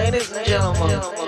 Ladies and gentlemen.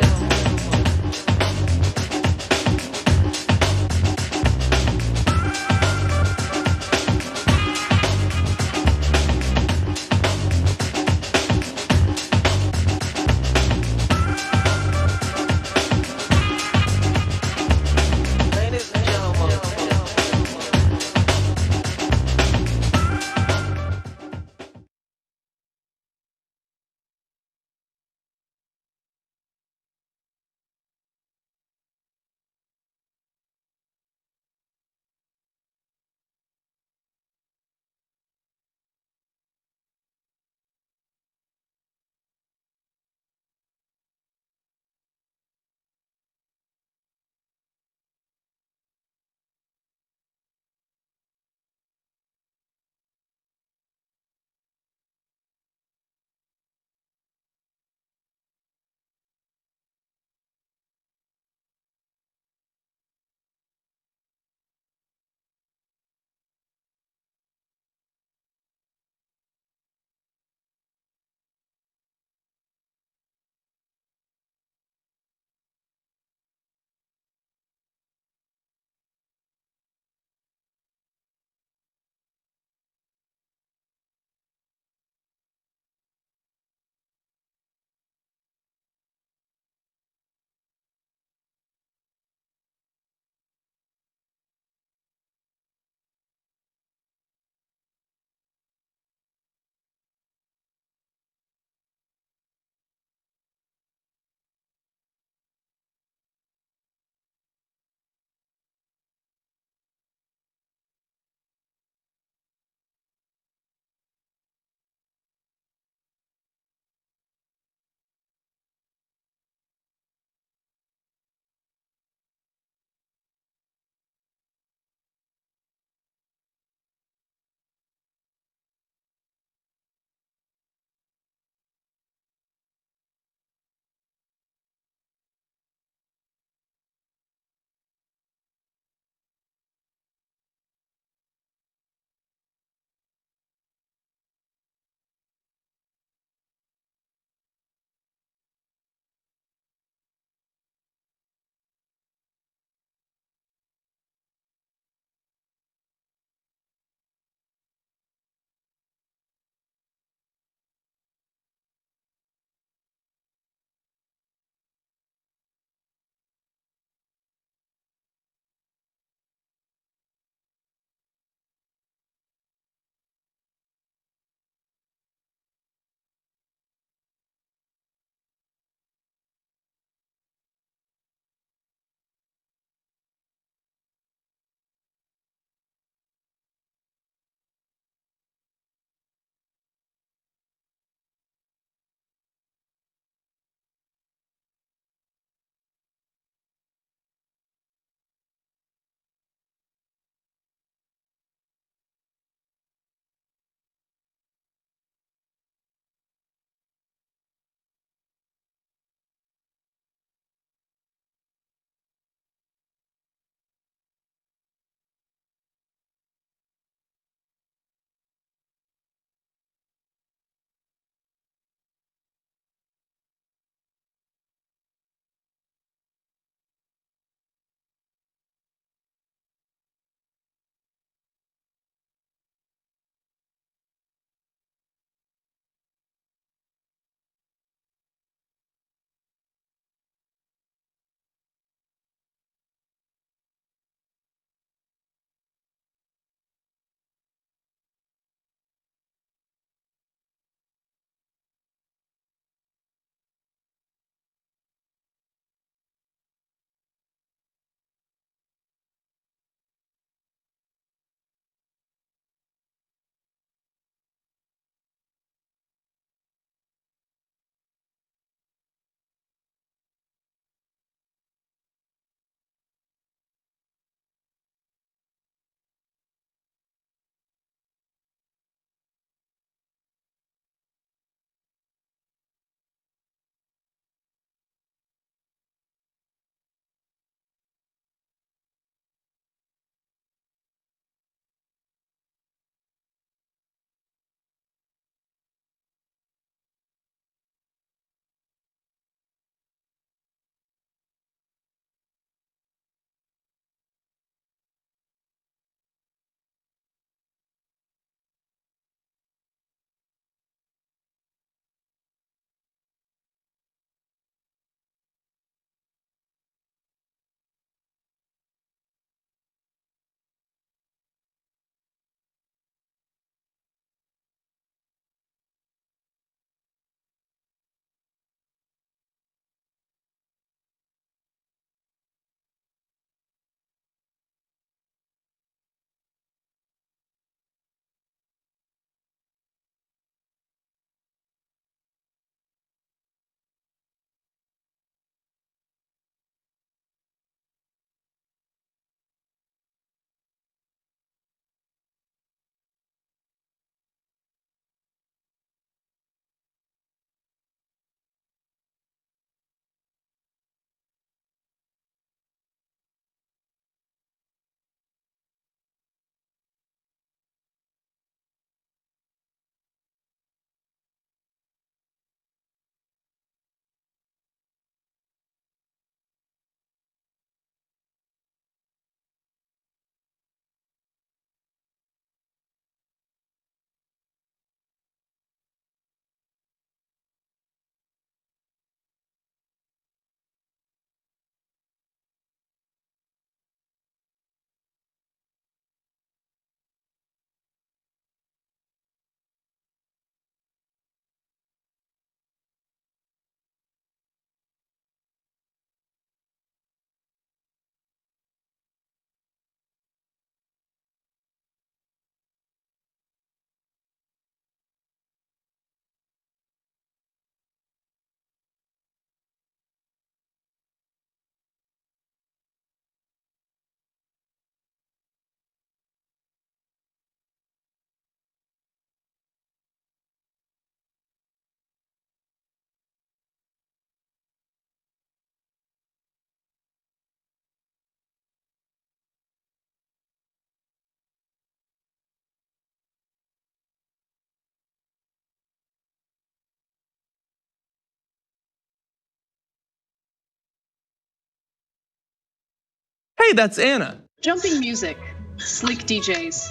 Hey, that's Anna. Jumping music, slick DJs,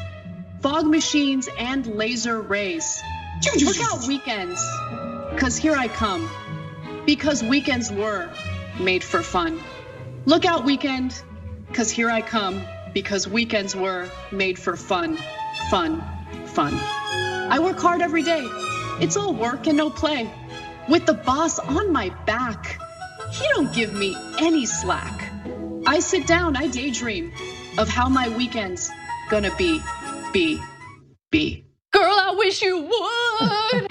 fog machines, and laser rays. Look out, weekends, cause here I come. Because weekends were made for fun. Look out, weekend, cause here I come. Because weekends were made for fun, fun, fun. I work hard every day. It's all work and no play. With the boss on my back, he don't give me any slack. I sit down, I daydream of how my weekend's gonna be. Girl, I wish you would.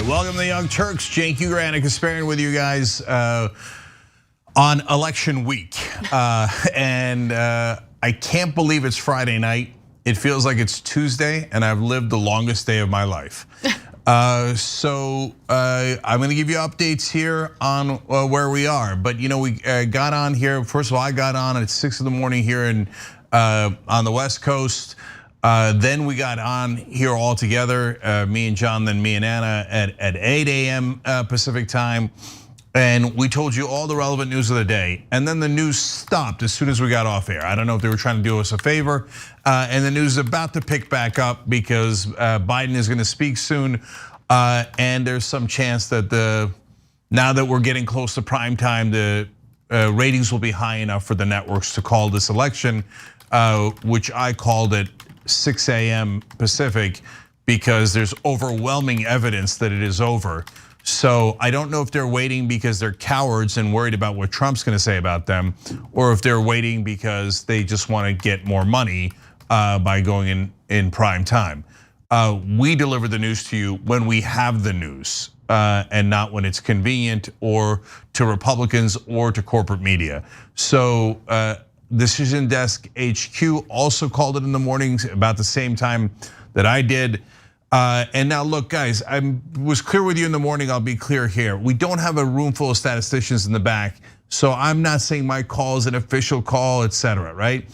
Welcome to the Young Turks. Cenk Ugranik Kasparian with you guys on election week. I can't believe it's Friday night. It feels like it's Tuesday and I've lived the longest day of my life. I'm gonna give you updates here on where we are. But you know, we got on here, first of all, I got on at 6 in the morning here on the West Coast. Then we got on here all together, me and John, then me and Anna at 8 a.m. Pacific time. And we told you all the relevant news of the day. And then the news stopped as soon as we got off air. I don't know if they were trying to do us a favor. And the news is about to pick back up because Biden is gonna speak soon. And there's some chance that now that we're getting close to prime time, the ratings will be high enough for the networks to call this election, which I called it 6 a.m. Pacific, because there's overwhelming evidence that it is over. So I don't know if they're waiting because they're cowards and worried about what Trump's gonna say about them, or if they're waiting because they just wanna get more money by going in prime time. We deliver the news to you when we have the news, and not when it's convenient or to Republicans or to corporate media. So Decision Desk HQ also called it in the mornings about the same time that I did. And now look, guys, I was clear with you in the morning, I'll be clear here. We don't have a room full of statisticians in the back, so I'm not saying my call is an official call, etc. right?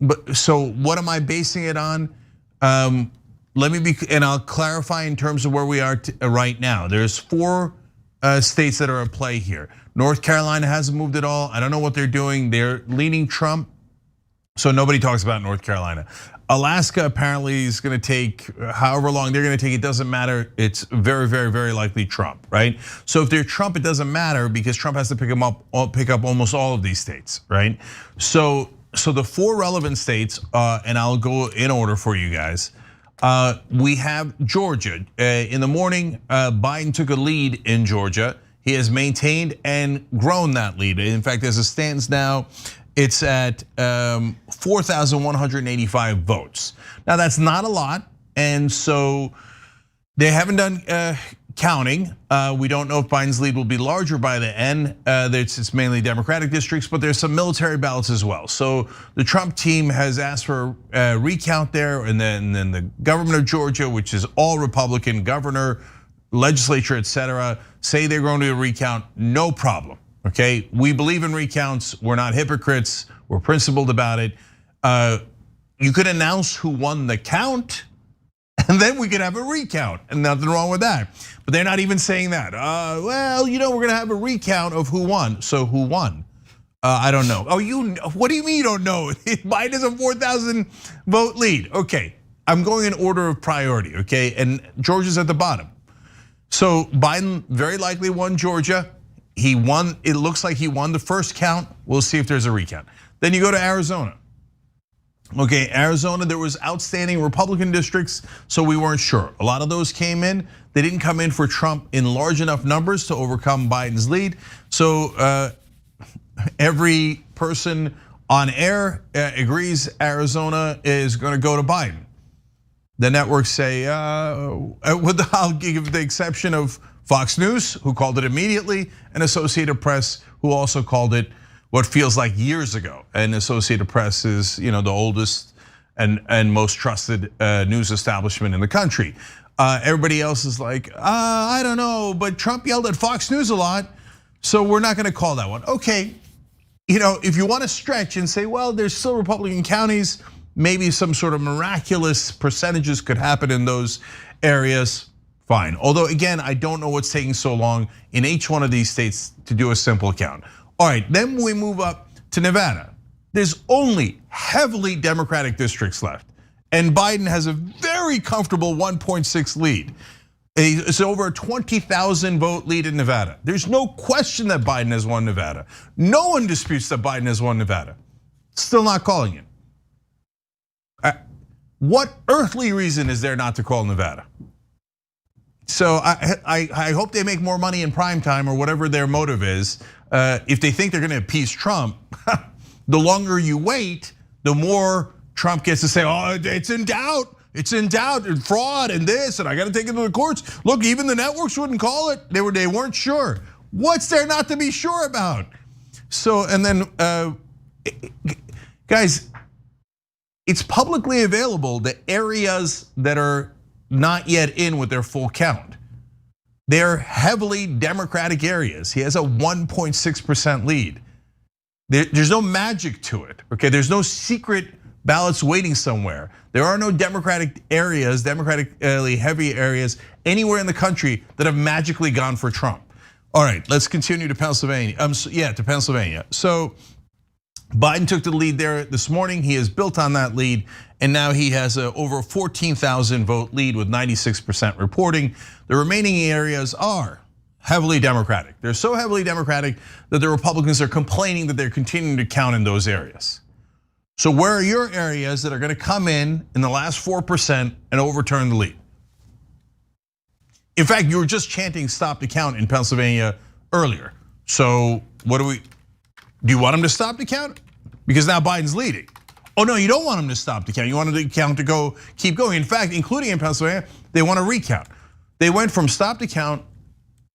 But so what am I basing it on? Let me be, and I'll clarify in terms of where we are right now. There's 4 states that are at play here. North Carolina hasn't moved at all. I don't know what they're doing. They're leaning Trump, so nobody talks about North Carolina. Alaska apparently is gonna take however long they're gonna take, it doesn't matter. It's very, very, very likely Trump, right? So if they're Trump, it doesn't matter because Trump has to pick up almost all of these states, right? So the 4 relevant states, and I'll go in order for you guys. We have Georgia. In the morning, Biden took a lead in Georgia. He has maintained and grown that lead. In fact, as it stands now, it's at 4,185 votes. Now that's not a lot, and so they haven't done counting. We don't know if Biden's lead will be larger by the end. It's mainly Democratic districts, but there's some military ballots as well. So the Trump team has asked for a recount there, and then the government of Georgia, which is all Republican governor, legislature, etc., say they're going to recount, no problem. Okay, we believe in recounts. We're not hypocrites. We're principled about it. You could announce who won the count, and then we could have a recount, and nothing wrong with that. But they're not even saying that. Well, we're gonna have a recount of who won. So who won? I don't know. Oh, what do you mean you don't know? Biden has a 4,000 vote lead. Okay, I'm going in order of priority. Okay, and Georgia's at the bottom. So Biden very likely won Georgia. He won. It looks like he won the first count. We'll see if there's a recount. Then you go to Arizona. Okay, Arizona, there was outstanding Republican districts, so we weren't sure. A lot of those came in. They didn't come in for Trump in large enough numbers to overcome Biden's lead. So every person on air agrees Arizona is going to go to Biden. The networks say, I'll give the exception of Fox News, who called it immediately, and Associated Press, who also called it what feels like years ago. And Associated Press is, the oldest and most trusted news establishment in the country. Everybody else is like, I don't know, but Trump yelled at Fox News a lot, so we're not gonna call that one. Okay, if you wanna stretch and say, well, there's still Republican counties, maybe some sort of miraculous percentages could happen in those areas, fine. Although again, I don't know what's taking so long in each one of these states to do a simple count. All right, then we move up to Nevada. There's only heavily Democratic districts left. And Biden has a very comfortable 1.6 lead. It's over a 20,000 vote lead in Nevada. There's no question that Biden has won Nevada. No one disputes that Biden has won Nevada. Still not calling it. What earthly reason is there not to call Nevada? So I hope they make more money in prime time or whatever their motive is. If they think they're gonna appease Trump, the longer you wait, the more Trump gets to say, oh, it's in doubt, and fraud, and this, and I gotta take it to the courts. Look, even the networks wouldn't call it. They weren't sure. What's there not to be sure about? So, and then, guys, it's publicly available, the areas that are not yet in with their full count. They're heavily Democratic areas. He has a 1.6% lead. There's no magic to it, okay? There's no secret ballots waiting somewhere. There are no Democratic areas, Democratically heavy areas anywhere in the country that have magically gone for Trump. All right, let's continue to Pennsylvania. To Pennsylvania. So Biden took the lead there this morning. He has built on that lead, and now he has over 14,000 vote lead with 96% reporting. The remaining areas are heavily Democratic. They're so heavily Democratic that the Republicans are complaining that they're continuing to count in those areas. So where are your areas that are gonna come in the last 4% and overturn the lead? In fact, you were just chanting stop the count in Pennsylvania earlier. So do you want him to stop the count? Because now Biden's leading. Oh no, you don't want him to stop the count. You want the count to keep going. In fact, including in Pennsylvania, they want to recount. They went from stop the count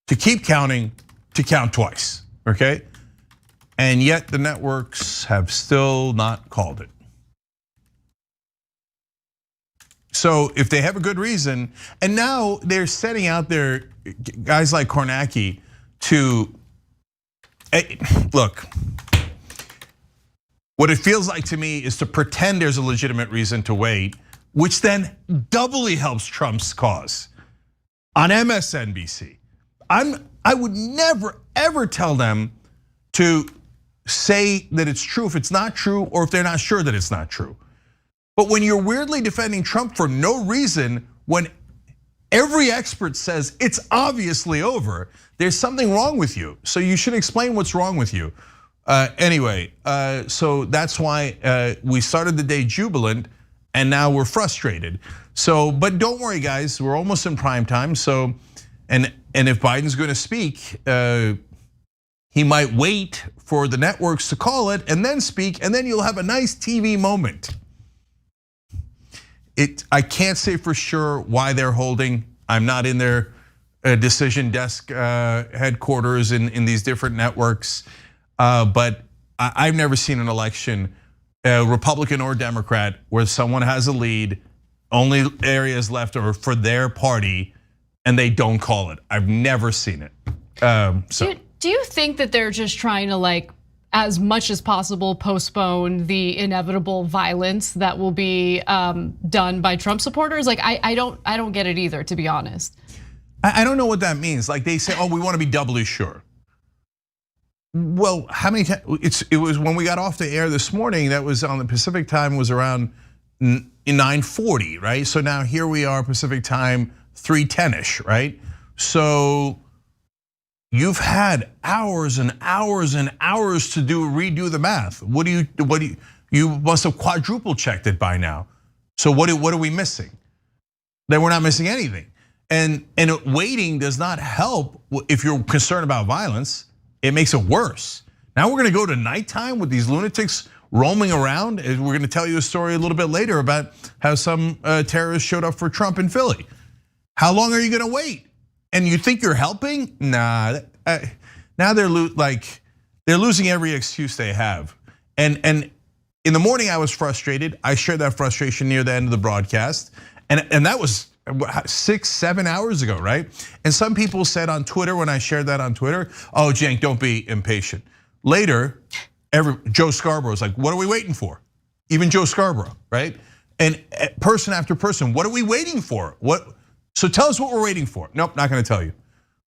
to keep counting to count twice, okay? And yet the networks have still not called it. So if they have a good reason, and now they're setting out there guys like Kornacki to, look, what it feels like to me is to pretend there's a legitimate reason to wait, which then doubly helps Trump's cause. On MSNBC, I would never ever tell them to say that it's true if it's not true, or if they're not sure that it's not true. But when you're weirdly defending Trump for no reason, when every expert says it's obviously over, there's something wrong with you. So you should explain what's wrong with you. Anyway, so that's why we started the day jubilant, and now we're frustrated. So, but don't worry, guys, we're almost in prime time. So, and if Biden's going to speak, he might wait for the networks to call it and then speak, and then you'll have a nice TV moment. I can't say for sure why they're holding. I'm not in their decision desk headquarters in these different networks, but I've never seen an election, Republican or Democrat, where someone has a lead, only areas left are for their party, and they don't call it. I've never seen it. Do you think that they're just trying to as much as possible postpone the inevitable violence that will be done by Trump supporters? I don't get it either, to be honest. I don't know what that means. Like they say, oh, we want to be doubly sure. Well, how many times? It was when we got off the air this morning. That was on the Pacific time. Was around 9:40, right? So now here we are, Pacific time, 3:10ish, right? So you've had hours and hours and hours to redo the math. You must have quadruple checked it by now. So what are we missing? That we're not missing anything. And waiting does not help if you're concerned about violence. It makes it worse. Now we're gonna go to nighttime with these lunatics roaming around. We're gonna tell you a story a little bit later about how some terrorists showed up for Trump in Philly. How long are you gonna wait? And you think you're helping? Nah. Now they're losing every excuse they have. And in the morning I was frustrated. I shared that frustration near the end of the broadcast, and that was 6-7 hours ago, right? And some people said on Twitter, when I shared that on Twitter, oh, Cenk, don't be impatient. Later, Joe Scarborough was like, what are we waiting for? Even Joe Scarborough, right? And person after person, what are we waiting for? So tell us what we're waiting for. Nope, not gonna tell you.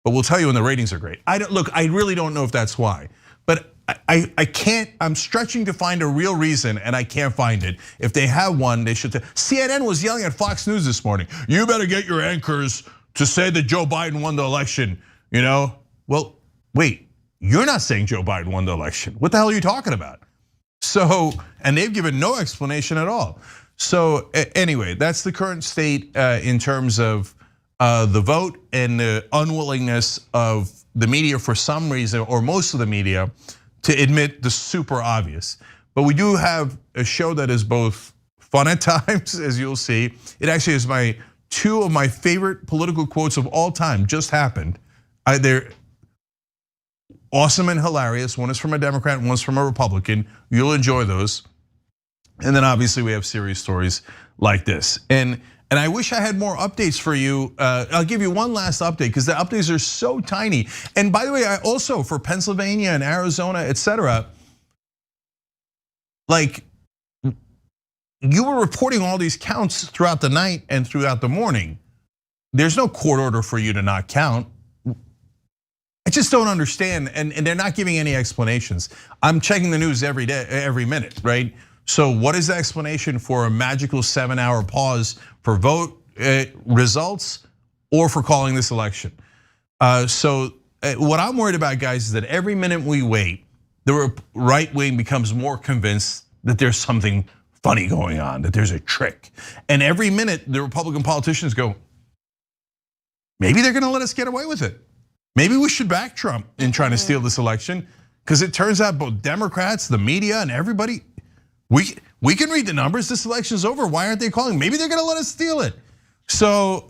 But we'll tell you when the ratings are great. I really don't know if that's why. But I can't, I'm stretching to find a real reason and I can't find it. If they have one, they should. CNN was yelling at Fox News this morning. You better get your anchors to say that Joe Biden won the election, Well, wait, you're not saying Joe Biden won the election. What the hell are you talking about? So, and they've given no explanation at all. So anyway, that's the current state in terms of the vote and the unwillingness of the media for some reason, or most of the media, to admit the super obvious. But we do have a show that is both fun at times, as you'll see. It actually is two of my favorite political quotes of all time just happened. They're awesome and hilarious. One is from a Democrat, and one's from a Republican. You'll enjoy those. And then obviously we have serious stories like this. And I wish I had more updates for you. I'll give you one last update because the updates are so tiny. And by the way, I also, for Pennsylvania and Arizona, etc., you were reporting all these counts throughout the night and throughout the morning. There's no court order for you to not count. I just don't understand, and they're not giving any explanations. I'm checking the news every day, every minute, right? So what is the explanation for a magical 7-hour pause for vote results or for calling this election? So what I'm worried about, guys, is that every minute we wait, the right wing becomes more convinced that there's something funny going on, that there's a trick. And every minute the Republican politicians go, maybe they're gonna let us get away with it. Maybe we should back Trump in trying to steal this election, because it turns out both Democrats, the media, and everybody, we can read the numbers. This election's over. Why aren't they calling? Maybe they're gonna let us steal it. So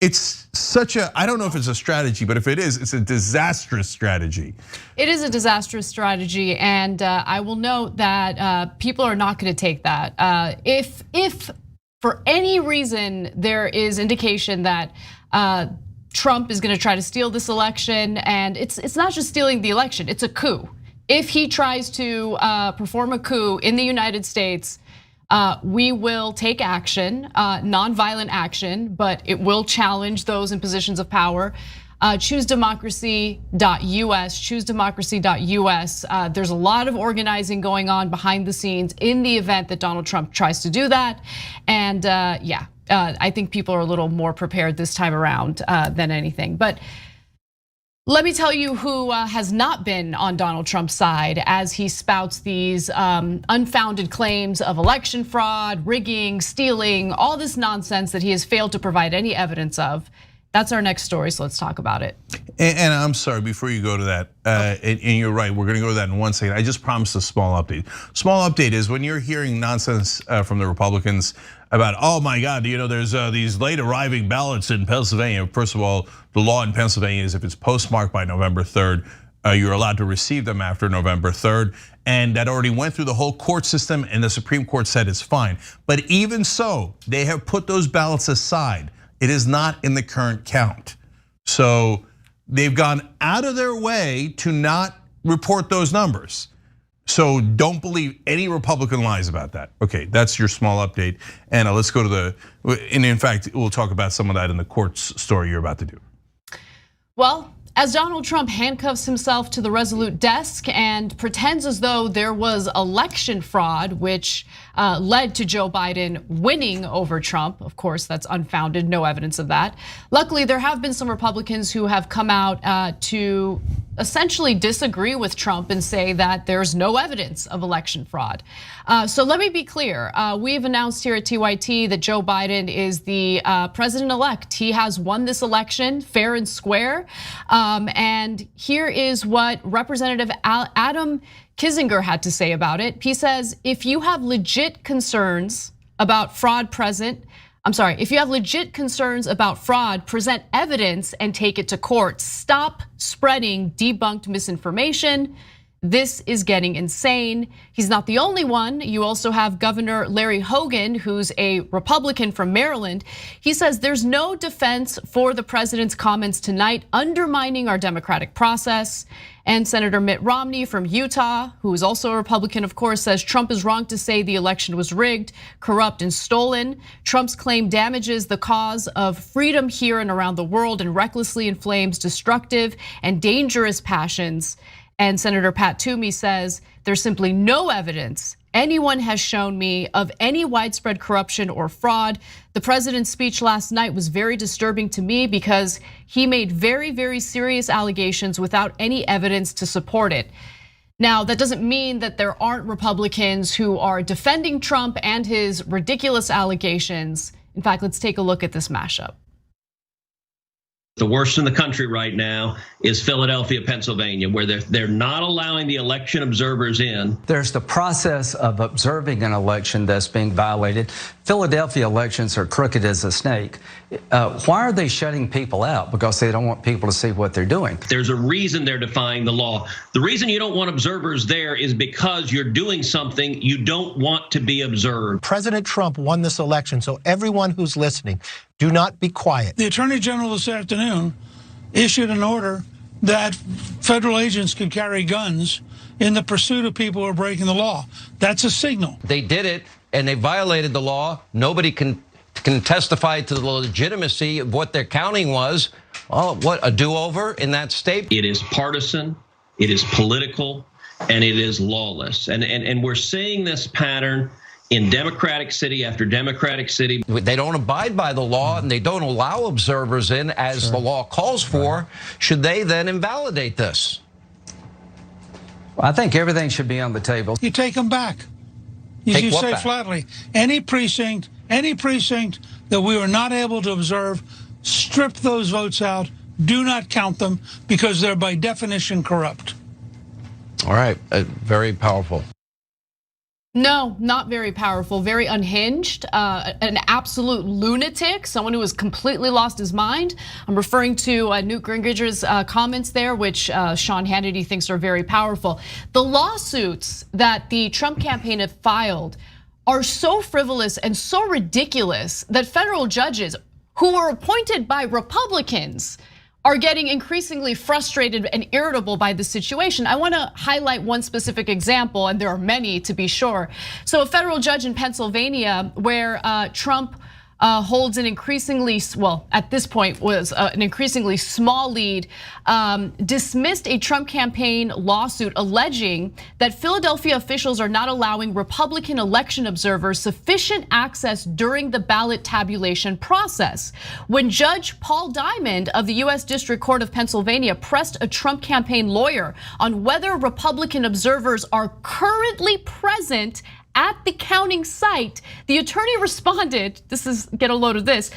it's such a, I don't know if it's a strategy, but if it is, it's a disastrous strategy. It is a disastrous strategy, and I will note that people are not gonna take that. If for any reason there is indication that Trump is gonna try to steal this election, and it's not just stealing the election, it's a coup. If he tries to perform a coup in the United States, we will take action, nonviolent action, but it will challenge those in positions of power. ChooseDemocracy.us, ChooseDemocracy.us. There's a lot of organizing going on behind the scenes in the event that Donald Trump tries to do that. And I think people are a little more prepared this time around than anything. But let me tell you who has not been on Donald Trump's side as he spouts these unfounded claims of election fraud, rigging, stealing, all this nonsense that he has failed to provide any evidence of. That's our next story, so let's talk about it. And I'm sorry, before you go to that, and you're right, we're gonna go to that in 1 second. I just promised a small update. Small update is when you're hearing nonsense from the Republicans about, oh my God, there's these late arriving ballots in Pennsylvania. First of all, the law in Pennsylvania is if it's postmarked by November 3rd, you're allowed to receive them after November 3rd. And that already went through the whole court system, and the Supreme Court said it's fine. But even so, they have put those ballots aside It is not in the current count. So they've gone out of their way to not report those numbers. So don't believe any Republican lies about that. Okay, that's your small update. And let's go to and in fact, we'll talk about some of that in the court's story you're about to do. Well, as Donald Trump handcuffs himself to the Resolute desk and pretends as though there was election fraud, which led to Joe Biden winning over Trump. Of course, that's unfounded, no evidence of that. Luckily, there have been some Republicans who have come out to essentially disagree with Trump and say that there's no evidence of election fraud. So let me be clear. We've announced here at TYT that Joe Biden is the president-elect. He has won this election fair and square. And here is what Representative Adam Kinzinger had to say about it. He says, if you have legit concerns about fraud present, if you have legit concerns about fraud, present evidence and take it to court. Stop spreading debunked misinformation. This is getting insane. He's not the only one. You also have Governor Larry Hogan, who's a Republican from Maryland. He says there's no defense for the president's comments tonight, undermining our democratic process. And Senator Mitt Romney from Utah, who is also a Republican, of course, says Trump is wrong to say the election was rigged, corrupt, and stolen. Trump's claim damages the cause of freedom here and around the world and recklessly inflames destructive and dangerous passions. And Senator Pat Toomey says there's simply no evidence anyone has shown me of any widespread corruption or fraud. The president's speech last night was very disturbing to me because he made very, very serious allegations without any evidence to support it. Now, that doesn't mean that there aren't Republicans who are defending Trump and his ridiculous allegations. In fact, let's take a look at this mashup. The worst in the country right now is Philadelphia, Pennsylvania, where they're not allowing the election observers in. There's the process of observing an election that's being violated. Philadelphia elections are crooked as a snake. Why are they shutting people out? Because they don't want people to see what they're doing. There's a reason they're defying the law. The reason you don't want observers there is because you're doing something you don't want to be observed. President Trump won this election, so everyone who's listening, do not be quiet. The Attorney General this afternoon issued an order that federal agents could carry guns in the pursuit of people who are breaking the law. That's a signal. They did it and they violated the law. Nobody can testify to the legitimacy of what their counting was. Oh, what, a do-over in that state? It is partisan, it is political, and it is lawless. And we're seeing this pattern in Democratic city after Democratic city. They don't abide by the law and they don't allow observers in as the law calls for. Should they then invalidate this? Well, I think everything should be on the table. You take them back. You say flatly, any precinct that we were not able to observe, strip those votes out, do not count them because they're by definition corrupt. All right, very powerful. No, not very powerful, very unhinged, an absolute lunatic, someone who has completely lost his mind. I'm referring to Newt Gingrich's comments there, which Sean Hannity thinks are very powerful. The lawsuits that the Trump campaign have filed are so frivolous and so ridiculous that federal judges who are appointed by Republicans are getting increasingly frustrated and irritable by the situation. I wanna highlight one specific example, and there are many to be sure. So a federal judge in Pennsylvania where Trump holds an increasingly, well, at this point was an increasingly small lead, dismissed a Trump campaign lawsuit alleging that Philadelphia officials are not allowing Republican election observers sufficient access during the ballot tabulation process. When Judge Paul Diamond of the US District Court of Pennsylvania pressed a Trump campaign lawyer on whether Republican observers are currently present at the counting site, the attorney responded, get a load of this,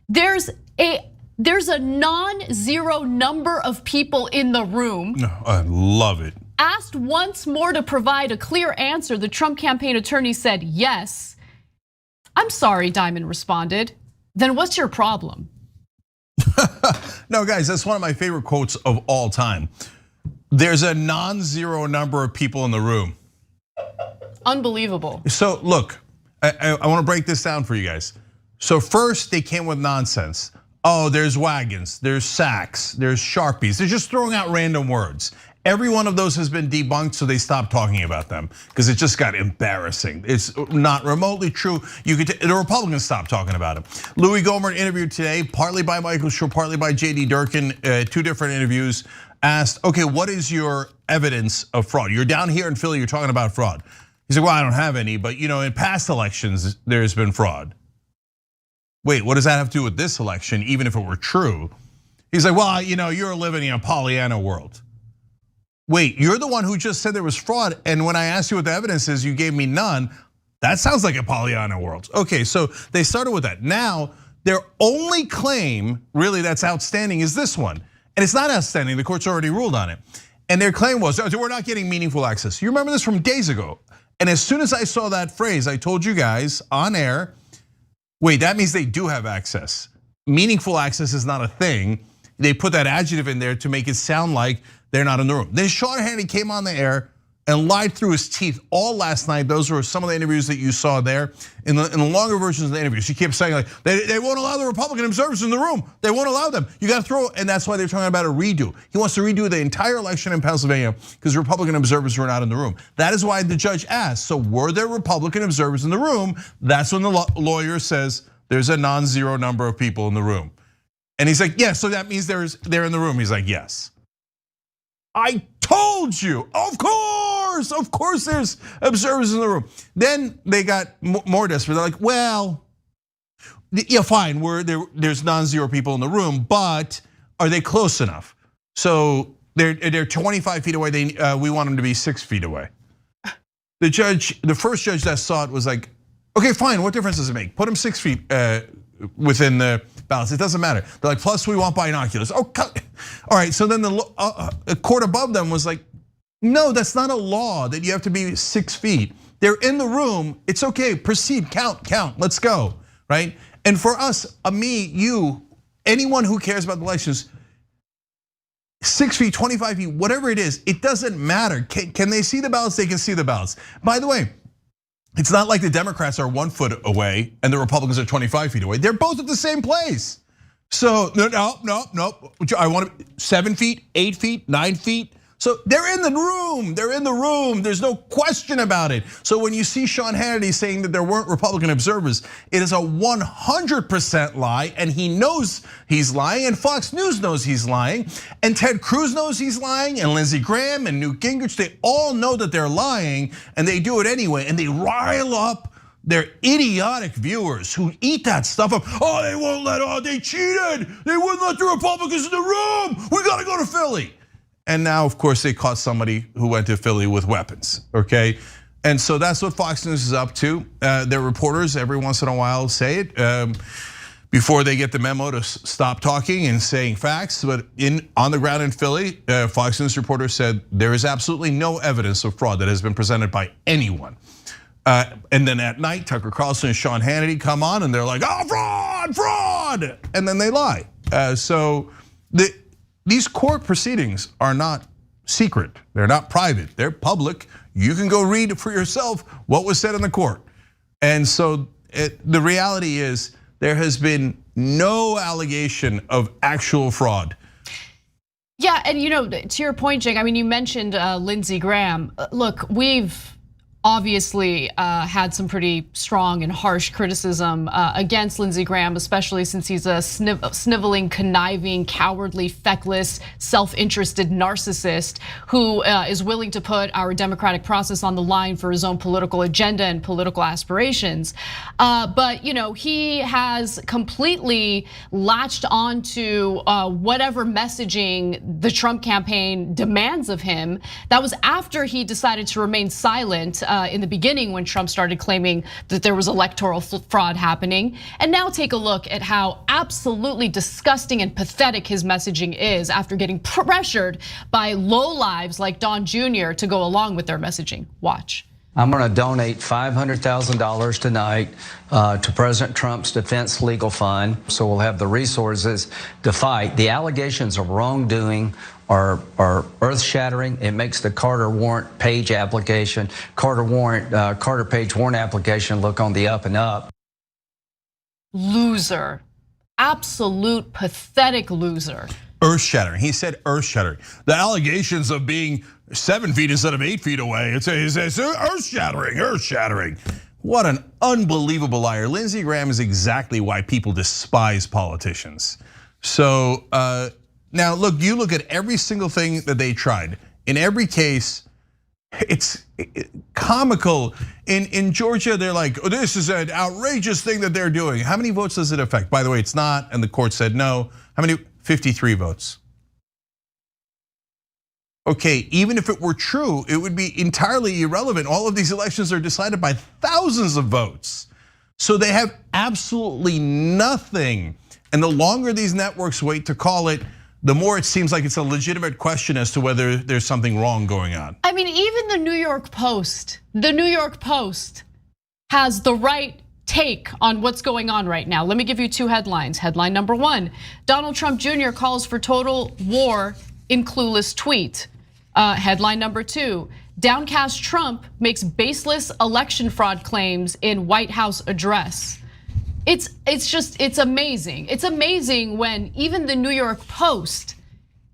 there's a non-zero number of people in the room. I love it. Asked once more to provide a clear answer, the Trump campaign attorney said yes. I'm sorry, Diamond responded. Then what's your problem? No, guys, that's one of my favorite quotes of all time. There's a non-zero number of people in the room. Unbelievable. So look, I want to break this down for you guys. So first they came with nonsense. Oh, there's wagons, there's sacks, there's Sharpies. They're just throwing out random words. Every one of those has been debunked, so they stopped talking about them because it just got embarrassing. It's not remotely true. The Republicans stopped talking about it. Louis Gohmert interviewed today, partly by Michael Schur, partly by JD Durkin, 2 different interviews, asked, okay, what is your evidence of fraud? You're down here in Philly, you're talking about fraud. He's like, well, I don't have any, but in past elections, there's been fraud. Wait, what does that have to do with this election, even if it were true? He's like, well, you're living in a Pollyanna world. Wait, you're the one who just said there was fraud, and when I asked you what the evidence is, you gave me none. That sounds like a Pollyanna world. Okay, so they started with that. Now, their only claim, really, that's outstanding is this one. And it's not outstanding, the court's already ruled on it. And their claim was, we're not getting meaningful access. You remember this from days ago. And as soon as I saw that phrase, I told you guys on air, wait, that means they do have access. Meaningful access is not a thing. They put that adjective in there to make it sound like they're not in the room. Then Sean Hannity came on the air and lied through his teeth all last night. Those were some of the interviews that you saw there. In the longer versions of the interviews, he kept saying like, they won't allow the Republican observers in the room. They won't allow them. You got to throw, and that's why they're talking about a redo. He wants to redo the entire election in Pennsylvania because Republican observers were not in the room. That is why the judge asked, so were there Republican observers in the room? That's when the lawyer says there's a non-zero number of people in the room. And he's like, yeah, so that means they're in the room. He's like, yes. I told you, of course there's observers in the room. Then they got more desperate. They're like, well, yeah, fine, there's non-zero people in the room, but are they close enough? So they're 25 feet away, we want them to be 6 feet away. The first judge that saw it was like, okay, fine, what difference does it make? Put them 6 feet within the balance, it doesn't matter. They're like, plus we want binoculars. Oh, all right, so then the court above them was like, no, that's not a law that you have to be 6 feet. They're in the room, it's okay, proceed, count, let's go, right? And for us, me, you, anyone who cares about the elections, 6 feet, 25 feet, whatever it is, it doesn't matter. Can they see the ballots? They can see the ballots. By the way, it's not like the Democrats are 1 foot away and the Republicans are 25 feet away. They're both at the same place. So no. I want 7 feet, 8 feet, 9 feet. So they're in the room, there's no question about it. So when you see Sean Hannity saying that there weren't Republican observers, it is a 100% lie, and he knows he's lying, and Fox News knows he's lying, and Ted Cruz knows he's lying, and Lindsey Graham and Newt Gingrich, they all know that they're lying, and they do it anyway, and they rile up their idiotic viewers who eat that stuff up. Oh, they won't they cheated. They wouldn't let the Republicans in the room. We gotta go to Philly. And now, of course, they caught somebody who went to Philly with weapons, okay? And so that's what Fox News is up to. Their reporters every once in a while say it before they get the memo to stop talking and saying facts. But on the ground in Philly, Fox News reporters said there is absolutely no evidence of fraud that has been presented by anyone. And then at night, Tucker Carlson and Sean Hannity come on and they're like, oh, fraud, and then they lie. These court proceedings are not secret, they're not private, they're public. You can go read for yourself what was said in the court. And so the reality is there has been no allegation of actual fraud. Yeah, and to your point, Jake, I mean, you mentioned Lindsey Graham. Look, we've obviously had some pretty strong and harsh criticism against Lindsey Graham, especially since he's a sniveling, conniving, cowardly, feckless, self-interested narcissist who is willing to put our democratic process on the line for his own political agenda and political aspirations. But he has completely latched onto whatever messaging the Trump campaign demands of him. That was after he decided to remain silent in the beginning when Trump started claiming that there was electoral fraud happening. And now take a look at how absolutely disgusting and pathetic his messaging is after getting pressured by lowlives like Don Jr. to go along with their messaging. Watch. I'm going to donate $500,000 tonight to President Trump's defense legal fund, so we'll have the resources to fight. The allegations of wrongdoing are earth-shattering. It makes the Carter Page warrant application look on the up and up. loser, absolute pathetic loser. Earth-shattering. He said earth-shattering. The allegations of being 7 feet instead of 8 feet away, it's earth-shattering, earth-shattering. What an unbelievable liar. Lindsey Graham is exactly why people despise politicians. So now look, you look at every single thing that they tried. In every case, it's comical. In Georgia, they're like, oh, this is an outrageous thing that they're doing. How many votes does it affect? By the way, it's not, and the court said no. How many? 53 votes. Okay, even if it were true, it would be entirely irrelevant. All of these elections are decided by thousands of votes. So they have absolutely nothing. And the longer these networks wait to call it, the more it seems like it's a legitimate question as to whether there's something wrong going on. I mean, even the New York Post has the right take on what's going on right now. Let me give you 2 headlines. Headline number 1, Donald Trump Jr. calls for total war in clueless tweet. Headline number 2, downcast Trump makes baseless election fraud claims in White House address. It's amazing. It's amazing when even the New York Post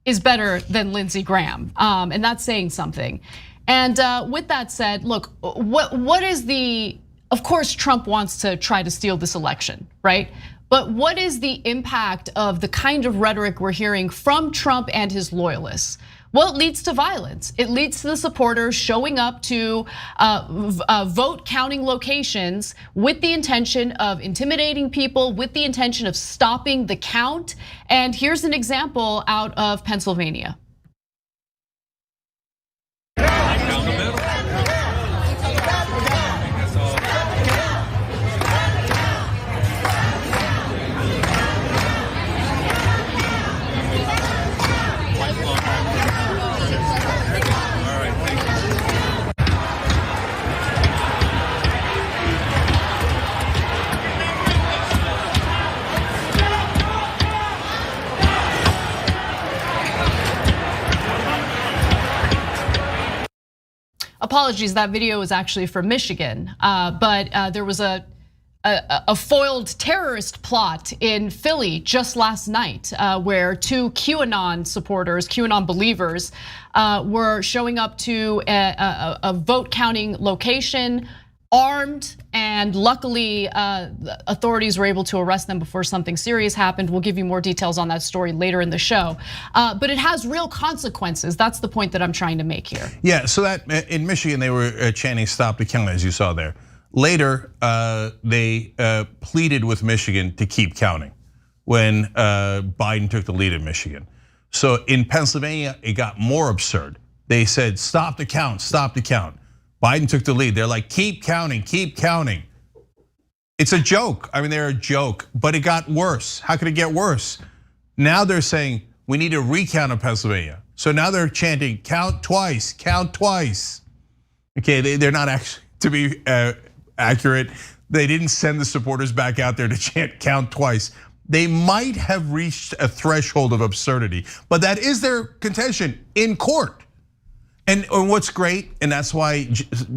is better than Lindsey Graham, and that's saying something. And with that said, look, what is the? Of course, Trump wants to try to steal this election, right? But what is the impact of the kind of rhetoric we're hearing from Trump and his loyalists? Well, it leads to violence. It leads to the supporters showing up to vote counting locations with the intention of intimidating people, with the intention of stopping the count. And here's an example out of Pennsylvania. Apologies, that video was actually from Michigan, but there was a foiled terrorist plot in Philly just last night where 2 QAnon supporters, QAnon believers, were showing up to a vote counting location armed, and luckily the authorities were able to arrest them before something serious happened. We'll give you more details on that story later in the show. But it has real consequences. That's the point that I'm trying to make here. Yeah, so that in Michigan, they were chanting stop the count, as you saw there. Later, they pleaded with Michigan to keep counting when Biden took the lead in Michigan. So in Pennsylvania, it got more absurd. They said, stop the count, stop the count. Biden took the lead. They're like, keep counting, keep counting. It's a joke. I mean, they're a joke, but it got worse. How could it get worse? Now they're saying we need a recount of Pennsylvania. So now they're chanting count twice, count twice. Okay, they're not actually, to be accurate, they didn't send the supporters back out there to chant count twice. They might have reached a threshold of absurdity, but that is their contention in court. And what's great, and that's why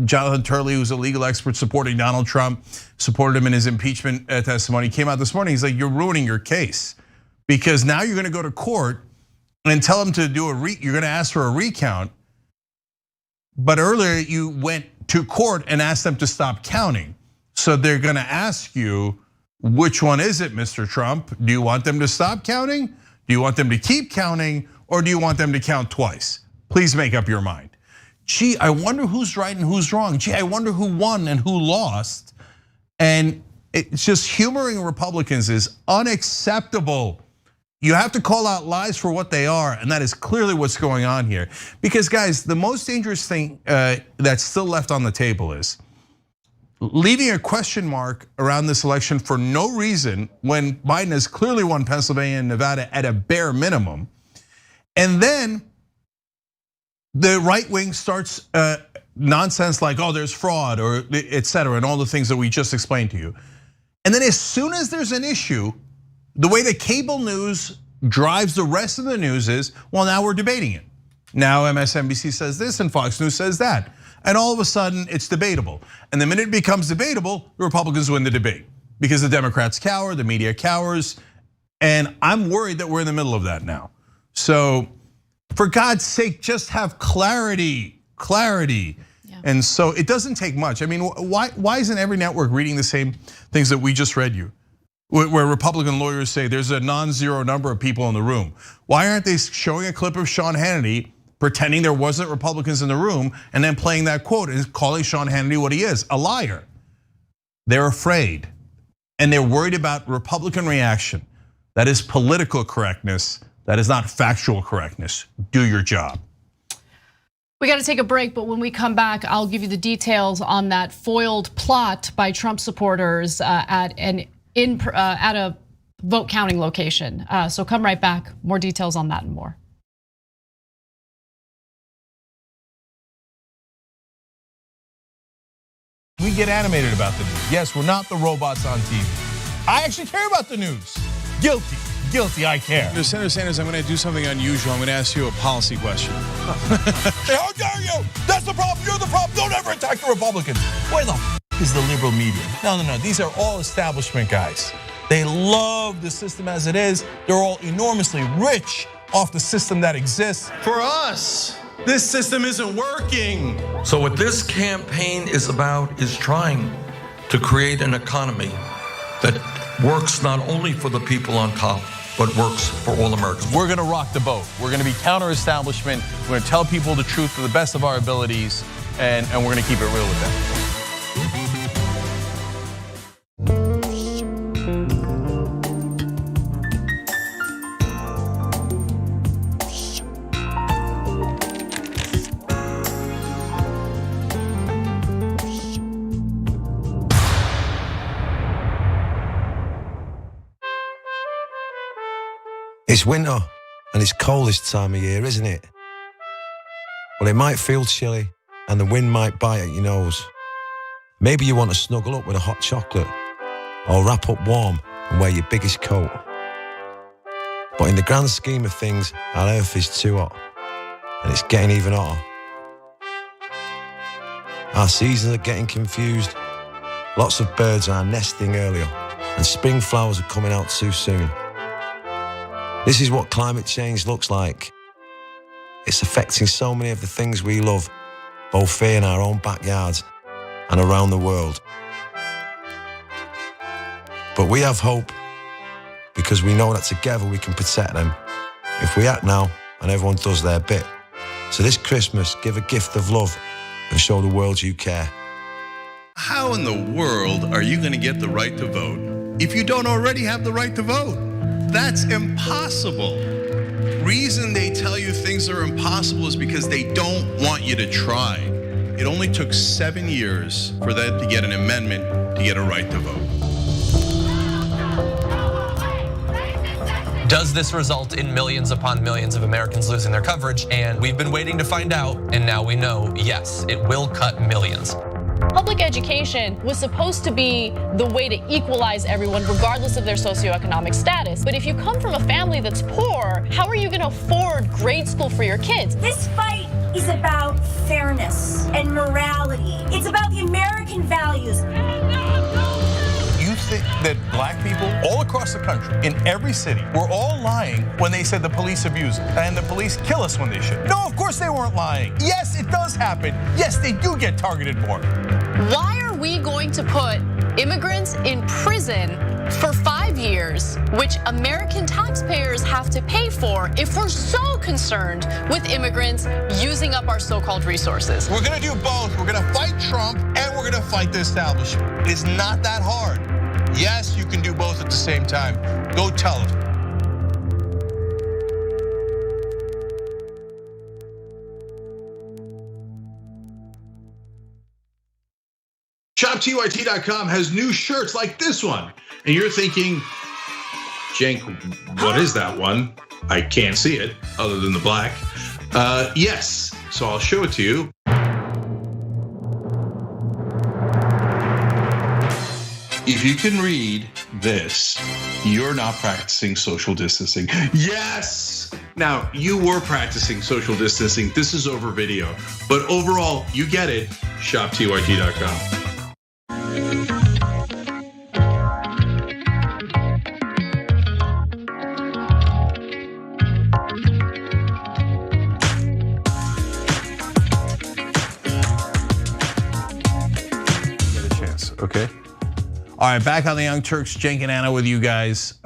Jonathan Turley, who's a legal expert supporting Donald Trump, supported him in his impeachment testimony, came out this morning. He's like, you're ruining your case because now you're going to go to court and tell them to do you're going to ask for a recount. But earlier you went to court and asked them to stop counting. So they're going to ask you, which one is it, Mr. Trump? Do you want them to stop counting? Do you want them to keep counting? Or do you want them to count twice? Please make up your mind. Gee, I wonder who's right and who's wrong. Gee, I wonder who won and who lost. And it's just humoring Republicans is unacceptable. You have to call out lies for what they are, and that is clearly what's going on here. Because guys, the most dangerous thing that's still left on the table is leaving a question mark around this election for no reason when Biden has clearly won Pennsylvania and Nevada at a bare minimum. And then the right wing starts nonsense like, oh, there's fraud or et cetera, and all the things that we just explained to you. And then as soon as there's an issue, the way the cable news drives the rest of the news is, well, now we're debating it. Now MSNBC says this and Fox News says that. And all of a sudden it's debatable. And the minute it becomes debatable, the Republicans win the debate because the Democrats cower, the media cowers, and I'm worried that we're in the middle of that now. So for God's sake, just have clarity. Yeah. And so it doesn't take much. I mean, why isn't every network reading the same things that we just read you? Where Republican lawyers say there's a non-zero number of people in the room. Why aren't they showing a clip of Sean Hannity pretending there wasn't Republicans in the room and then playing that quote and calling Sean Hannity what he is, a liar? They're afraid and they're worried about Republican reaction. That is political correctness. That is not factual correctness. Do your job. We got to take a break, but when we come back, I'll give you the details on that foiled plot by Trump supporters at a vote counting location. So come right back. More details on that and more. We get animated about the news. Yes, we're not the robots on TV. I actually care about the news. Guilty, I care. Senator Sanders, I'm going to do something unusual. I'm going to ask you a policy question. Hey, how dare you? That's the problem. You're the problem. Don't ever attack the Republicans. Where the is the liberal media? No. These are all establishment guys. They love the system as it is. They're all enormously rich off the system that exists. For us, this system isn't working. So what this campaign is about is trying to create an economy that works not only for the people on top, but works for all Americans. We're gonna rock the boat. We're gonna be counter-establishment. We're gonna tell people the truth to the best of our abilities, and we're gonna keep it real with them. It's winter, and it's cold this time of year, isn't it? Well, it might feel chilly, and the wind might bite at your nose. Maybe you want to snuggle up with a hot chocolate, or wrap up warm and wear your biggest coat. But in the grand scheme of things, our earth is too hot, and it's getting even hotter. Our seasons are getting confused. Lots of birds are nesting earlier, and spring flowers are coming out too soon. This is what climate change looks like. It's affecting so many of the things we love, both here in our own backyards and around the world. But we have hope because we know that together we can protect them if we act now and everyone does their bit. So this Christmas, give a gift of love and show the world you care. How in the world are you going to get the right to vote if you don't already have the right to vote? That's impossible. Reason they tell you things are impossible is because they don't want you to try. It only took 7 years for that to get an amendment to get a right to vote. Does this result in millions upon millions of Americans losing their coverage? And we've been waiting to find out, and now we know, yes, it will cut millions. Public education was supposed to be the way to equalize everyone regardless of their socioeconomic status. But if you come from a family that's poor, how are you going to afford grade school for your kids? This fight is about fairness and morality. It's about the American values. You think that black people all across the country, in every city, were all lying when they said the police abuse us and the police kill us when they should? No, of course they weren't lying. Yes, it does happen. Yes, they do get targeted more. Why are we going to put immigrants in prison for 5 years, which American taxpayers have to pay for, if we're so concerned with immigrants using up our so-called resources? We're gonna do both. We're gonna fight Trump and we're gonna fight the establishment. It's not that hard. Yes, you can do both at the same time. Go tell them. ShopTYT.com has new shirts like this one. And you're thinking, Cenk, what is that one? I can't see it other than the black. Yes, so I'll show it to you. If you can read this, you're not practicing social distancing. Yes! Now, you were practicing social distancing. This is over video. But overall, you get it. ShopTYT.com. All right, back on the Young Turks, Cenk and Anna with you guys.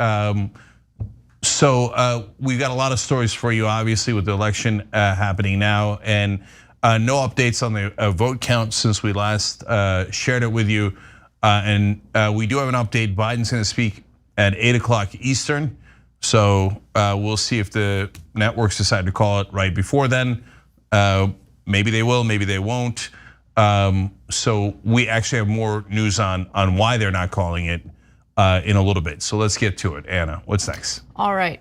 So we've got a lot of stories for you, obviously, with the election happening now, and no updates on the vote count since we last shared it with you. And we do have an update. Biden's going to speak at 8 o'clock Eastern. So we'll see if the networks decide to call it right before then. Maybe they will, maybe they won't. So we actually have more news on why they're not calling it in a little bit. So let's get to it. Anna, what's next? All right.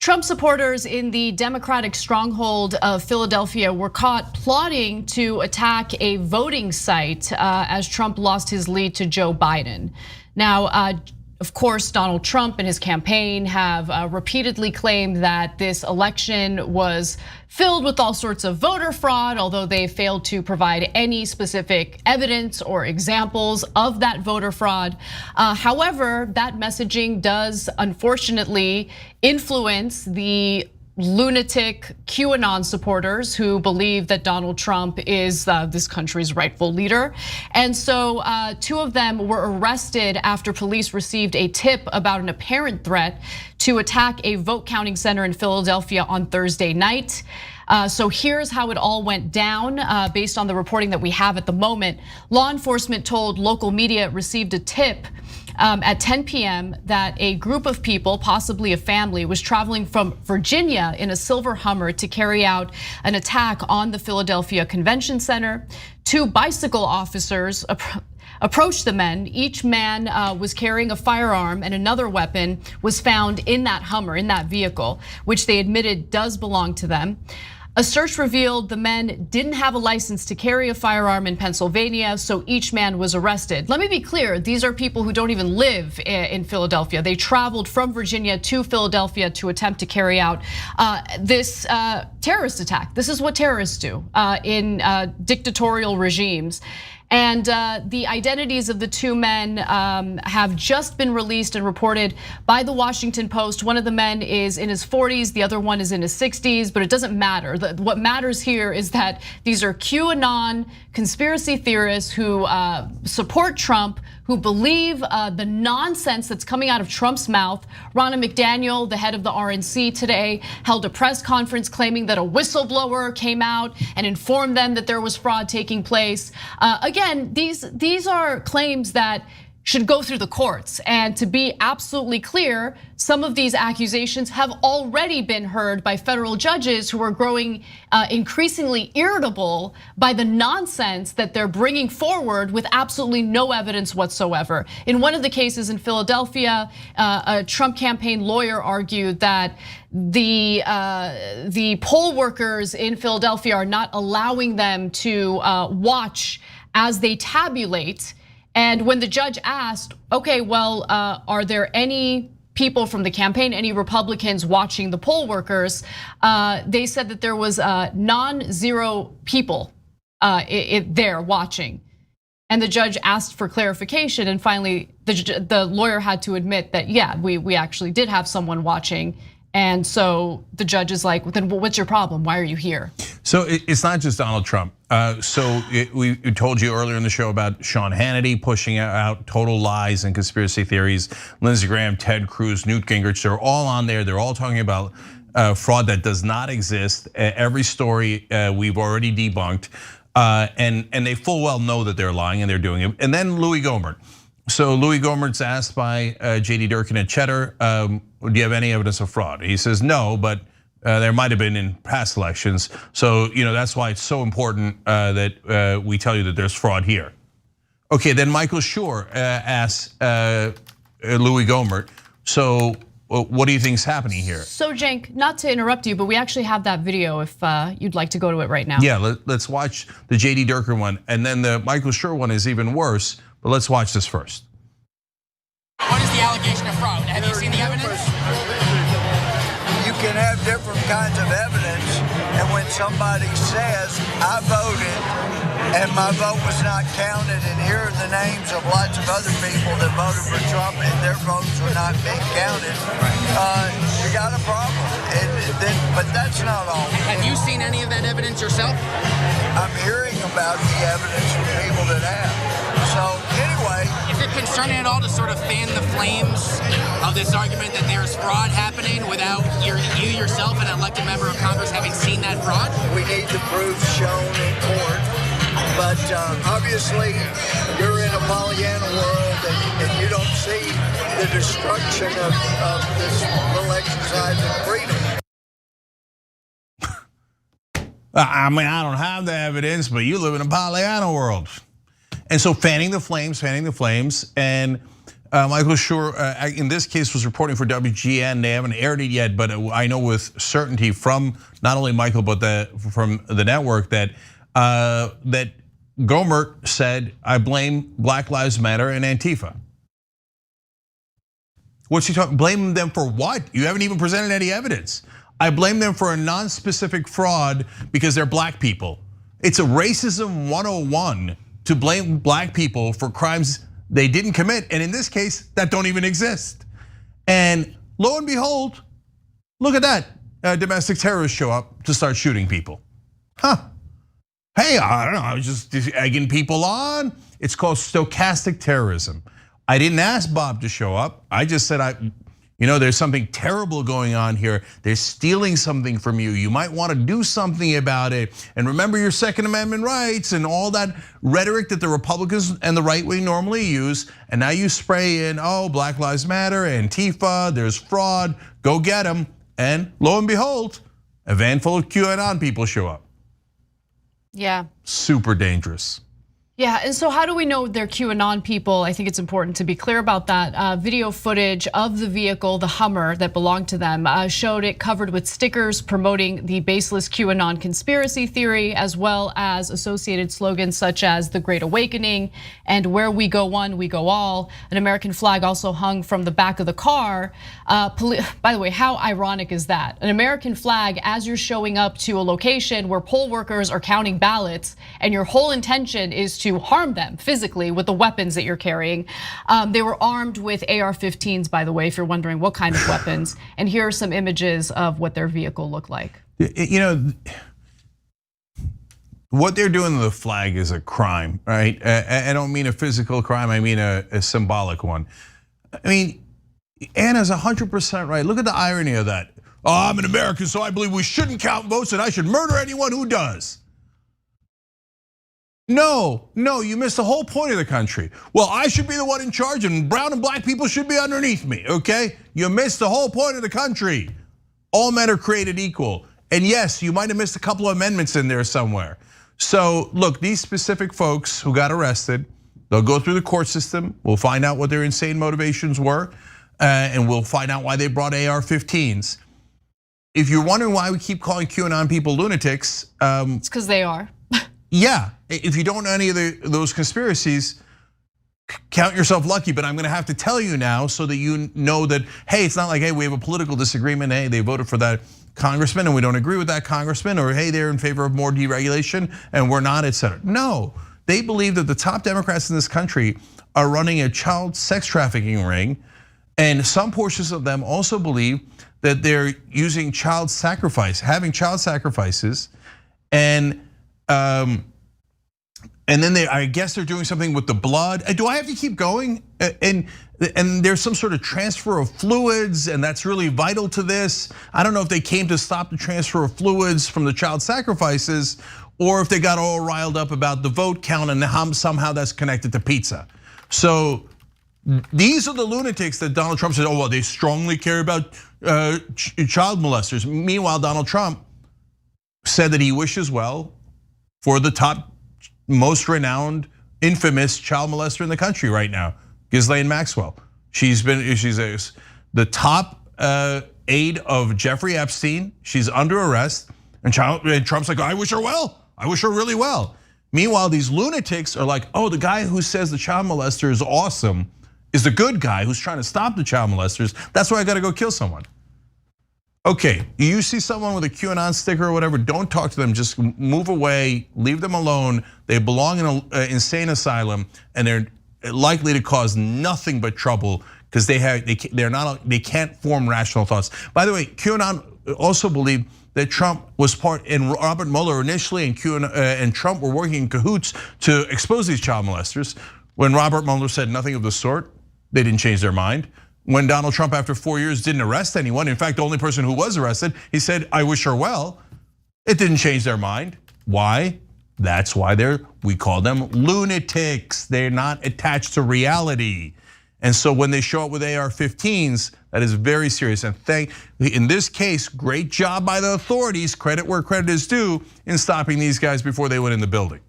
Trump supporters in the Democratic stronghold of Philadelphia were caught plotting to attack a voting site as Trump lost his lead to Joe Biden. Now, of course, Donald Trump and his campaign have repeatedly claimed that this election was filled with all sorts of voter fraud, although they failed to provide any specific evidence or examples of that voter fraud. However, that messaging does unfortunately influence the lunatic QAnon supporters who believe that Donald Trump is this country's rightful leader. And so 2 of them were arrested after police received a tip about an apparent threat to attack a vote counting center in Philadelphia on Thursday night. So here's how it all went down based on the reporting that we have at the moment. Law enforcement told local media it received a tip at 10 p.m. that a group of people, possibly a family, was traveling from Virginia in a silver Hummer to carry out an attack on the Philadelphia Convention Center. 2 bicycle officers approached the men. Each man was carrying a firearm, and another weapon was found in that Hummer, in that vehicle, which they admitted does belong to them. A search revealed the men didn't have a license to carry a firearm in Pennsylvania, so each man was arrested. Let me be clear, these are people who don't even live in Philadelphia. They traveled from Virginia to Philadelphia to attempt to carry out this terrorist attack. This is what terrorists do in dictatorial regimes. And the identities of the 2 men have just been released and reported by the Washington Post. One of the men is in his 40s, the other one is in his 60s, but it doesn't matter. What matters here is that these are QAnon conspiracy theorists who support Trump, who believe the nonsense that's coming out of Trump's mouth. Ronna McDaniel, the head of the RNC today, held a press conference claiming that a whistleblower came out and informed them that there was fraud taking place. Again, these are claims that should go through the courts. And to be absolutely clear, some of these accusations have already been heard by federal judges who are growing increasingly irritable by the nonsense that they're bringing forward with absolutely no evidence whatsoever. In one of the cases in Philadelphia, a Trump campaign lawyer argued that the poll workers in Philadelphia are not allowing them to watch as they tabulate. And when the judge asked, okay, well, are there any people from the campaign, any Republicans watching the poll workers? They said that there was non-zero people there watching. And the judge asked for clarification, and finally the lawyer had to admit that, yeah, we actually did have someone watching. And so the judge is like, well, then what's your problem? Why are you here? So it's not just Donald Trump. We told you earlier in the show about Sean Hannity pushing out total lies and conspiracy theories. Lindsey Graham, Ted Cruz, Newt Gingrich, they're all on there. They're all talking about fraud that does not exist. Every story we've already debunked. And they full well know that they're lying and they're doing it. And then Louis Gohmert. So Louis Gohmert's asked by JD Durkin at Cheddar, do you have any evidence of fraud? He says no, but there might have been in past elections. So that's why it's so important that we tell you that there's fraud here. Okay, then Michael Schur asks Louis Gohmert, so what do you think is happening here? So Cenk, not to interrupt you, but we actually have that video if you'd like to go to it right now. Yeah, let's watch the JD Durkin one, and then the Michael Schur one is even worse, but let's watch this first. What is the allegation of fraud? Have you seen the evidence? You can have different kinds of evidence, and when somebody says, I voted and my vote was not counted, and here are the names of lots of other people that voted for Trump and their votes were not being counted, you got a problem. But that's not all. Have you seen any of that evidence yourself? I'm hearing about the evidence from people that have. So concerning at all to sort of fan the flames of this argument that there's fraud happening without you yourself, an elected member of Congress, having seen that fraud? We need the proof shown in court. But obviously, you're in a Pollyanna world and you don't see the destruction of this little exercise of freedom. I mean, I don't have the evidence, but you live in a Pollyanna world. And so fanning the flames. And Michael Schur, in this case, was reporting for WGN. They haven't aired it yet, but I know with certainty from not only Michael, but from the network that Gohmert said, I blame Black Lives Matter and Antifa. What's he talking? Blame them for what? You haven't even presented any evidence. I blame them for a non-specific fraud because they're black people. It's a racism 101 to blame black people for crimes they didn't commit, and in this case, that don't even exist. And lo and behold, look at that, domestic terrorists show up to start shooting people. Hey, I don't know, I was just egging people on. It's called stochastic terrorism. I didn't ask Bob to show up. I just said, there's something terrible going on here. They're stealing something from you. You might want to do something about it. And remember your Second Amendment rights and all that rhetoric that the Republicans and the right wing normally use. And now you spray in, Black Lives Matter, Antifa, there's fraud, go get them. And lo and behold, a van full of QAnon people show up. Yeah. Super dangerous. Yeah, and so how do we know they're QAnon people? I think it's important to be clear about that. Video footage of the vehicle, the Hummer that belonged to them, showed it covered with stickers promoting the baseless QAnon conspiracy theory, as well as associated slogans such as the Great Awakening and where we go one, we go all. An American flag also hung from the back of the car. By the way, how ironic is that? An American flag as you're showing up to a location where poll workers are counting ballots and your whole intention is to harm them physically with the weapons that you're carrying. They were armed with AR-15s, by the way, if you're wondering what kind of weapons. And here are some images of what their vehicle looked like. What they're doing to the flag is a crime, right? I don't mean a physical crime, I mean a symbolic one. I mean, Anna's 100% right. Look at the irony of that. I'm an American, so I believe we shouldn't count votes and I should murder anyone who does. No, you missed the whole point of the country. Well, I should be the one in charge and brown and black people should be underneath me, okay? You missed the whole point of the country. All men are created equal. And yes, you might have missed a couple of amendments in there somewhere. So look, these specific folks who got arrested, they'll go through the court system. We'll find out what their insane motivations were, and we'll find out why they brought AR-15s. If you're wondering why we keep calling QAnon people lunatics, it's because they are. Yeah, if you don't know any of those conspiracies, count yourself lucky, but I'm gonna have to tell you now so that you know that, hey, it's not like, hey, we have a political disagreement, hey, they voted for that congressman and we don't agree with that congressman, or hey, they're in favor of more deregulation and we're not, etc. No, they believe that the top Democrats in this country are running a child sex trafficking ring, and some portions of them also believe that they're using child sacrifice, having child sacrifices, and then I guess they're doing something with the blood. Do I have to keep going? And there's some sort of transfer of fluids, and that's really vital to this. I don't know if they came to stop the transfer of fluids from the child sacrifices, or if they got all riled up about the vote count and how somehow that's connected to pizza. So these are the lunatics that Donald Trump said, well, they strongly care about child molesters. Meanwhile, Donald Trump said that he wishes well for the top, most renowned, infamous child molester in the country right now, Ghislaine Maxwell. She's the top aide of Jeffrey Epstein. She's under arrest, and Trump's like, I wish her well. I wish her really well. Meanwhile, these lunatics are like, the guy who says the child molester is awesome is the good guy who's trying to stop the child molesters. That's why I got to go kill someone. Okay, you see someone with a QAnon sticker or whatever, don't talk to them, just move away, leave them alone. They belong in an insane asylum, and they're likely to cause nothing but trouble because they can't form rational thoughts. By the way, QAnon also believed that Trump was and Robert Mueller initially and Trump were working in cahoots to expose these child molesters. When Robert Mueller said nothing of the sort, they didn't change their mind. When Donald Trump, after 4 years, didn't arrest anyone, in fact, the only person who was arrested, he said, I wish her well. It didn't change their mind. Why? That's why we call them lunatics. They're not attached to reality. And so when they show up with AR-15s, that is very serious. And in this case, great job by the authorities, credit where credit is due, in stopping these guys before they went in the building.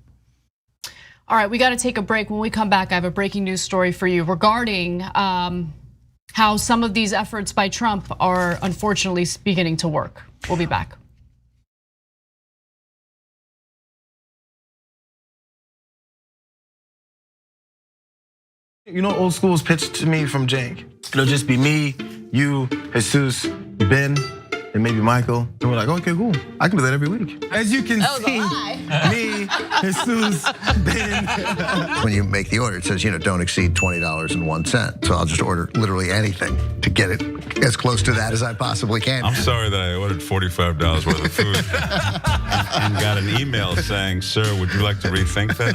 All right, we got to take a break. When we come back, I have a breaking news story for you regarding how some of these efforts by Trump are unfortunately beginning to work. We'll be back. You know, old school was pitched to me from Jank. It'll just be me, you, Jesus, Ben, and maybe Michael. And we're like, okay, cool. I can do that every week. As you can see, me, Jesus, Ben. When you make the order, it says, don't exceed $20.01. So I'll just order literally anything to get it as close to that as I possibly can. I'm sorry that I ordered $45 worth of food and got an email saying, sir, would you like to rethink that?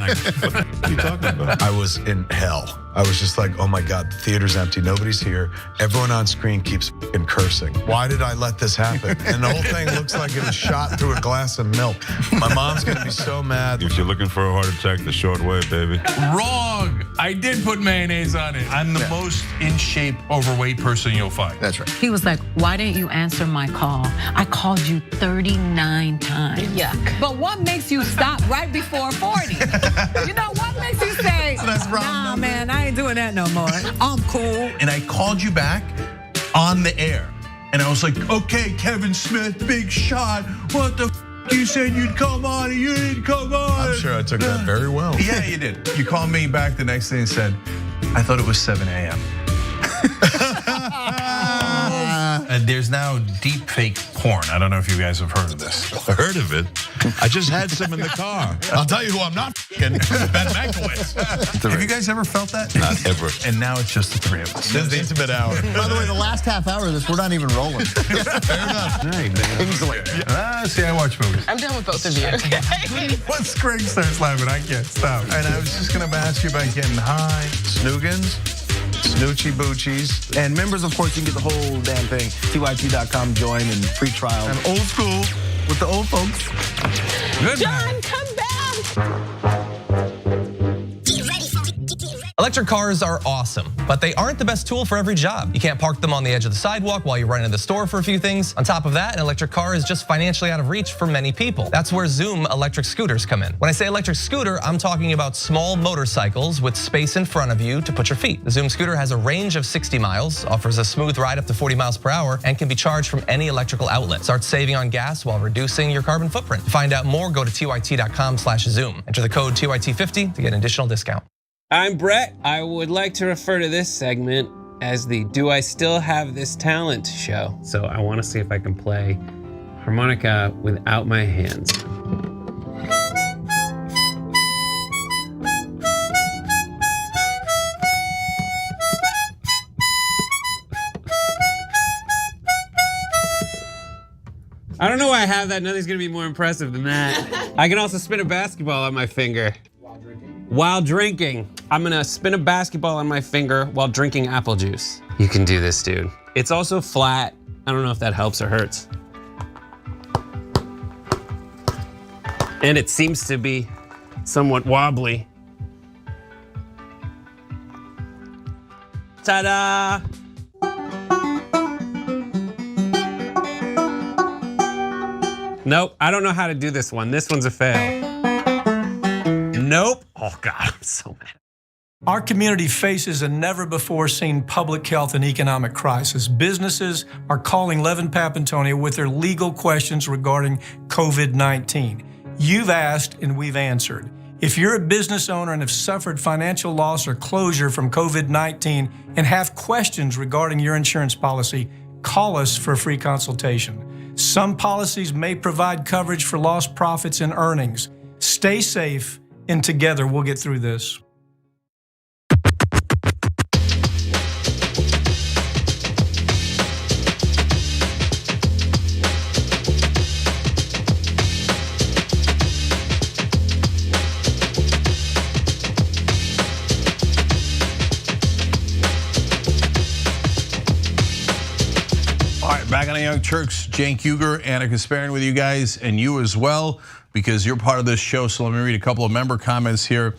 What are you talking about? I was in hell. I was just like, oh my God, the theater's empty, nobody's here. Everyone on screen keeps f***ing cursing. Why did I let this happen? And the whole thing looks like it was shot through a glass of milk. My mom's gonna be so mad. If you're looking for a heart attack, the short way, baby. Wrong. I did put mayonnaise on it. I'm the most in shape, overweight person you'll find. That's right. He was like, why didn't you answer my call? I called you 39 times. Yuck. But what makes you stop right before 40? You know, what makes you say, nah, man, I ain't doing that no more. I'm cool. And I called you back on the air. And I was like, okay, Kevin Smith, big shot. What the f, you said you'd come on and you didn't come on. I'm sure I took that very well. Yeah, you did. You called me back the next day and said, I thought it was 7 a.m. There's now deep fake porn. I don't know if you guys have heard of this. I heard of it. I just had some in the car. I'll tell you who I'm not f***ing, Ben Mankiewicz. Have you guys ever felt that? Not ever. And now it's just the three of us. This is the intimate hour. By the way, the last half hour of this, we're not even rolling. Fair enough. Easily. See, I watch movies. I'm done with both of you. Once Greg starts laughing, I can't stop. And I was just gonna ask you about getting high. Snoogans, Snoochie Boochies. And members, of course, you can get the whole damn thing. TYT.com, join and free trial. I'm old school with the old folks. Good. John, come back. Electric cars are awesome, but they aren't the best tool for every job. You can't park them on the edge of the sidewalk while you run into the store for a few things. On top of that, an electric car is just financially out of reach for many people. That's where Zoom electric scooters come in. When I say electric scooter, I'm talking about small motorcycles with space in front of you to put your feet. The Zoom scooter has a range of 60 miles, offers a smooth ride up to 40 miles per hour, and can be charged from any electrical outlet. Start saving on gas while reducing your carbon footprint. To find out more, go to tyt.com/zoom. Enter the code TYT50 to get an additional discount. I'm Brett. I would like to refer to this segment as the Do I Still Have This Talent show. So I want to see if I can play harmonica without my hands. I don't know why I have that. Nothing's gonna be more impressive than that. I can also spin a basketball on my finger. While drinking. I'm gonna spin a basketball on my finger while drinking apple juice. You can do this, dude. It's also flat. I don't know if that helps or hurts. And it seems to be somewhat wobbly. Ta-da! Nope, I don't know how to do this one. This one's a fail. Nope. Oh God, I'm so mad. Our community faces a never-before-seen public health and economic crisis. Businesses are calling Levin Papantonia with their legal questions regarding COVID-19. You've asked and we've answered. If you're a business owner and have suffered financial loss or closure from COVID-19 and have questions regarding your insurance policy, call us for a free consultation. Some policies may provide coverage for lost profits and earnings. Stay safe, and together we'll get through this. back on the Young Turks. Cenk Uygur, Anna Kasparian with you guys, and you as well, because you're part of this show. So let me read a couple of member comments here.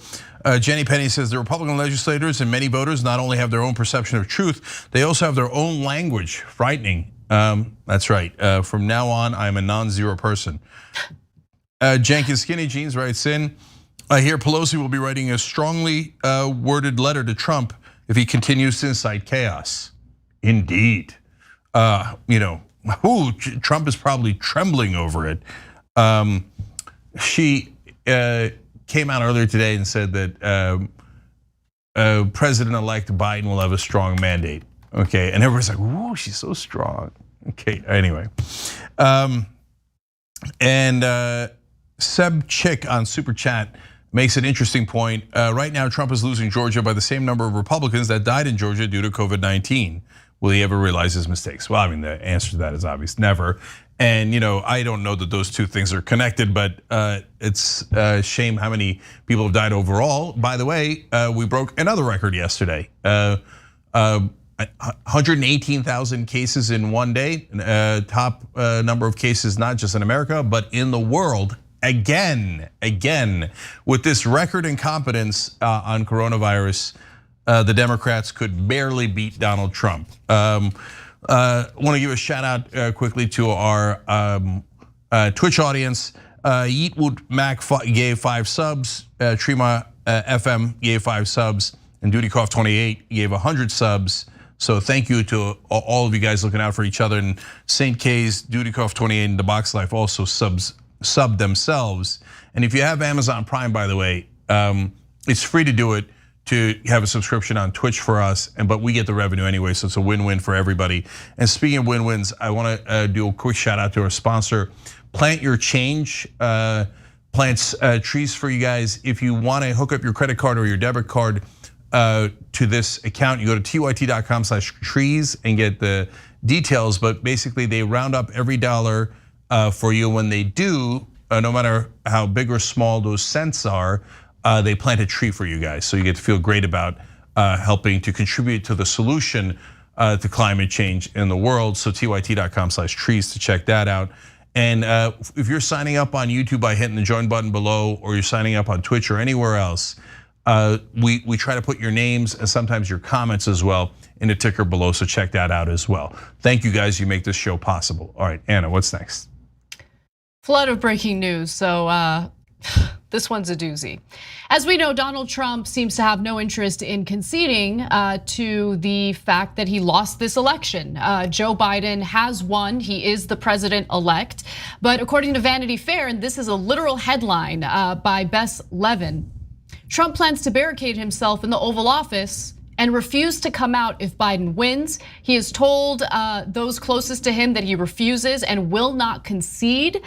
Jenny Penny says the Republican legislators and many voters not only have their own perception of truth, they also have their own language. Frightening. That's right. From now on, I'm a non-zero person. Jenkins Skinny Jeans writes in, I hear Pelosi will be writing a strongly worded letter to Trump if he continues to incite chaos. Indeed. Trump is probably trembling over it. She came out earlier today and said that President-elect Biden will have a strong mandate. Okay, and everybody's like, "Ooh, she's so strong." Okay, anyway, and Seb Chick on Super Chat makes an interesting point. Right now, Trump is losing Georgia by the same number of Republicans that died in Georgia due to COVID-19. Will he ever realize his mistakes? Well, I mean, the answer to that is obvious, never. And I don't know that those two things are connected, but it's a shame how many people have died overall. By the way, we broke another record yesterday. 118,000 cases in one day, top number of cases, not just in America, but in the world. Again, with this record incompetence on coronavirus, the Democrats could barely beat Donald Trump. Want to give a shout out quickly to our Twitch audience. Yeetwood Mac gave 5 subs, Trima FM gave 5 subs, and Dutycoff 28 gave 100 subs. So thank you to all of you guys looking out for each other. And St. K's, Dutycoff 28, and The Box Life also sub themselves. And if you have Amazon Prime, by the way, it's free to do it, to have a subscription on Twitch for us, but we get the revenue anyway, so it's a win-win for everybody. And speaking of win-wins, I want to do a quick shout out to our sponsor, Plant Your Change. Plants trees for you guys. If you want to hook up your credit card or your debit card to this account, you go to tyt.com/trees and get the details. But basically, they round up every dollar for you. When they do, no matter how big or small those cents are, they plant a tree for you guys, so you get to feel great about helping to contribute to the solution to climate change in the world. So tyt.com/trees to check that out. And if you're signing up on YouTube by hitting the join button below, or you're signing up on Twitch or anywhere else, we try to put your names and sometimes your comments as well in the ticker below. So check that out as well. Thank you guys. You make this show possible. All right, Anna, what's next? Flood of breaking news. So. This one's a doozy. As we know, Donald Trump seems to have no interest in conceding to the fact that he lost this election. Joe Biden has won, he is the president-elect. But according to Vanity Fair, and this is a literal headline by Bess Levin, Trump plans to barricade himself in the Oval Office and refuse to come out if Biden wins. He has told those closest to him that he refuses and will not concede.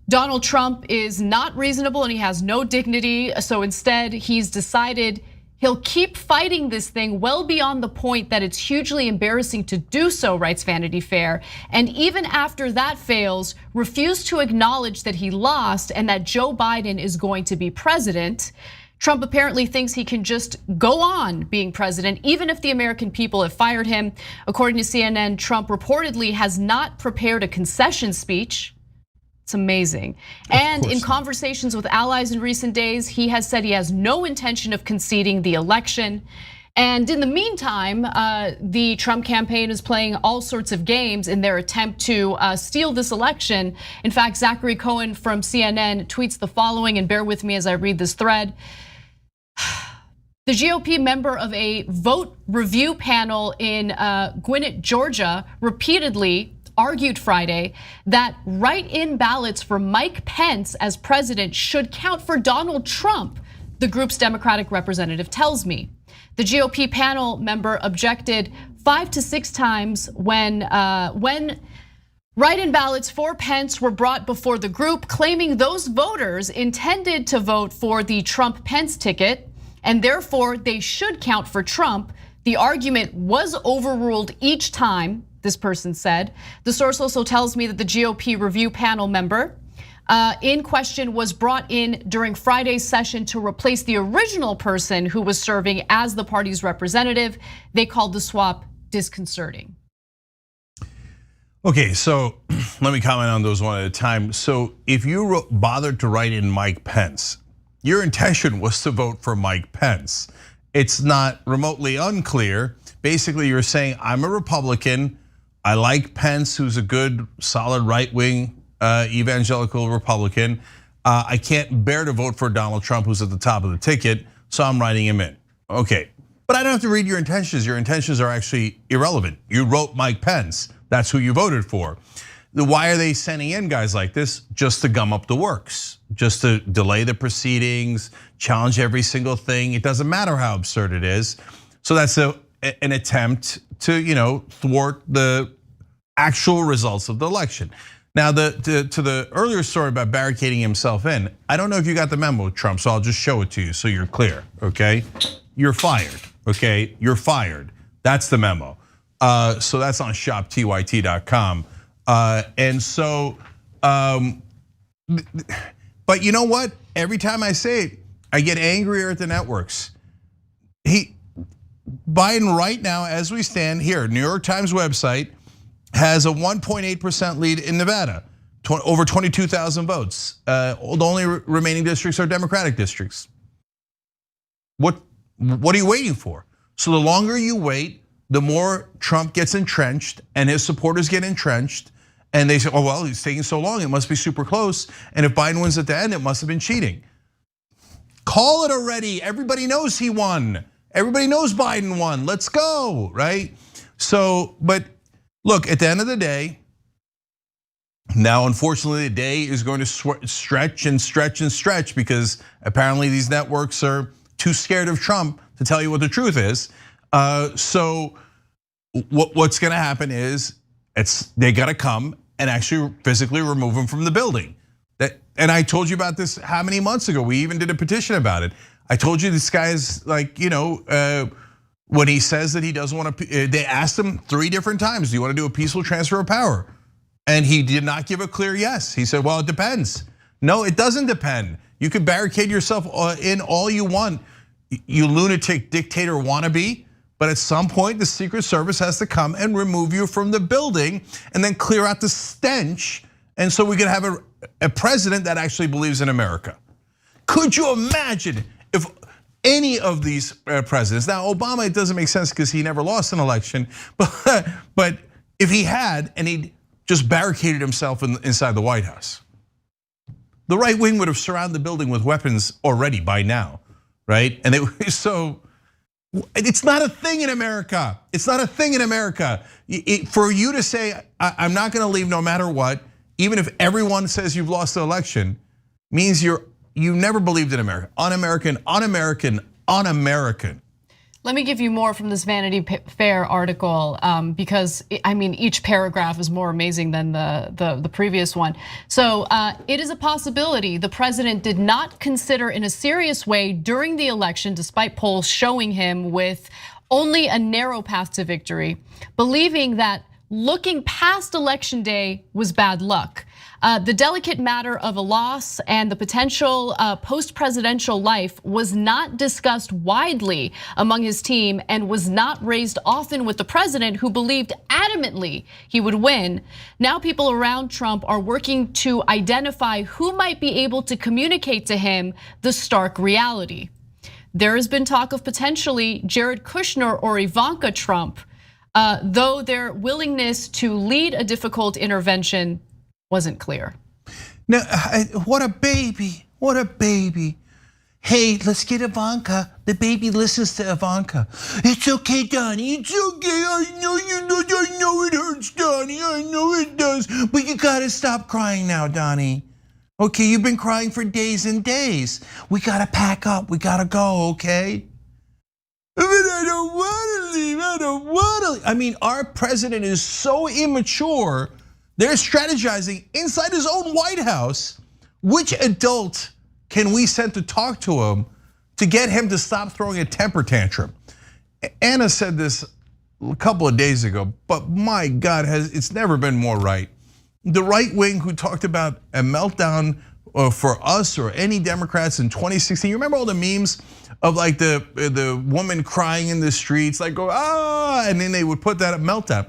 Donald Trump is not reasonable and he has no dignity. So instead, he's decided he'll keep fighting this thing well beyond the point that it's hugely embarrassing to do so, writes Vanity Fair. And even after that fails, refuse to acknowledge that he lost and that Joe Biden is going to be president. Trump apparently thinks he can just go on being president, even if the American people have fired him. According to CNN, Trump reportedly has not prepared a concession speech. It's amazing. And in conversations with allies in recent days, he has said he has no intention of conceding the election. And in the meantime, the Trump campaign is playing all sorts of games in their attempt to steal this election. In fact, Zachary Cohen from CNN tweets the following, and bear with me as I read this thread. The GOP member of a vote review panel in Gwinnett, Georgia, repeatedly argued Friday that write-in ballots for Mike Pence as president should count for Donald Trump, the group's Democratic representative tells me. The GOP panel member objected 5 to 6 times when write-in ballots for Pence were brought before the group, claiming those voters intended to vote for the Trump-Pence ticket, and therefore they should count for Trump. The argument was overruled each time, this person said. The source also tells me that the GOP review panel member in question was brought in during Friday's session to replace the original person who was serving as the party's representative. They called the swap disconcerting. Okay, so let me comment on those one at a time. So if you bothered to write in Mike Pence, your intention was to vote for Mike Pence. It's not remotely unclear. Basically, you're saying, I'm a Republican. I like Pence, who's a good, solid right-wing evangelical Republican. I can't bear to vote for Donald Trump, who's at the top of the ticket, so I'm writing him in. Okay, but I don't have to read your intentions. Your intentions are actually irrelevant. You wrote Mike Pence. That's who you voted for. Why are they sending in guys like this? Just to gum up the works, just to delay the proceedings, challenge every single thing. It doesn't matter how absurd it is. So that's an attempt to thwart the actual results of the election. Now, to the earlier story about barricading himself in, I don't know if you got the memo, Trump, so I'll just show it to you so you're clear, okay? You're fired, okay? You're fired. That's the memo. So that's on shoptyt.com. And so, but you know what? Every time I say it, I get angrier at the networks. Biden right now, as we stand here, New York Times website, has a 1.8% lead in Nevada, over 22,000 votes. The only remaining districts are Democratic districts. What are you waiting for? So the longer you wait, the more Trump gets entrenched and his supporters get entrenched. And they say, oh, well, he's taking so long, it must be super close. And if Biden wins at the end, it must have been cheating. Call it already. Everybody knows he won. Everybody knows Biden won. Let's go, right? So, but look, at the end of the day, now unfortunately the day is going to stretch and stretch and stretch because apparently these networks are too scared of Trump to tell you what the truth is. So what's gonna happen is they gotta come and actually physically remove him from the building. And I told you about this how many months ago? We even did a petition about it. I told you this guy is like, when he says that he doesn't want to, they asked him 3 different times, do you want to do a peaceful transfer of power? And he did not give a clear yes. He said, well, it depends. No, it doesn't depend. You could barricade yourself in all you want, you lunatic dictator wannabe. But at some point, the Secret Service has to come and remove you from the building and then clear out the stench. And so we can have a president that actually believes in America. Could you imagine if any of these presidents, now Obama, it doesn't make sense because he never lost an election, but if he had and he just barricaded himself inside the White House, the right wing would have surrounded the building with weapons already by now, right? And so it's not a thing in America. It's not a thing in America. For you to say, I'm not gonna leave no matter what, even if everyone says you've lost the election, means you never believed in America. Un-American, un-American, un-American. Let me give you more from this Vanity Fair article because I mean each paragraph is more amazing than the previous one. So it is a possibility the president did not consider in a serious way during the election, despite polls showing him with only a narrow path to victory, believing that looking past election day was bad luck. The delicate matter of a loss and the potential post-presidential life was not discussed widely among his team and was not raised often with the president, who believed adamantly he would win. Now people around Trump are working to identify who might be able to communicate to him the stark reality. There has been talk of potentially Jared Kushner or Ivanka Trump, though their willingness to lead a difficult intervention wasn't clear. Now, what a baby, what a baby. Hey, let's get Ivanka. The baby listens to Ivanka. It's okay, Donnie, it's okay. I know it hurts, Donnie, I know it does. But you gotta stop crying now, Donnie. Okay, you've been crying for days and days. We gotta pack up, we gotta go, okay? But I don't wanna leave, I don't wanna leave. I mean, our president is so immature. They're strategizing inside his own White House. Which adult can we send to talk to him to get him to stop throwing a temper tantrum? Anna said this a couple of days ago, but my God, it's never been more right. The right wing who talked about a meltdown for us or any Democrats in 2016. You remember all the memes of like the woman crying in the streets, like go, ah, and then they would put that at meltdown.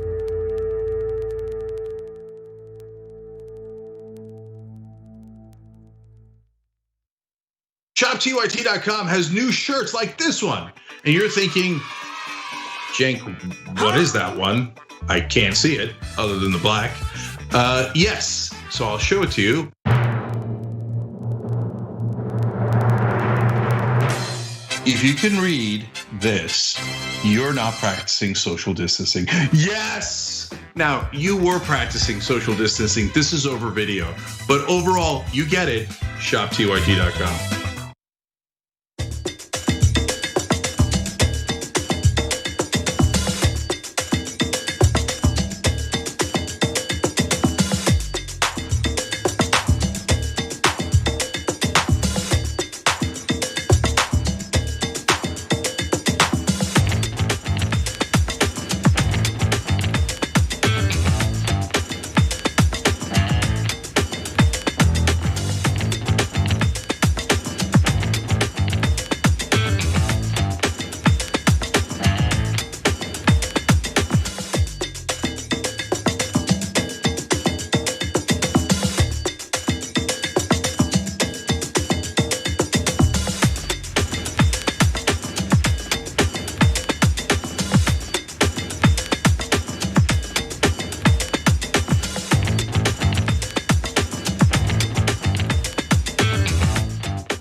ShopTYT.com has new shirts like this one. And you're thinking, Cenk, what is that one? I can't see it other than the black. Yes, so I'll show it to you. If you can read this, you're not practicing social distancing. Yes! Now, you were practicing social distancing. This is over video. But overall, you get it. ShopTYT.com.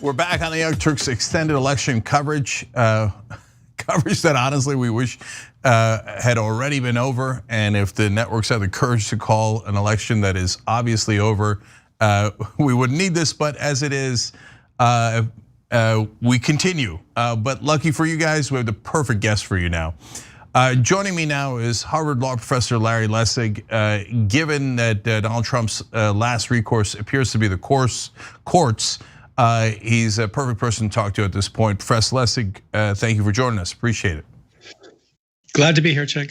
We're back on the Young Turks extended election coverage. Coverage that honestly we wish had already been over. And if the networks had the courage to call an election that is obviously over, we wouldn't need this. But as it is, we continue. But lucky for you guys, we have the perfect guest for you now. Joining me now is Harvard Law Professor Larry Lessig. Given that Donald Trump's last recourse appears to be the courts, he's a perfect person to talk to at this point. Professor Lessig, thank you for joining us. Appreciate it. Glad to be here, Cenk.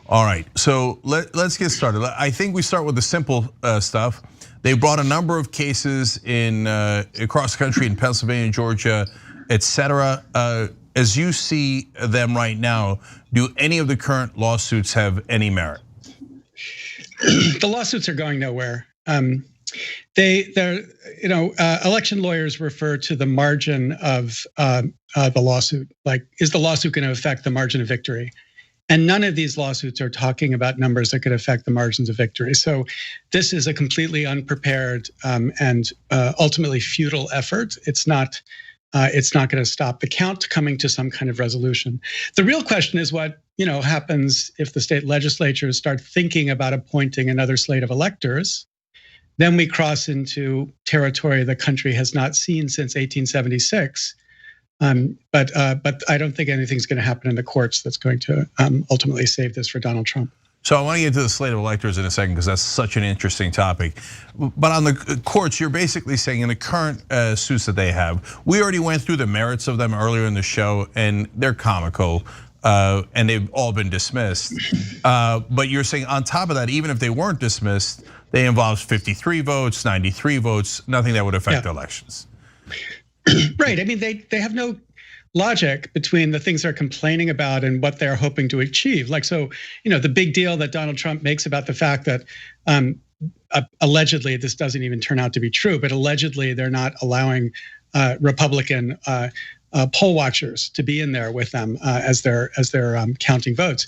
All right, so let's get started. I think we start with the simple stuff. They brought a number of cases in across the country in Pennsylvania, Georgia, etc. As you see them right now, do any of the current lawsuits have any merit? The lawsuits are going nowhere. Election lawyers refer to the margin of the lawsuit. Like, is the lawsuit going to affect the margin of victory? And none of these lawsuits are talking about numbers that could affect the margins of victory. So this is a completely unprepared and ultimately futile effort. It's not going to stop the count coming to some kind of resolution. The real question is what happens if the state legislatures start thinking about appointing another slate of electors. Then we cross into territory the country has not seen since 1876. But I don't think anything's going to happen in the courts that's going to ultimately save this for Donald Trump. So I want to get to the slate of electors in a second because that's such an interesting topic. But on the courts, you're basically saying in the current suits that they have, we already went through the merits of them earlier in the show, and they're comical. And they've all been dismissed. But you're saying on top of that, even if they weren't dismissed, they involve 53 votes, 93 votes, nothing that would affect elections. Right, I mean, they have no logic between the things they're complaining about and what they're hoping to achieve. Like, so, the big deal that Donald Trump makes about the fact that allegedly, this doesn't even turn out to be true, but allegedly they're not allowing Republican poll watchers to be in there with them as they're counting votes.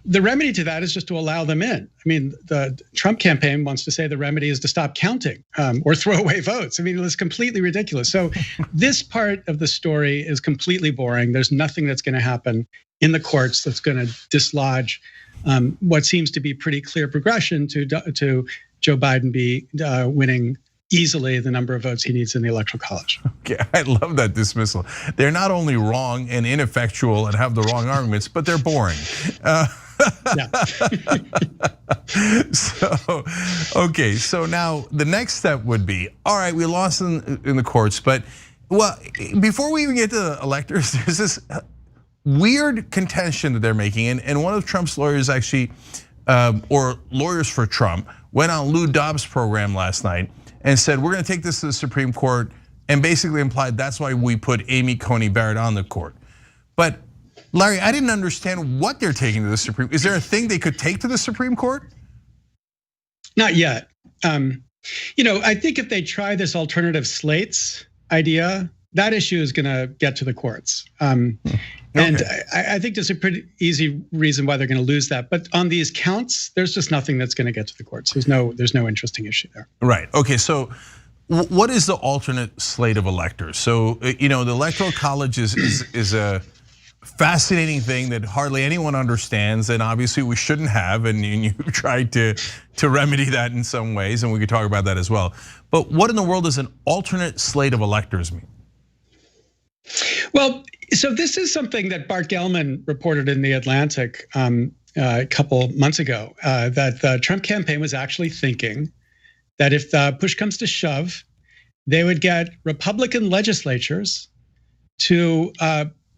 The remedy to that is just to allow them in. I mean, the Trump campaign wants to say the remedy is to stop counting or throw away votes. I mean, it's completely ridiculous. So this part of the story is completely boring. There's nothing that's going to happen in the courts that's going to dislodge what seems to be pretty clear progression to Joe Biden be winning easily the number of votes he needs in the Electoral College. Okay, I love that dismissal. They're not only wrong and ineffectual and have the wrong arguments, but they're boring. So now the next step would be, all right, we lost in the courts, but before we even get to the electors, there's this weird contention that they're making, and one of Trump's lawyers actually, or lawyers for Trump, went on Lou Dobbs' program last night and said, we're going to take this to the Supreme Court, and basically implied that's why we put Amy Coney Barrett on the court. But Larry, I didn't understand what they're taking to the Supreme Court. Is there a thing they could take to the Supreme Court? Not yet. I think if they try this alternative slates, idea, that issue is going to get to the courts. And I think there's a pretty easy reason why they're going to lose that. But on these counts, there's just nothing that's going to get to the courts. There's no interesting issue there. Right. Okay. So what is the alternate slate of electors? So, the Electoral College is a fascinating thing that hardly anyone understands, and obviously we shouldn't have, and you've tried to remedy that in some ways, and we could talk about that as well. But what in the world does an alternate slate of electors mean? Well, so this is something that Bart Gellman reported in The Atlantic a couple months ago, that the Trump campaign was actually thinking that if the push comes to shove, they would get Republican legislatures to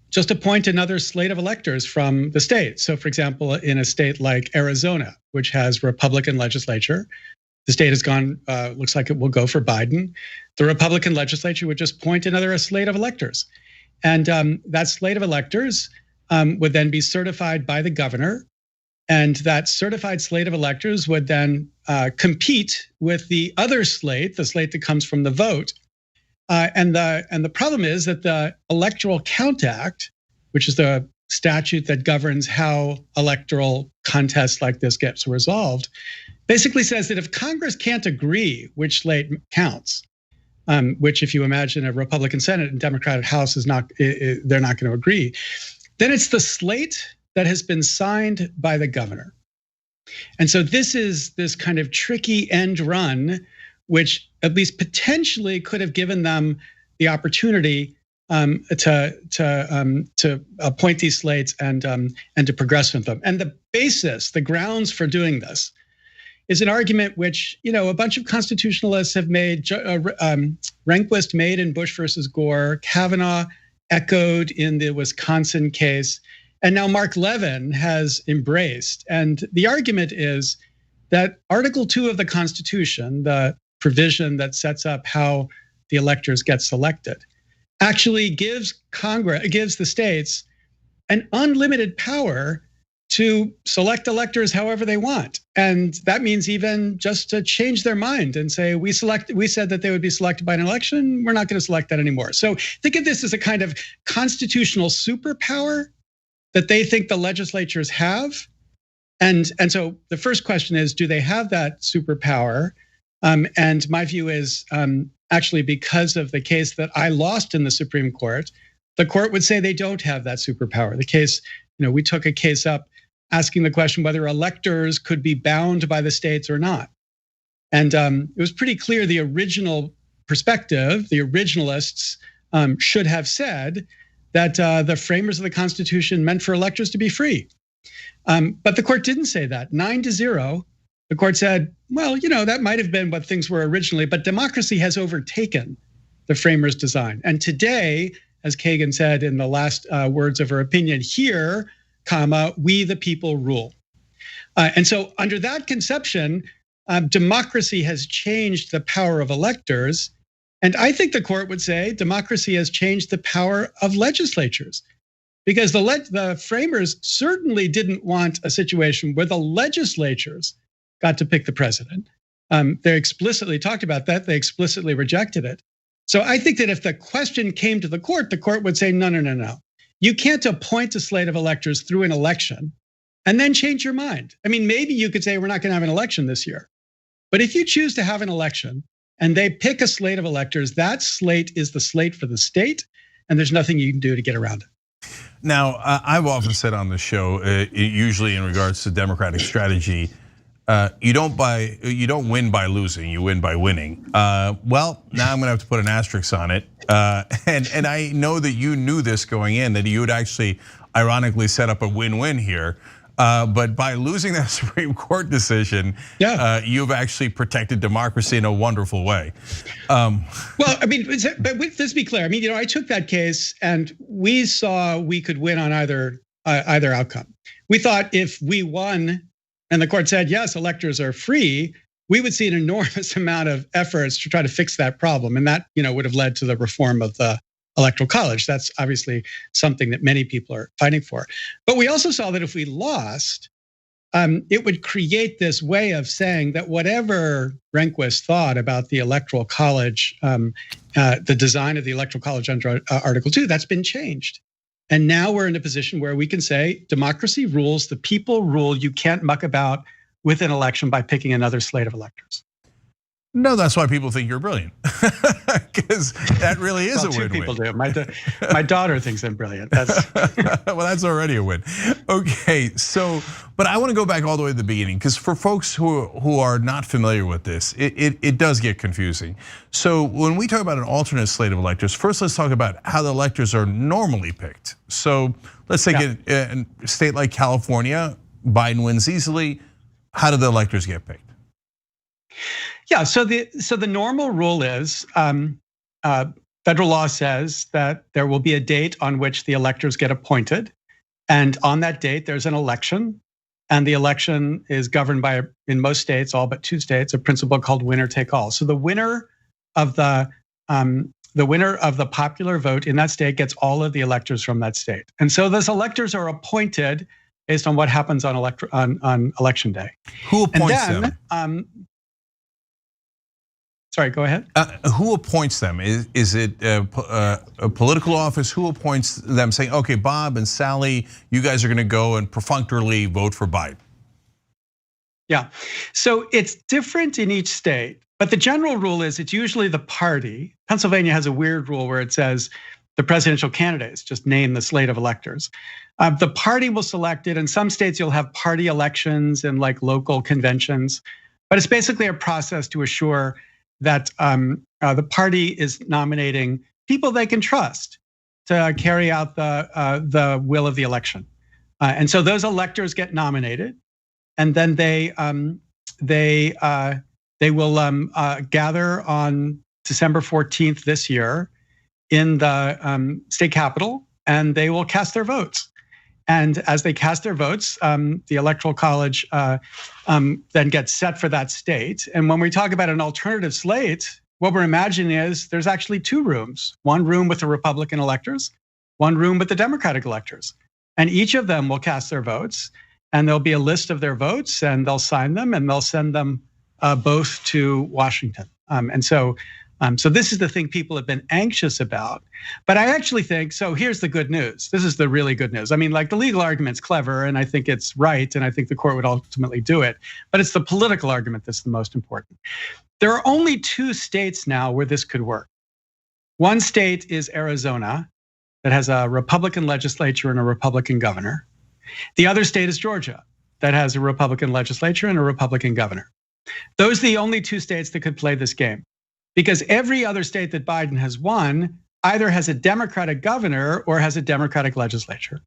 just appoint another slate of electors from the state. So for example, in a state like Arizona, which has Republican legislature, the state has gone, looks like it will go for Biden. The Republican legislature would just appoint another slate of electors. And that slate of electors would then be certified by the governor. And that certified slate of electors would then compete with the other slate, the slate that comes from the vote. And the problem is that the Electoral Count Act, which is the statute that governs how electoral contests like this gets resolved, basically says that if Congress can't agree which slate counts, which if you imagine a Republican Senate and Democratic House is not, they're not going to agree, then it's the slate that has been signed by the governor. And so this is this kind of tricky end run, which at least potentially could have given them the opportunity to appoint these slates and to progress with them. And the basis, the grounds for doing this, is an argument which a bunch of constitutionalists have made. Rehnquist made in Bush versus Gore, Kavanaugh echoed in the Wisconsin case, and now Mark Levin has embraced. And the argument is that Article 2 of the Constitution, the provision that sets up how the electors get selected, actually gives the states an unlimited power to select electors however they want. And that means even just to change their mind and say, we said that they would be selected by an election, we're not going to select that anymore. So think of this as a kind of constitutional superpower that they think the legislatures have. And so the first question is, do they have that superpower? And my view is actually because of the case that I lost in the Supreme Court, the court would say they don't have that superpower. The case, we took a case up asking the question whether electors could be bound by the states or not. And it was pretty clear the original perspective, the originalists should have said that the framers of the Constitution meant for electors to be free. But the court didn't say that. 9-0, the court said, well, that might have been what things were originally, but democracy has overtaken the framers' design. And today, as Kagan said in the last words of her opinion, here, we the people rule. And so under that conception, democracy has changed the power of electors. And I think the court would say democracy has changed the power of legislatures, because the framers certainly didn't want a situation where the legislatures got to pick the president. They explicitly talked about that. They explicitly rejected it. So I think that if the question came to the court would say, no. You can't appoint a slate of electors through an election and then change your mind. I mean, maybe you could say we're not going to have an election this year. But if you choose to have an election and they pick a slate of electors, that slate is the slate for the state, and there's nothing you can do to get around it. Now, I've often said on the show, usually in regards to Democratic strategy, you don't win by losing, you win by winning. Well, now I'm gonna have to put an asterisk on it. And I know that you knew this going in, that you would actually ironically set up a win-win here. But by losing that Supreme Court decision, you've actually protected democracy in a wonderful way. Well, I mean, but let's be clear. I mean, I took that case and we saw we could win on either outcome. We thought if we won and the court said, yes, electors are free, we would see an enormous amount of efforts to try to fix that problem. And that, would have led to the reform of the Electoral College. That's obviously something that many people are fighting for. But we also saw that if we lost, it would create this way of saying that whatever Rehnquist thought about the Electoral College, the design of the Electoral College under Article 2, that's been changed. And now we're in a position where we can say democracy rules, the people rule. You can't muck about with an election by picking another slate of electors. No, that's why people think you're brilliant, because that really is a win-win. Two people do. My daughter thinks I'm brilliant. Well, that's already a win. Okay, so, but I want to go back all the way to the beginning, because for folks who are not familiar with this, it does get confusing. So when we talk about an alternate slate of electors, first let's talk about how the electors are normally picked. So let's take a state like California, Biden wins easily. How do the electors get picked? Yeah, so the normal rule is federal law says that there will be a date on which the electors get appointed, and on that date there's an election, and the election is governed by, in most states, all but 2 states, a principle called winner take all. So the winner of the popular vote in that state gets all of the electors from that state, and so those electors are appointed based on what happens on election day. Who appoints them? Sorry, go ahead. Who appoints them? Is it a political office? Who appoints them, saying, okay, Bob and Sally, you guys are going to go and perfunctorily vote for Biden? Yeah, so it's different in each state, but the general rule is it's usually the party. Pennsylvania has a weird rule where it says the presidential candidates just name the slate of electors. The party will select it. In some states, you'll have party elections and like local conventions, but it's basically a process to assure that the party is nominating people they can trust to carry out the will of the election, and so those electors get nominated, and then they will gather on December 14th this year in the state capitol, and they will cast their votes. And as they cast their votes, the Electoral College then gets set for that state. And when we talk about an alternative slate, what we're imagining is there's actually 2 rooms. One room with the Republican electors, one room with the Democratic electors. And each of them will cast their votes, and there'll be a list of their votes, and they'll sign them, and they'll send them both to Washington. So this is the thing people have been anxious about. But I actually think, so here's the good news. This is the really good news. I mean, like the legal argument's clever, and I think it's right, and I think the court would ultimately do it. But it's the political argument that's the most important. There are only 2 states now where this could work. One state is Arizona, that has a Republican legislature and a Republican governor. The other state is Georgia, that has a Republican legislature and a Republican governor. Those are the only 2 states that could play this game. Because every other state that Biden has won either has a Democratic governor or has a Democratic legislature.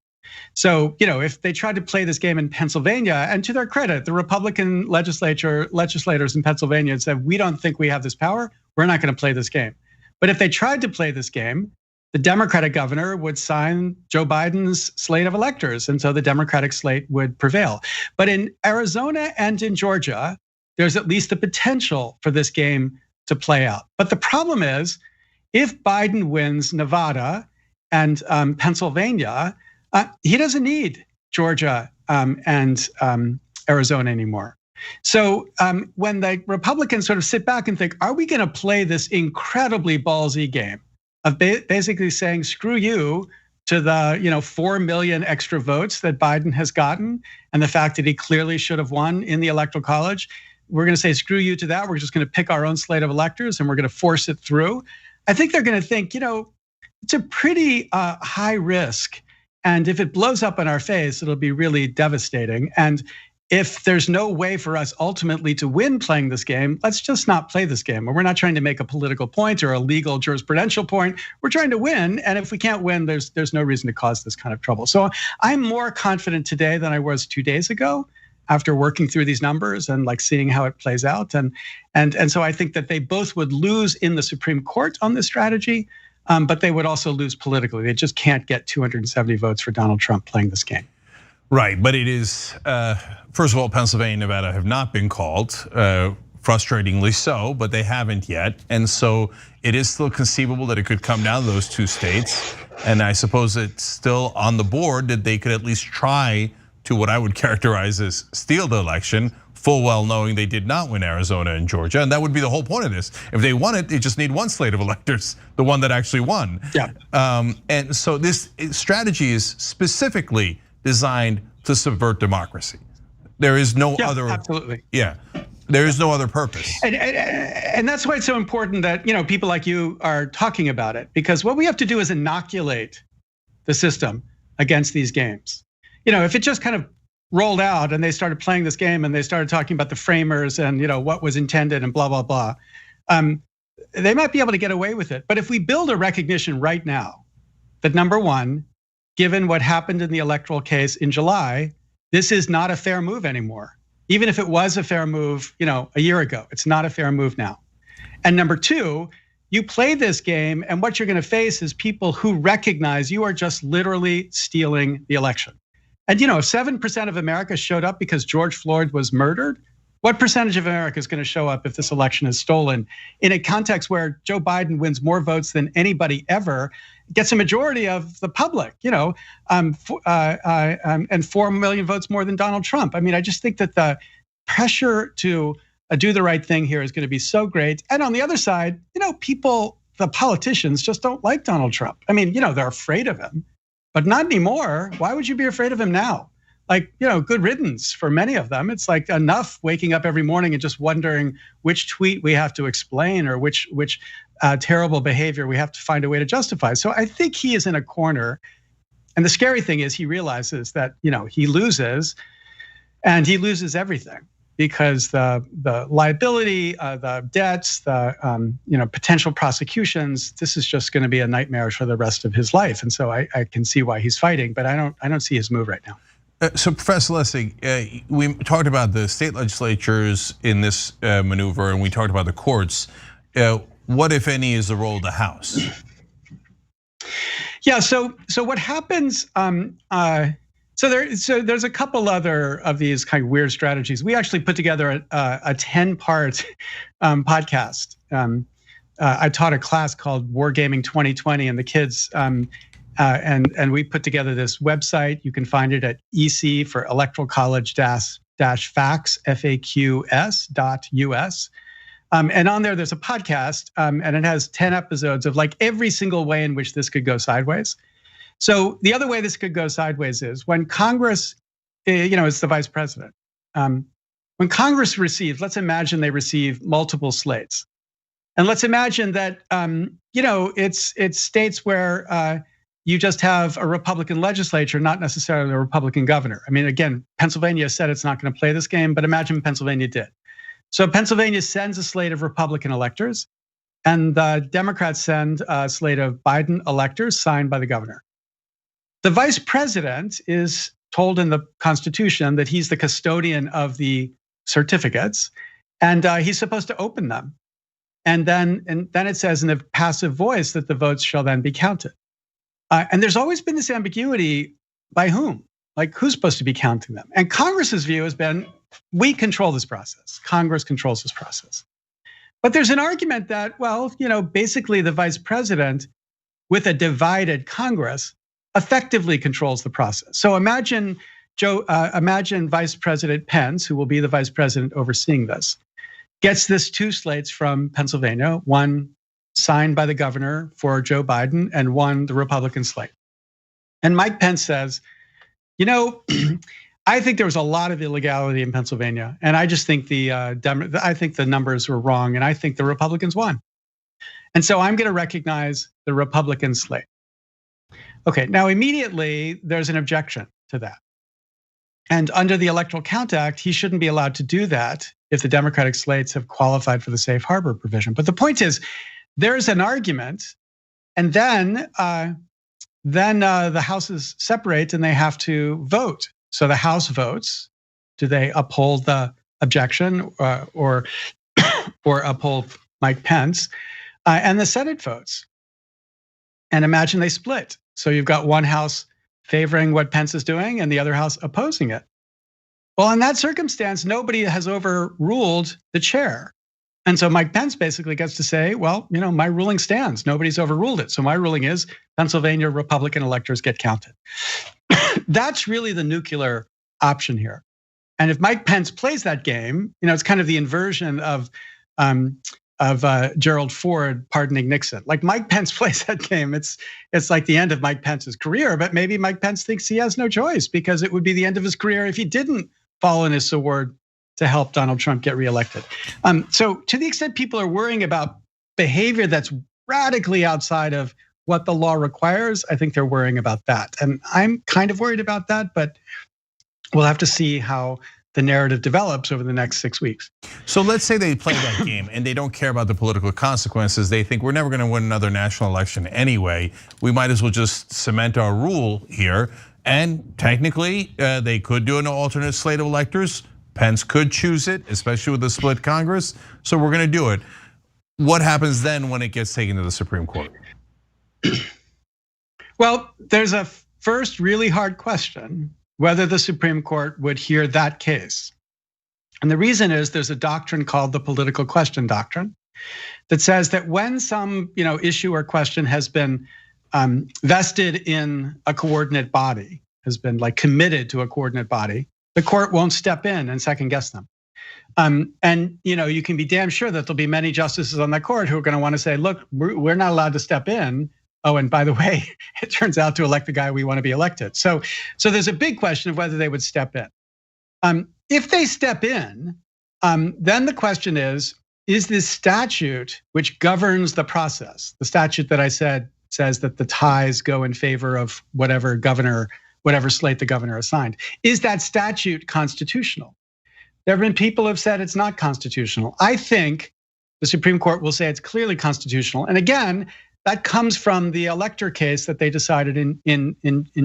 So, if they tried to play this game in Pennsylvania, and to their credit, the Republican legislators in Pennsylvania had said, we don't think we have this power, we're not going to play this game. But if they tried to play this game, the Democratic governor would sign Joe Biden's slate of electors, and so the Democratic slate would prevail. But in Arizona and in Georgia, there's at least the potential for this game to play out. But the problem is, if Biden wins Nevada and Pennsylvania, he doesn't need Georgia and Arizona anymore. So when the Republicans sort of sit back and think, are we going to play this incredibly ballsy game of basically saying, screw you to the 4 million extra votes that Biden has gotten, and the fact that he clearly should have won in the Electoral College, we're going to say, screw you to that. We're just going to pick our own slate of electors and we're going to force it through. I think they're going to think, it's a pretty high risk. And if it blows up in our face, it'll be really devastating. And if there's no way for us ultimately to win playing this game, let's just not play this game. We're not trying to make a political point or a legal jurisprudential point. We're trying to win. And if we can't win, there's no reason to cause this kind of trouble. So I'm more confident today than I was 2 days ago, after working through these numbers and like seeing how it plays out. And so I think that they both would lose in the Supreme Court on this strategy, but they would also lose politically. They just can't get 270 votes for Donald Trump playing this game. Right, but it is, first of all, Pennsylvania and Nevada have not been called, frustratingly so, but they haven't yet. And so it is still conceivable that it could come down to those 2 states. And I suppose it's still on the board that they could at least try to what I would characterize as steal the election, full well knowing they did not win Arizona and Georgia. And that would be the whole point of this. If they won it, they just need one slate of electors, the one that actually won. Yeah. And so this strategy is specifically designed to subvert democracy. There is no other. Absolutely. Yeah. There is no other purpose. And that's why it's so important that people like you are talking about it, because what we have to do is inoculate the system against these games. If it just kind of rolled out and they started playing this game and they started talking about the framers and what was intended and blah, blah, blah, they might be able to get away with it. But if we build a recognition right now that, number one, given what happened in the electoral case in July, this is not a fair move anymore. Even if it was a fair move, a year ago, it's not a fair move now. And number two, you play this game and what you're gonna face is people who recognize you are just literally stealing the election. And if 7% of America showed up because George Floyd was murdered, what percentage of America is gonna show up if this election is stolen in a context where Joe Biden wins more votes than anybody ever, gets a majority of the public, and 4 million votes more than Donald Trump. I mean, I just think that the pressure to do the right thing here is going to be so great. And on the other side, people, the politicians just don't like Donald Trump. I mean, they're afraid of him, but not anymore. Why would you be afraid of him now? Like, good riddance for many of them. It's like enough waking up every morning and just wondering which tweet we have to explain or which terrible behavior we have to find a way to justify. So I think he is in a corner. And the scary thing is he realizes that, he loses and he loses everything because the liability, the debts, the potential prosecutions, this is just going to be a nightmare for the rest of his life. And so I can see why he's fighting, but I don't see his move right now. So Professor Lessig, we talked about the state legislatures in this maneuver and we talked about the courts. What, if any, is the role of the House? Yeah, so what happens, so there's a couple other of these kind of weird strategies. We actually put together a 10-part podcast. I taught a class called Wargaming 2020 and the kids, and we put together this website. You can find it at EC for Electoral College -facts, FAQS.US. And on there, there's a podcast, and it has 10 episodes of like every single way in which this could go sideways. So the other way this could go sideways is when Congress, is the vice president. When Congress receives, let's imagine they receive multiple slates. And let's imagine that, it's states where you just have a Republican legislature, not necessarily a Republican governor. I mean, again, Pennsylvania said it's not gonna play this game, but imagine Pennsylvania did. So Pennsylvania sends a slate of Republican electors, and the Democrats send a slate of Biden electors signed by the governor. The vice president is told in the Constitution that he's the custodian of the certificates, and he's supposed to open them. And then it says in the passive voice that the votes shall then be counted. And there's always been this ambiguity by whom? Like, who's supposed to be counting them? And Congress's view has been, we control this process. Congress controls this process. But there's an argument that, well, basically the vice president with a divided Congress effectively controls the process. So imagine Vice President Pence, who will be the vice president overseeing this, gets this 2 slates from Pennsylvania, one signed by the governor for Joe Biden and one the Republican slate. And Mike Pence says, I think there was a lot of illegality in Pennsylvania, and I just think I think the numbers were wrong, and I think the Republicans won. And so I'm going to recognize the Republican slate. Okay, now immediately there's an objection to that. And under the Electoral Count Act, he shouldn't be allowed to do that if the Democratic slates have qualified for the safe harbor provision. But the point is, there's an argument, and then the houses separate and they have to vote. So the House votes. Do they uphold the objection or uphold Mike Pence? And the Senate votes. And imagine they split. So you've got one House favoring what Pence is doing and the other House opposing it. Well, in that circumstance, nobody has overruled the chair. And so Mike Pence basically gets to say, well, my ruling stands. Nobody's overruled it. So my ruling is Pennsylvania Republican electors get counted. That's really the nuclear option here. And if Mike Pence plays that game, it's kind of the inversion of Gerald Ford pardoning Nixon. Like Mike Pence plays that game, it's like the end of Mike Pence's career. But maybe Mike Pence thinks he has no choice because it would be the end of his career if he didn't follow in his sword to help Donald Trump get reelected. So to the extent people are worrying about behavior that's radically outside of what the law requires, I think they're worrying about that. And I'm kind of worried about that, but we'll have to see how the narrative develops over the next 6 weeks. So let's say they play that game and they don't care about the political consequences. They think we're never going to win another national election anyway. We might as well just cement our rule here. And technically, they could do an alternate slate of electors. Pence could choose it, especially with the split Congress. So we're going to do it. What happens then when it gets taken to the Supreme Court? Well, there's a first really hard question whether the Supreme Court would hear that case. And the reason is there's a doctrine called the political question doctrine that says that when some issue or question has been vested in a coordinate body, has been like committed to a coordinate body, the court won't step in and second guess them. And you can be damn sure that there'll be many justices on that court who are going to want to say, look, we're not allowed to step in. Oh, and by the way, it turns out to elect the guy we want to be elected. So there's a big question of whether they would step in. If they step in, then the question is this statute which governs the process, the statute that I said says that the ties go in favor of whatever slate the governor assigned, is that statute constitutional? There have been people who have said it's not constitutional. I think the Supreme Court will say it's clearly constitutional. And again, that comes from the elector case that they decided in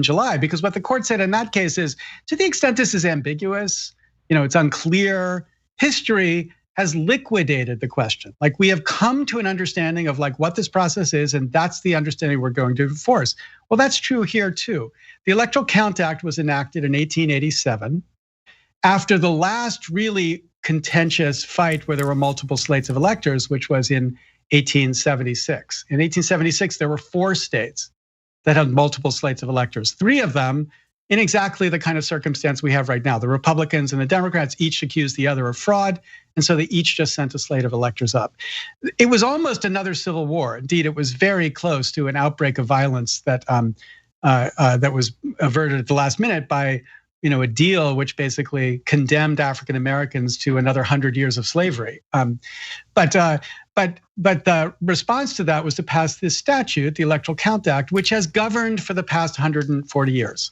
July, because what the court said in that case is, to the extent this is ambiguous, it's unclear, history has liquidated the question. Like we have come to an understanding of like what this process is, and that's the understanding we're going to enforce. Well, that's true here too. The Electoral Count Act was enacted in 1887 after the last really contentious fight where there were multiple slates of electors, which was in 1876. In 1876, there were 4 states that had multiple slates of electors. 3 of them in exactly the kind of circumstance we have right now. The Republicans and the Democrats each accused the other of fraud, and so they each just sent a slate of electors up. It was almost another civil war. Indeed, it was very close to an outbreak of violence that was averted at the last minute by a deal which basically condemned African Americans to another 100 years of slavery. But the response to that was to pass this statute, the Electoral Count Act, which has governed for the past 140 years.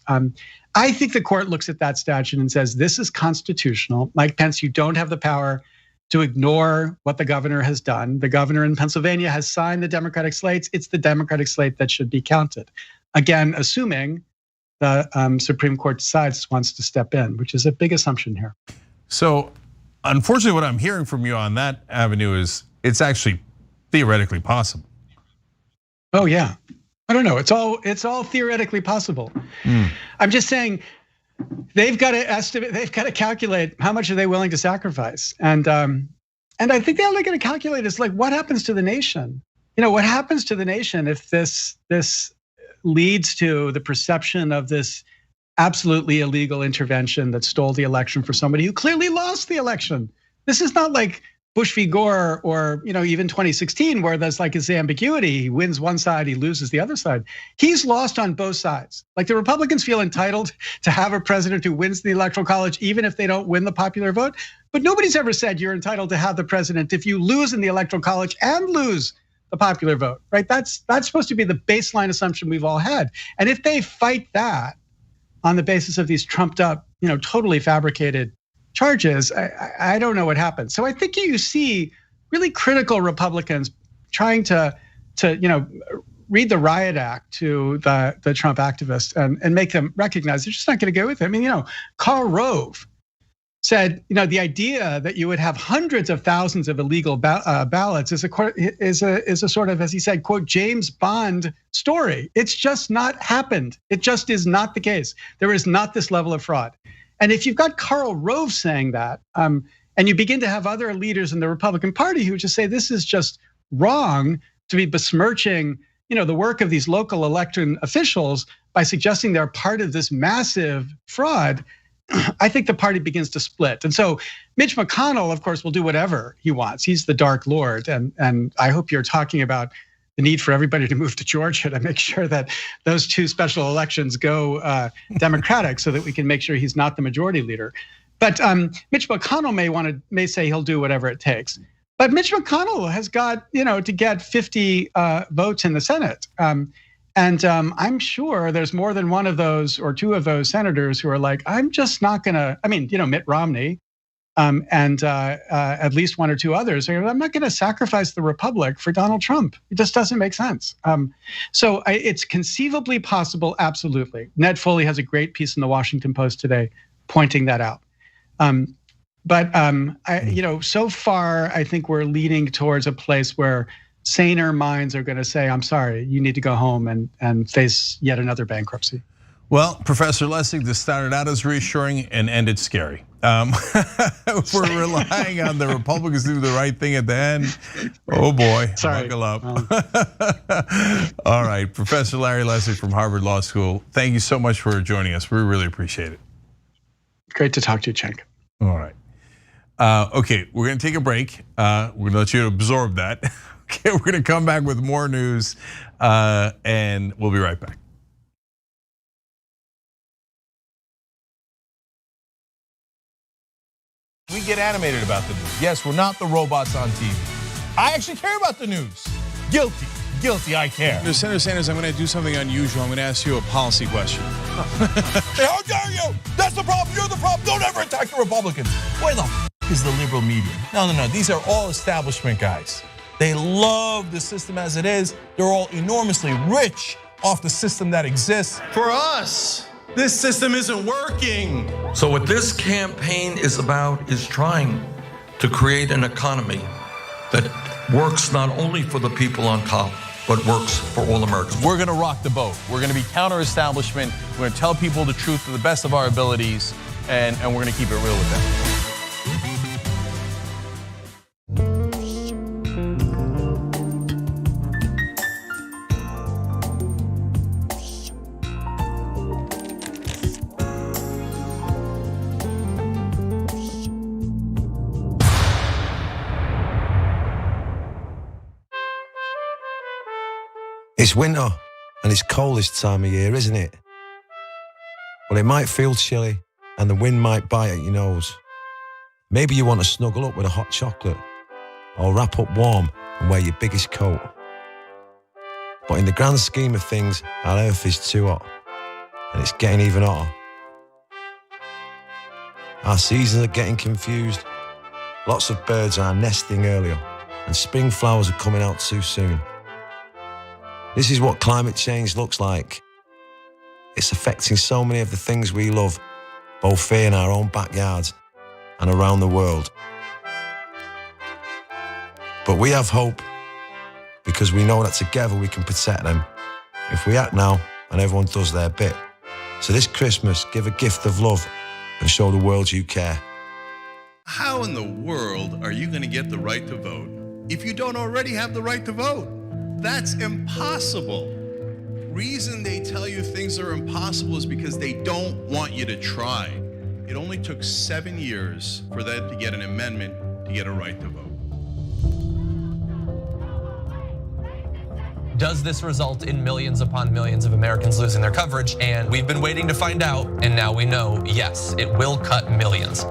I think the court looks at that statute and says, this is constitutional. Mike Pence, you don't have the power to ignore what the governor has done. The governor in Pennsylvania has signed the Democratic slates. It's the Democratic slate that should be counted. Again, assuming the Supreme Court decides wants to step in, which is a big assumption here. So unfortunately, what I'm hearing from you on that avenue is it's actually theoretically possible. Oh yeah, I don't know. It's all theoretically possible. I'm just saying they've got to estimate, they've got to calculate how much are they willing to sacrifice, and I think they're only going to calculate is like what happens to the nation. What happens to the nation if this leads to the perception of this absolutely illegal intervention that stole the election for somebody who clearly lost the election. This is not like Bush v. Gore or even 2016 where there's like this ambiguity. He wins one side, he loses the other side. He's lost on both sides. Like the Republicans feel entitled to have a president who wins the Electoral College even if they don't win the popular vote. But nobody's ever said you're entitled to have the president if you lose in the Electoral College and lose the popular vote, right? That's supposed to be the baseline assumption we've all had. And if they fight that on the basis of these trumped up, totally fabricated charges, I don't know what happens. So I think you see really critical Republicans trying to read the riot act to the Trump activists and make them recognize they're just not going to go with it. I mean, Karl Rove said, the idea that you would have hundreds of thousands of illegal ballots is a sort of, as he said, quote, James Bond story. It's just not happened. It just is not the case. There is not this level of fraud. And if you've got Karl Rove saying that, and you begin to have other leaders in the Republican Party who just say this is just wrong to be besmirching, the work of these local election officials by suggesting they're part of this massive fraud, I think the party begins to split. And so Mitch McConnell, of course, will do whatever he wants. He's the Dark Lord. And I hope you're talking about the need for everybody to move to Georgia to make sure that those two special elections go Democratic so that we can make sure he's not the majority leader. But Mitch McConnell may say he'll do whatever it takes. But Mitch McConnell has got, to get 50 votes in the Senate. And I'm sure there's more than one of those or two of those senators who are like, I'm just not gonna, Mitt Romney, and at least one or two others, I'm not gonna sacrifice the Republic for Donald Trump. It just doesn't make sense. So it's conceivably possible, absolutely. Ned Foley has a great piece in the Washington Post today pointing that out. But so far, I think we're leaning towards a place where saner minds are going to say, I'm sorry, you need to go home and face yet another bankruptcy. Well, Professor Lessig, this started out as reassuring and ended scary. If we're relying on the Republicans to do the right thing at the end, oh boy, buckle up. All right, Professor Larry Lessig from Harvard Law School, thank you so much for joining us. We really appreciate it. Great to talk to you, Cenk. All right. Okay, we're gonna take a break. We're gonna let you absorb that. Okay, we're gonna come back with more news, and we'll be right back. We get animated about the news. Yes, we're not the robots on TV. I actually care about the news. Guilty, I care. Senator Sanders, I'm going to do something unusual. I'm going to ask you a policy question. How dare you? That's the problem, you're the problem. Don't ever attack the Republicans. Where the is the liberal media? No, these are all establishment guys. They love the system as it is. They're all enormously rich off the system that exists. For us, this system isn't working. So what this campaign is about is trying to create an economy that works not only for the people on top, but works for all Americans. We're gonna rock the boat. We're gonna be counter-establishment. We're gonna tell people the truth to the best of our abilities, and we're gonna keep it real with them. It's winter, and it's cold this time of year, isn't it? Well, it might feel chilly, and the wind might bite at your nose. Maybe you want to snuggle up with a hot chocolate, or wrap up warm and wear your biggest coat. But in the grand scheme of things, our earth is too hot, and it's getting even hotter. Our seasons are getting confused. Lots of birds are nesting earlier, and spring flowers are coming out too soon. This is what climate change looks like. It's affecting so many of the things we love, both here in our own backyards and around the world. But we have hope because we know that together we can protect them if we act now and everyone does their bit. So this Christmas, give a gift of love and show the world you care. How in the world are you going to get the right to vote if you don't already have the right to vote? That's impossible. Reason they tell you things are impossible is because they don't want you to try. It only took 7 years for them to get an amendment to get a right to vote. Does this result in millions upon millions of Americans losing their coverage? And we've been waiting to find out, and now we know, yes, it will cut millions.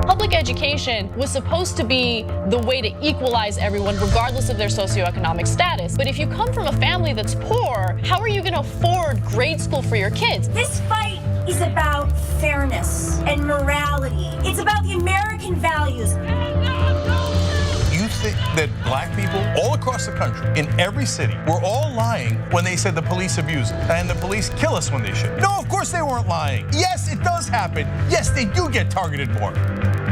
Public education was supposed to be the way to equalize everyone regardless of their socioeconomic status. But if you come from a family that's poor, how are you going to afford grade school for your kids? This fight is about fairness and morality. It's about the American values. You think that black people all across the country, in every city, were all lying when they said the police abuse and the police kill us when they should? No, of course they weren't lying. Yes, it does happen. Yes, they do get targeted more.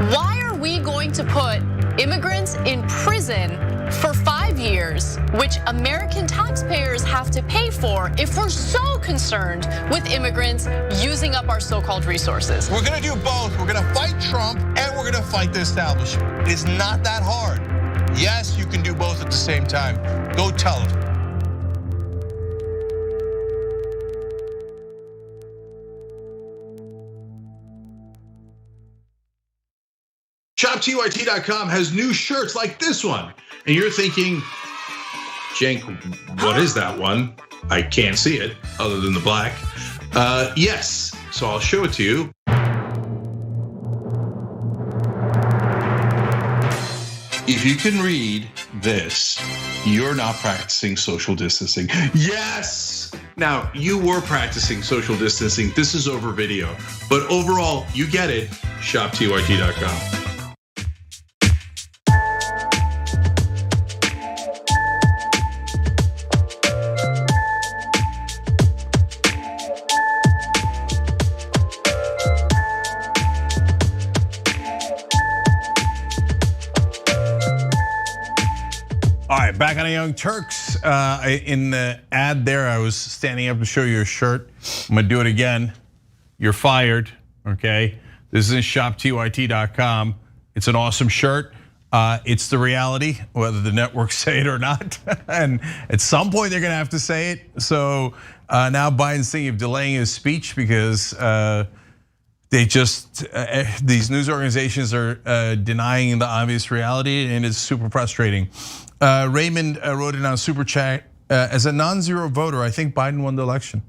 Why are we going to put immigrants in prison for 5 years, which American taxpayers have to pay for if we're so concerned with immigrants using up our so-called resources? We're gonna do both. We're gonna fight Trump and we're gonna fight the establishment. It's not that hard. Yes, you can do both at the same time. Go tell them. ShopTYT.com has new shirts like this one. And you're thinking, Cenk, what is that one? I can't see it other than the black. Yes, so I'll show it to you. If you can read this, you're not practicing social distancing. Yes! Now, you were practicing social distancing. This is over video. But overall, you get it. ShopTYT.com. All right, back on the Young Turks. In the ad there, I was standing up to show you a shirt. I'm gonna do it again. You're fired, okay? This is ShopTYT.com. It's an awesome shirt. It's the reality, whether the networks say it or not. And at some point, they're gonna have to say it. So now Biden's thinking of delaying his speech because they just, these news organizations are denying the obvious reality, and it's super frustrating. Raymond wrote it on Super Chat, as a non-zero voter, I think Biden won the election.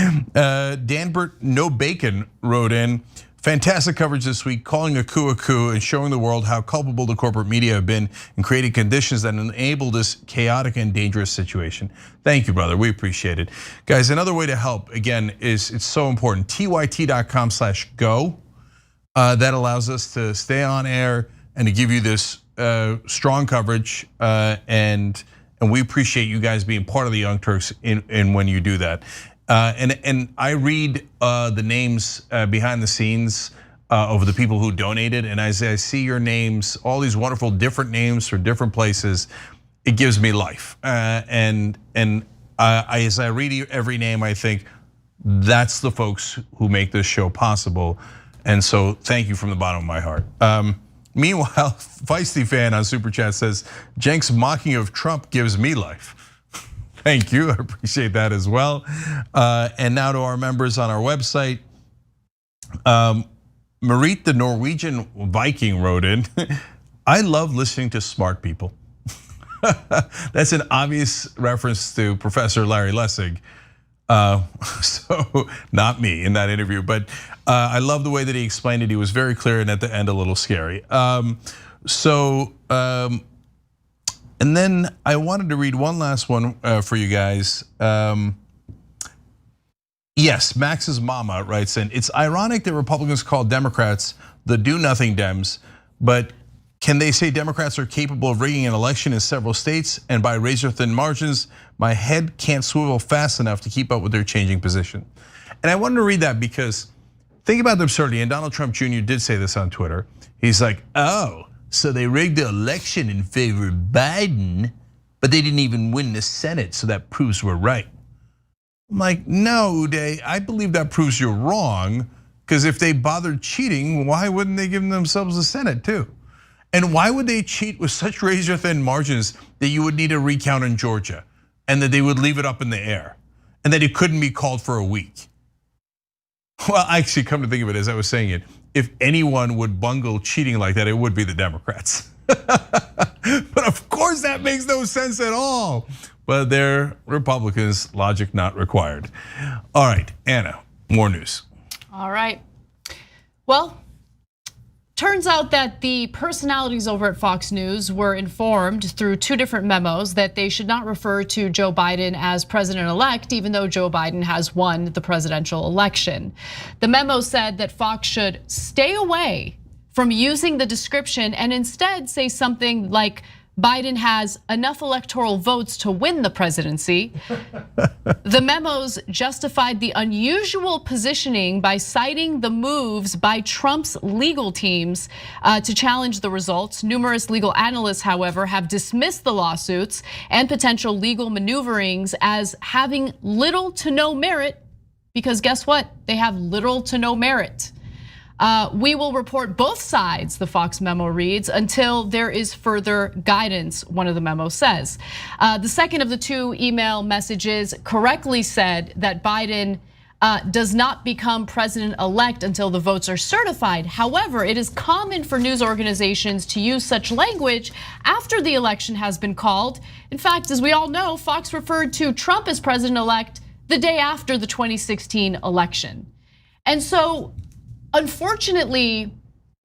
Danbert No Bacon wrote in, fantastic coverage this week, calling a coup and showing the world how culpable the corporate media have been in creating conditions that enable this chaotic and dangerous situation. Thank you, brother, we appreciate it. Guys, another way to help, again, is it's so important, TYT.com/go. That allows us to stay on air and to give you this strong coverage, and we appreciate you guys being part of the Young Turks in when you do that. And I read the names behind the scenes of the people who donated, and as I see your names, all these wonderful different names for different places, it gives me life. And as I read every name, I think that's the folks who make this show possible. And so thank you from the bottom of my heart. Meanwhile, Feisty Fan on Super Chat says, Cenk's mocking of Trump gives me life. Thank you, I appreciate that as well. And now to our members on our website. Marit, the Norwegian Viking, wrote in, I love listening to smart people. That's an obvious reference to Professor Larry Lessig. So not me in that interview, but I love the way that he explained it. He was very clear and at the end a little scary. And then I wanted to read one last one for you guys. Yes, Max's mama writes in, it's ironic that Republicans call Democrats the do-nothing Dems, but can they say Democrats are capable of rigging an election in several states and by razor-thin margins? My head can't swivel fast enough to keep up with their changing position. And I wanted to read that because think about the absurdity, and Donald Trump Jr. did say this on Twitter. He's like, oh, so they rigged the election in favor of Biden, but they didn't even win the Senate, so that proves we're right. I'm like, no, Uday, I believe that proves you're wrong, because if they bothered cheating, why wouldn't they give themselves the Senate too? And why would they cheat with such razor-thin margins that you would need a recount in Georgia and that they would leave it up in the air and that it couldn't be called for a week? Well, actually, come to think of it, as I was saying it, if anyone would bungle cheating like that, it would be the Democrats. But of course, that makes no sense at all. But they're Republicans, logic not required. All right, Anna, more news. All right. Well, turns out that the personalities over at Fox News were informed through two different memos that they should not refer to Joe Biden as president-elect, even though Joe Biden has won the presidential election. The memo said that Fox should stay away from using the description and instead say something like, Biden has enough electoral votes to win the presidency. The memos justified the unusual positioning by citing the moves by Trump's legal teams to challenge the results. Numerous legal analysts, however, have dismissed the lawsuits and potential legal maneuverings as having little to no merit, because guess what? They have little to no merit. We will report both sides, the Fox memo reads, until there is further guidance, one of the memos says. The second of the two email messages correctly said that Biden does not become president-elect until the votes are certified. However, it is common for news organizations to use such language after the election has been called. In fact, as we all know, Fox referred to Trump as president-elect the day after the 2016 election. And so, unfortunately,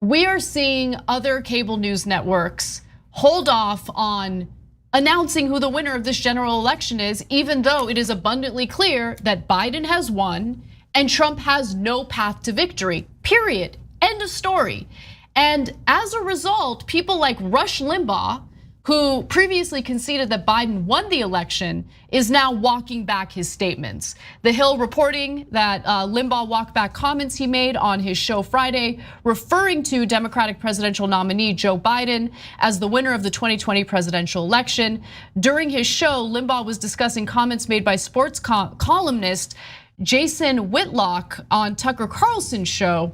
we are seeing other cable news networks hold off on announcing who the winner of this general election is, even though it is abundantly clear that Biden has won and Trump has no path to victory, period, end of story. And as a result, people like Rush Limbaugh, who previously conceded that Biden won the election, is now walking back his statements. The Hill reporting that Limbaugh walked back comments he made on his show Friday, referring to Democratic presidential nominee Joe Biden as the winner of the 2020 presidential election. During his show, Limbaugh was discussing comments made by sports columnist Jason Whitlock on Tucker Carlson's show,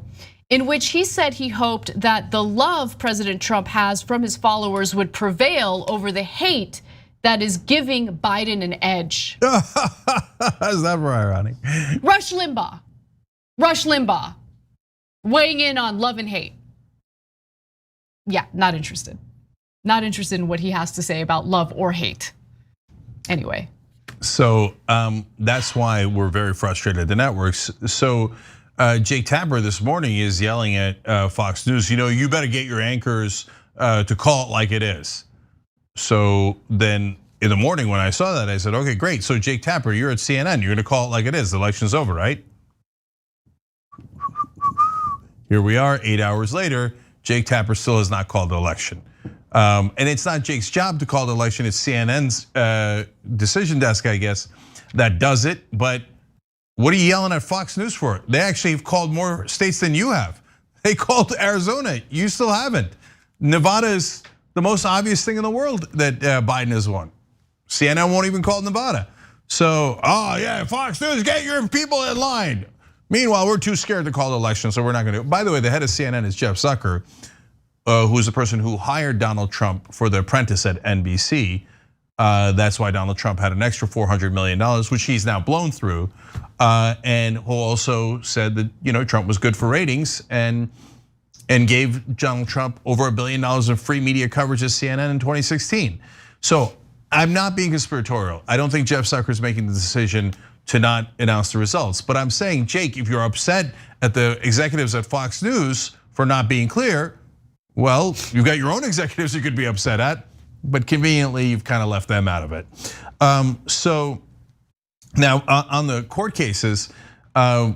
in which he said he hoped that the love President Trump has from his followers would prevail over the hate that is giving Biden an edge. How's that for ironic? Rush Limbaugh, weighing in on love and hate. Yeah, not interested. Not interested in what he has to say about love or hate. Anyway. So that's why we're very frustrated at the networks. So Jake Tapper this morning is yelling at Fox News, you better get your anchors to call it like it is. So then in the morning when I saw that, I said, okay, great. So Jake Tapper, you're at CNN, you're gonna call it like it is. The election's over, right? Here we are 8 hours later, Jake Tapper still has not called the election. And it's not Jake's job to call the election, it's CNN's decision desk, I guess, that does it. But what are you yelling at Fox News for? They actually have called more states than you have. They called Arizona, you still haven't. Nevada is the most obvious thing in the world that Biden has won. CNN won't even call Nevada. So, yeah, Fox News, get your people in line. Meanwhile, we're too scared to call the election, so we're not gonna. By the way, the head of CNN is Jeff Zucker, who's the person who hired Donald Trump for The Apprentice at NBC. That's why Donald Trump had an extra $400 million, which he's now blown through. And who also said that Trump was good for ratings and gave Donald Trump over $1 billion of free media coverage at CNN in 2016. So I'm not being conspiratorial. I don't think Jeff Zucker is making the decision to not announce the results. But I'm saying, Jake, if you're upset at the executives at Fox News for not being clear, well, you've got your own executives you could be upset at, but conveniently you've kind of left them out of it. So now on the court cases,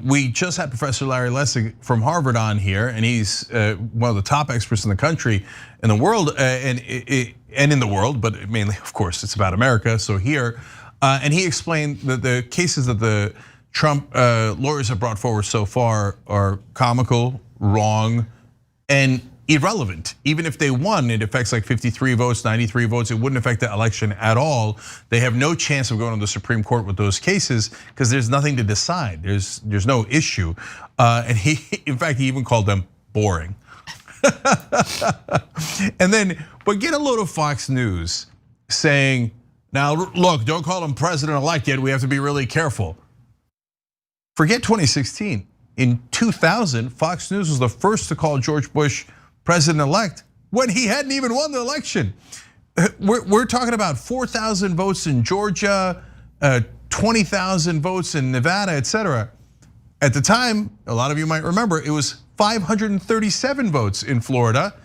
we just had Professor Larry Lessig from Harvard on here, and he's one of the top experts in the country, in the world, and in the world, but mainly, of course, it's about America. So here, and he explained that the cases that the Trump lawyers have brought forward so far are comical, wrong, and irrelevant. Even if they won, it affects like 53 votes, 93 votes. It wouldn't affect the election at all. They have no chance of going to the Supreme Court with those cases because there's nothing to decide. There's no issue. And in fact, he even called them boring. And then, but get a load of Fox News saying, now look, don't call him president-elect yet. We have to be really careful. Forget 2016. In 2000, Fox News was the first to call George Bush president-elect when he hadn't even won the election. We're talking about 4,000 votes in Georgia, 20,000 votes in Nevada, etc. At the time, a lot of you might remember, it was 537 votes in Florida,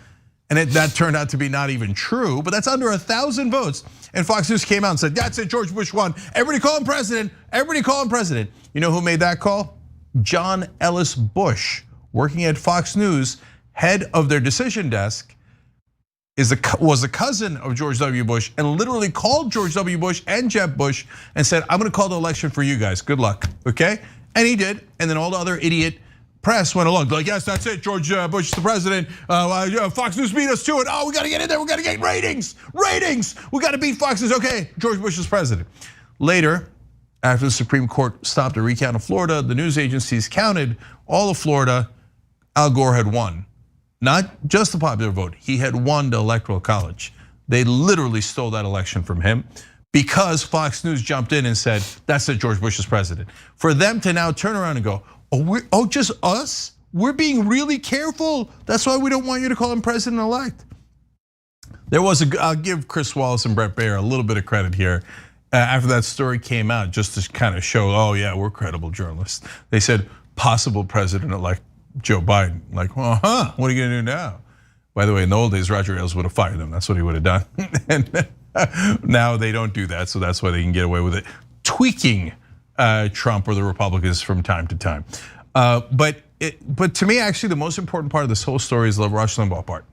and that turned out to be not even true, but that's under 1,000 votes. And Fox News came out and said, that's it, George Bush won. Everybody call him president, everybody call him president. You know who made that call? John Ellis Bush, working at Fox News, head of their decision desk, was a cousin of George W. Bush and literally called George W. Bush and Jeb Bush and said, I'm gonna call the election for you guys, good luck, okay? And he did, and then all the other idiot press went along, like, yes, that's it, George Bush is the president. Fox News beat us to it. Oh, we gotta get in there, we gotta get ratings. We gotta beat Fox News, okay, George Bush is president. Later, after the Supreme Court stopped a recount of Florida, the news agencies counted all of Florida. Al Gore had won. Not just the popular vote, he had won the Electoral College. They literally stole that election from him because Fox News jumped in and said, that's that George Bush is president. For them to now turn around and go, just us? We're being really careful. That's why we don't want you to call him president-elect. I'll give Chris Wallace and Brett Baer a little bit of credit here. After that story came out, just to kind of show, oh yeah, we're credible journalists. They said, possible president-elect Joe Biden. Like, what are you gonna do now? By the way, in the old days, Roger Ailes would have fired him. That's what he would have done. And now they don't do that, so that's why they can get away with it. Tweaking Trump or the Republicans from time to time. But to me, actually, the most important part of this whole story is the Rush Limbaugh part.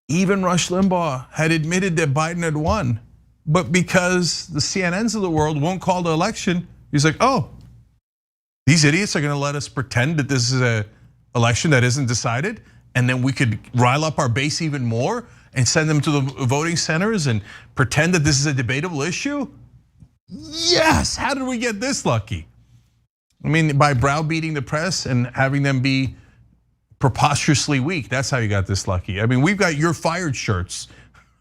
Even Rush Limbaugh had admitted that Biden had won, but because the CNNs of the world won't call the election, he's like, oh, these idiots are gonna let us pretend that this is an election that isn't decided, and then we could rile up our base even more and send them to the voting centers and pretend that this is a debatable issue? Yes, how did we get this lucky? I mean, by browbeating the press and having them be preposterously weak, that's how you got this lucky. I mean, we've got "you're fired" shirts,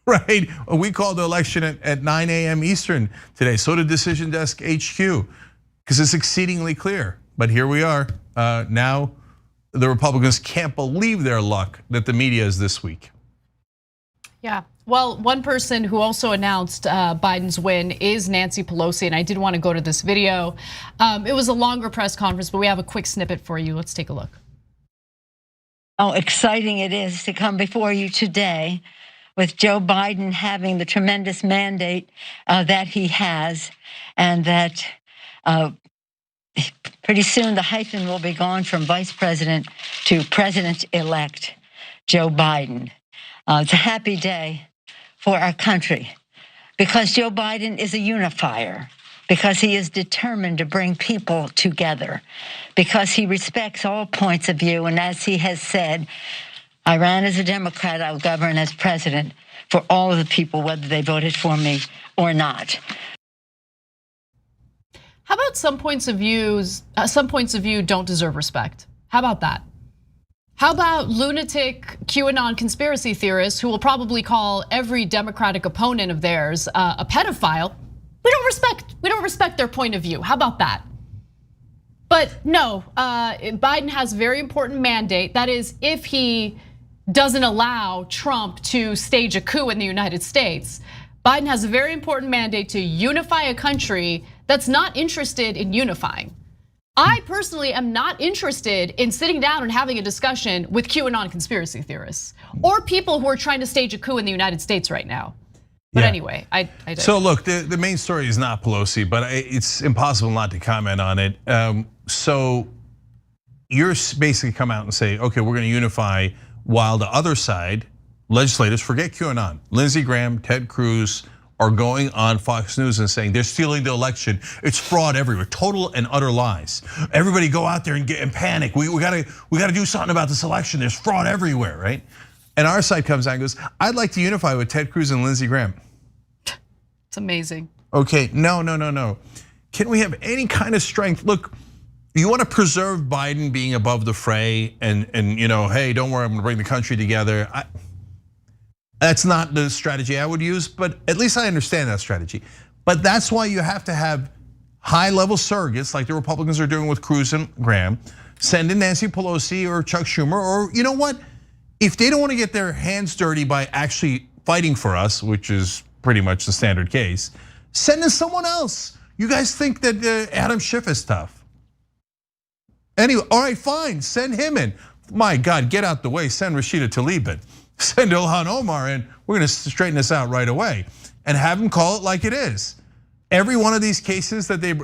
right? We called the election at 9 a.m. Eastern today. So did Decision Desk HQ, because it's exceedingly clear. But here we are, now the Republicans can't believe their luck that the media is this weak. Yeah, well, one person who also announced Biden's win is Nancy Pelosi, and I did want to go to this video. It was a longer press conference, but we have a quick snippet for you. Let's take a look. How exciting it is to come before you today with Joe Biden having the tremendous mandate that he has, and that pretty soon the hyphen will be gone from vice president to president-elect Joe Biden. It's a happy day for our country because Joe Biden is a unifier, because he is determined to bring people together, because he respects all points of view. And as he has said, I ran as a Democrat, I'll govern as president for all of the people, whether they voted for me or not. How about some points of view don't deserve respect? How about that? How about lunatic QAnon conspiracy theorists who will probably call every Democratic opponent of theirs a pedophile? We don't respect their point of view. How about that? But no, Biden has a very important mandate. That is, if he doesn't allow Trump to stage a coup in the United States, Biden has a very important mandate to unify a country that's not interested in unifying. I personally am not interested in sitting down and having a discussion with QAnon conspiracy theorists or people who are trying to stage a coup in the United States right now. But anyway, I did. So look, the main story is not Pelosi, but it's impossible not to comment on it. So you're basically come out and say, okay, we're gonna unify, while the other side, legislators, forget QAnon, Lindsey Graham, Ted Cruz, are going on Fox News and saying they're stealing the election. It's fraud everywhere, total and utter lies. Everybody go out there and get in panic. We gotta do something about this election. There's fraud everywhere, right? And our side comes out and goes, I'd like to unify with Ted Cruz and Lindsey Graham. It's amazing. Okay, no. Can we have any kind of strength? Look, you want to preserve Biden being above the fray and hey, don't worry, I'm gonna bring the country together. That's not the strategy I would use, but at least I understand that strategy. But that's why you have to have high-level surrogates like the Republicans are doing with Cruz and Graham. Send in Nancy Pelosi or Chuck Schumer, or you know what? If they don't want to get their hands dirty by actually fighting for us, which is pretty much the standard case, send in someone else. You guys think that Adam Schiff is tough. Anyway, all right, fine, send him in. My God, get out the way, send Rashida Tlaib in. Send Ilhan Omar in, we're gonna straighten this out right away. And have them call it like it is. Every one of these cases that they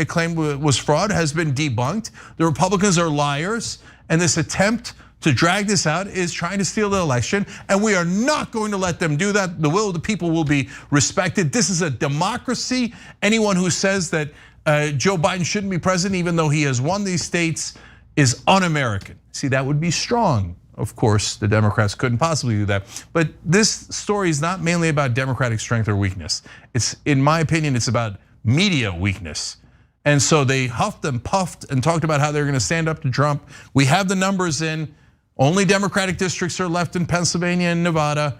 claimed was fraud has been debunked. The Republicans are liars, and this attempt to drag this out is trying to steal the election, and we are not going to let them do that. The will of the people will be respected. This is a democracy. Anyone who says that Joe Biden shouldn't be president, even though he has won these states, is un-American. See, that would be strong. Of course, the Democrats couldn't possibly do that. But this story is not mainly about Democratic strength or weakness. It's, in my opinion, it's about media weakness. And so they huffed and puffed and talked about how they're gonna stand up to Trump. We have the numbers in. Only Democratic districts are left in Pennsylvania and Nevada.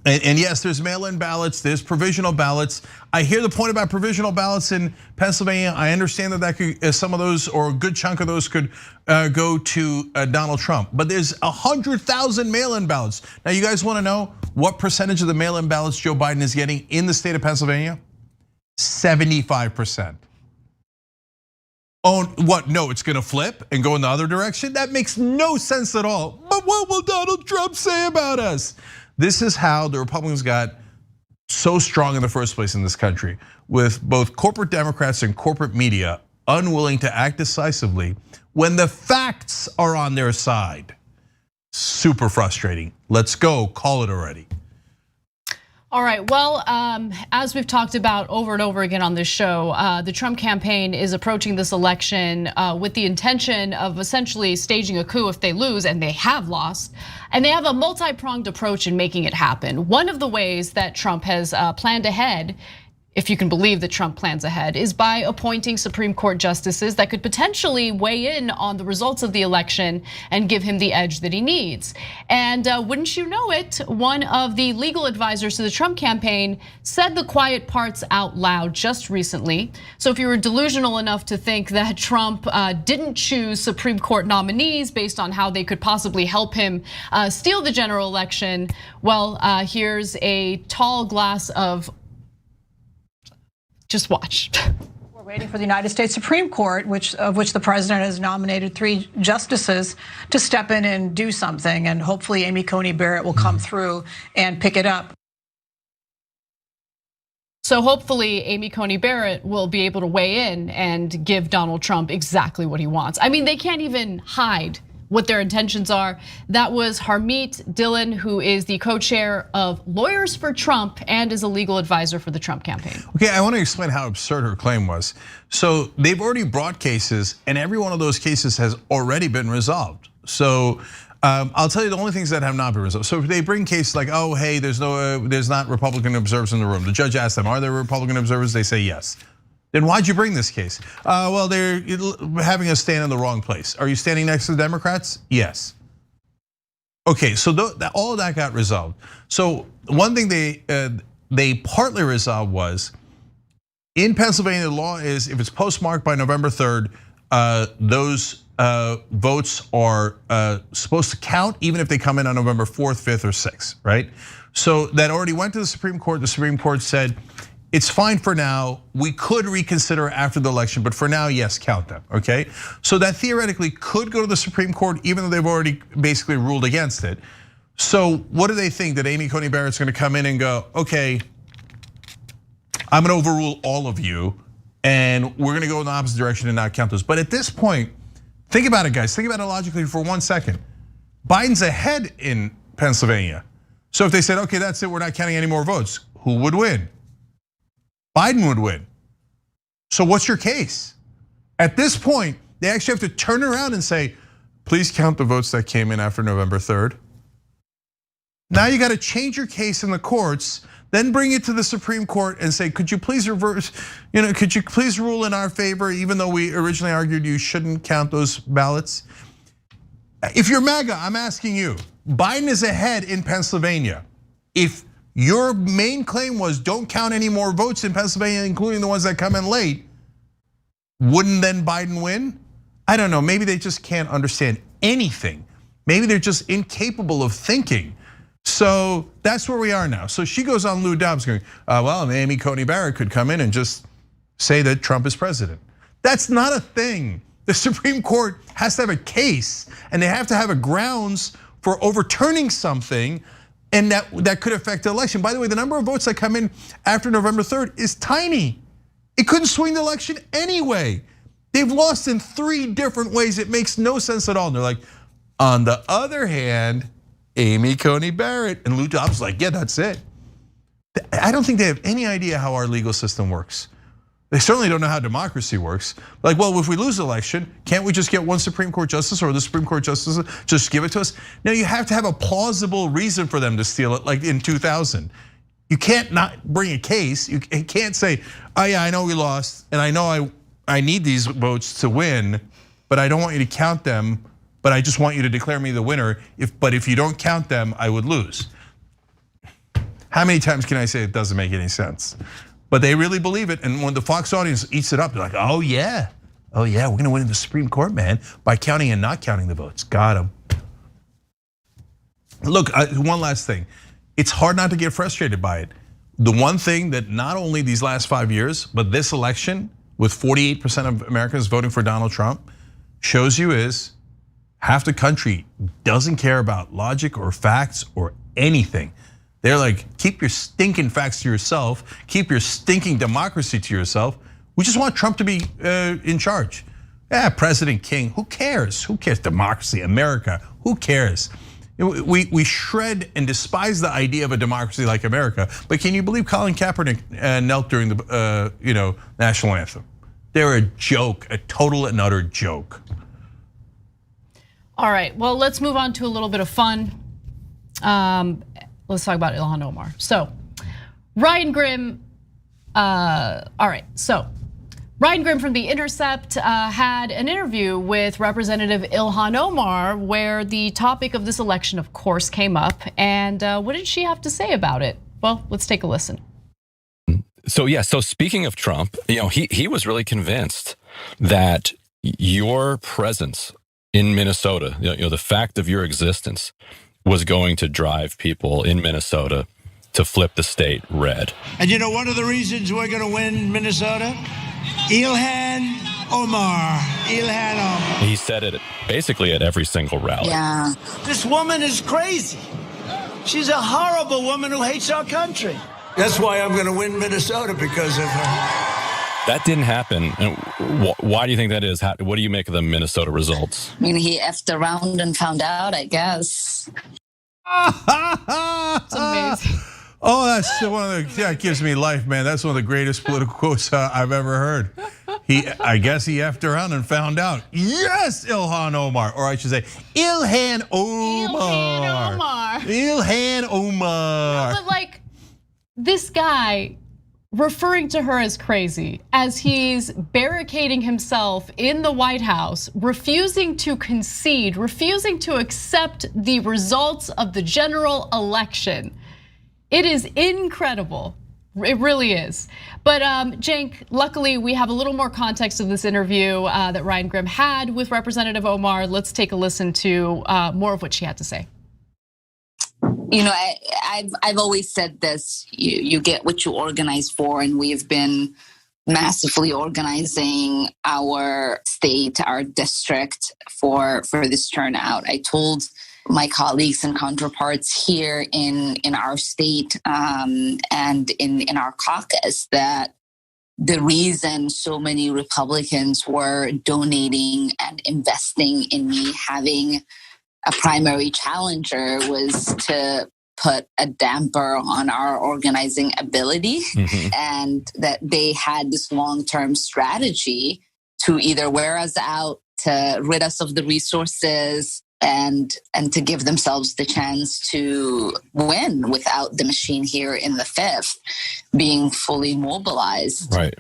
And yes, there's mail-in ballots, there's provisional ballots. I hear the point about provisional ballots in Pennsylvania. I understand that could, some of those or a good chunk of those could go to Donald Trump. But there's 100,000 mail-in ballots. Now, you guys want to know what percentage of the mail-in ballots Joe Biden is getting in the state of Pennsylvania? 75%. Oh, what? No, it's gonna flip and go in the other direction? That makes no sense at all. But what will Donald Trump say about us? This is how the Republicans got so strong in the first place in this country, with both corporate Democrats and corporate media unwilling to act decisively when the facts are on their side. Super frustrating. Let's go, call it already. All right, well, as we've talked about over and over again on this show, the Trump campaign is approaching this election with the intention of essentially staging a coup if they lose, and they have lost. And they have a multi-pronged approach in making it happen. One of the ways that Trump has planned ahead, if you can believe that Trump plans ahead, is by appointing Supreme Court justices that could potentially weigh in on the results of the election and give him the edge that he needs. And wouldn't you know it, one of the legal advisors to the Trump campaign said the quiet parts out loud just recently. So if you were delusional enough to think that Trump didn't choose Supreme Court nominees based on how they could possibly help him steal the general election, well, here's a tall glass of just watch. We're waiting for the United States Supreme Court, of which the president has nominated 3 justices to step in and do something. And hopefully Amy Coney Barrett will come through and pick it up. So hopefully Amy Coney Barrett will be able to weigh in and give Donald Trump exactly what he wants. I mean, they can't even hide what their intentions are. That was Harmeet Dillon, who is the co-chair of Lawyers for Trump and is a legal advisor for the Trump campaign. Okay, I want to explain how absurd her claim was. So they've already brought cases, and every one of those cases has already been resolved. So I'll tell you the only things that have not been resolved. So if they bring cases like, oh, hey, there's not Republican observers in the room. The judge asked them, are there Republican observers? They say yes. Then why'd you bring this case? Well, they're having us stand in the wrong place. Are you standing next to the Democrats? Yes. Okay, so all of that got resolved. So one thing they partly resolved was, in Pennsylvania, the law is if it's postmarked by November 3rd, those votes are supposed to count even if they come in on November 4th, 5th, or 6th, right? So that already went to the Supreme Court. The Supreme Court said, it's fine for now. We could reconsider after the election, but for now, yes, count them, okay? So that theoretically could go to the Supreme Court, even though they've already basically ruled against it. So what do they think? That Amy Coney Barrett's gonna come in and go, okay, I'm gonna overrule all of you, and we're gonna go in the opposite direction and not count those. But at this point, think about it, guys. Think about it logically for 1 second. Biden's ahead in Pennsylvania. So if they said, okay, that's it, we're not counting any more votes, who would win? Biden would win. So what's your case? At this point, they actually have to turn around and say, please count the votes that came in after November 3rd. Now you got to change your case in the courts, then bring it to the Supreme Court and say, could you please reverse, could you please rule in our favor, even though we originally argued you shouldn't count those ballots? If you're MAGA, I'm asking you, Biden is ahead in Pennsylvania. If your main claim was don't count any more votes in Pennsylvania, including the ones that come in late, wouldn't then Biden win? I don't know, maybe they just can't understand anything. Maybe they're just incapable of thinking. So that's where we are now. So she goes on Lou Dobbs going, well, Amy Coney Barrett could come in and just say that Trump is president. That's not a thing. The Supreme Court has to have a case, and they have to have a grounds for overturning something, and that could affect the election. By the way, the number of votes that come in after November 3rd is tiny. It couldn't swing the election anyway. They've lost in 3 different ways. It makes no sense at all. And they're like, on the other hand, Amy Coney Barrett, and Lou Dobbs like, yeah, that's it. I don't think they have any idea how our legal system works. They certainly don't know how democracy works. Like, well, if we lose the election, can't we just get one Supreme Court justice, or the Supreme Court justice just give it to us? Now you have to have a plausible reason for them to steal it, like in 2000. You can't not bring a case. You can't say, oh yeah, I know we lost, and I know I need these votes to win, but I don't want you to count them, but I just want you to declare me the winner. But if you don't count them, I would lose. How many times can I say it doesn't make any sense? But they really believe it, and when the Fox audience eats it up, they're like, oh yeah, we're gonna win in the Supreme Court, man, by counting and not counting the votes. Got them. Look, one last thing. It's hard not to get frustrated by it. The one thing that not only these last 5 years, but this election with 48% of Americans voting for Donald Trump shows you is half the country doesn't care about logic or facts or anything. They're like, keep your stinking facts to yourself, keep your stinking democracy to yourself. We just want Trump to be in charge. Yeah, President King, who cares? Who cares? Democracy, America, who cares? We shred and despise the idea of a democracy like America, but can you believe Colin Kaepernick knelt during the national anthem? They're a joke, a total and utter joke. All right, well, let's move on to a little bit of fun. Let's talk about Ilhan Omar. So, Ryan Grimm, Ryan Grimm from The Intercept had an interview with Representative Ilhan Omar where the topic of this election, of course, came up. And what did she have to say about it? Well, let's take a listen. So speaking of Trump, he was really convinced that your presence in Minnesota, the fact of your existence was going to drive people in Minnesota to flip the state red. And one of the reasons we're going to win Minnesota? Ilhan Omar. He said it basically at every single rally. Yeah. This woman is crazy. She's a horrible woman who hates our country. That's why I'm going to win Minnesota, because of her. That didn't happen. And why do you think that is? What do you make of the Minnesota results? I mean, he effed around and found out, I guess. It's amazing. Oh, that's one of that gives me life, man. That's one of the greatest political quotes I've ever heard. I guess he effed around and found out. Yes, Ilhan Omar, or I should say, Ilhan Omar. Ilhan Omar. No, but this guy referring to her as crazy as he's barricading himself in the White House, refusing to concede, refusing to accept the results of the general election. It is incredible. It really is. But Cenk, luckily we have a little more context of this interview that Ryan Grimm had with Representative Omar. Let's take a listen to more of what she had to say. I've always said this, you get what you organize for, and we've been massively organizing our state, our district for this turnout. I told my colleagues and counterparts here in our state and in our caucus that the reason so many Republicans were donating and investing in me having a primary challenger was to put a damper on our organizing ability, and that they had this long-term strategy to either wear us out, to rid us of the resources, and to give themselves the chance to win without the machine here in the 5th being fully mobilized. Right.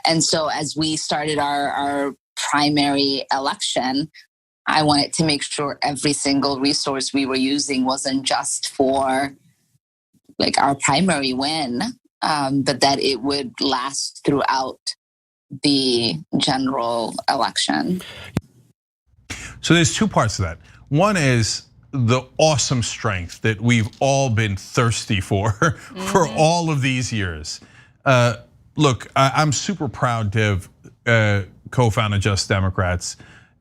And so as we started our primary election, I wanted to make sure every single resource we were using wasn't just for our primary win, but that it would last throughout the general election. So there's two parts to that. One is the awesome strength that we've all been thirsty for all of these years. Look, I'm super proud to have co-founded Just Democrats.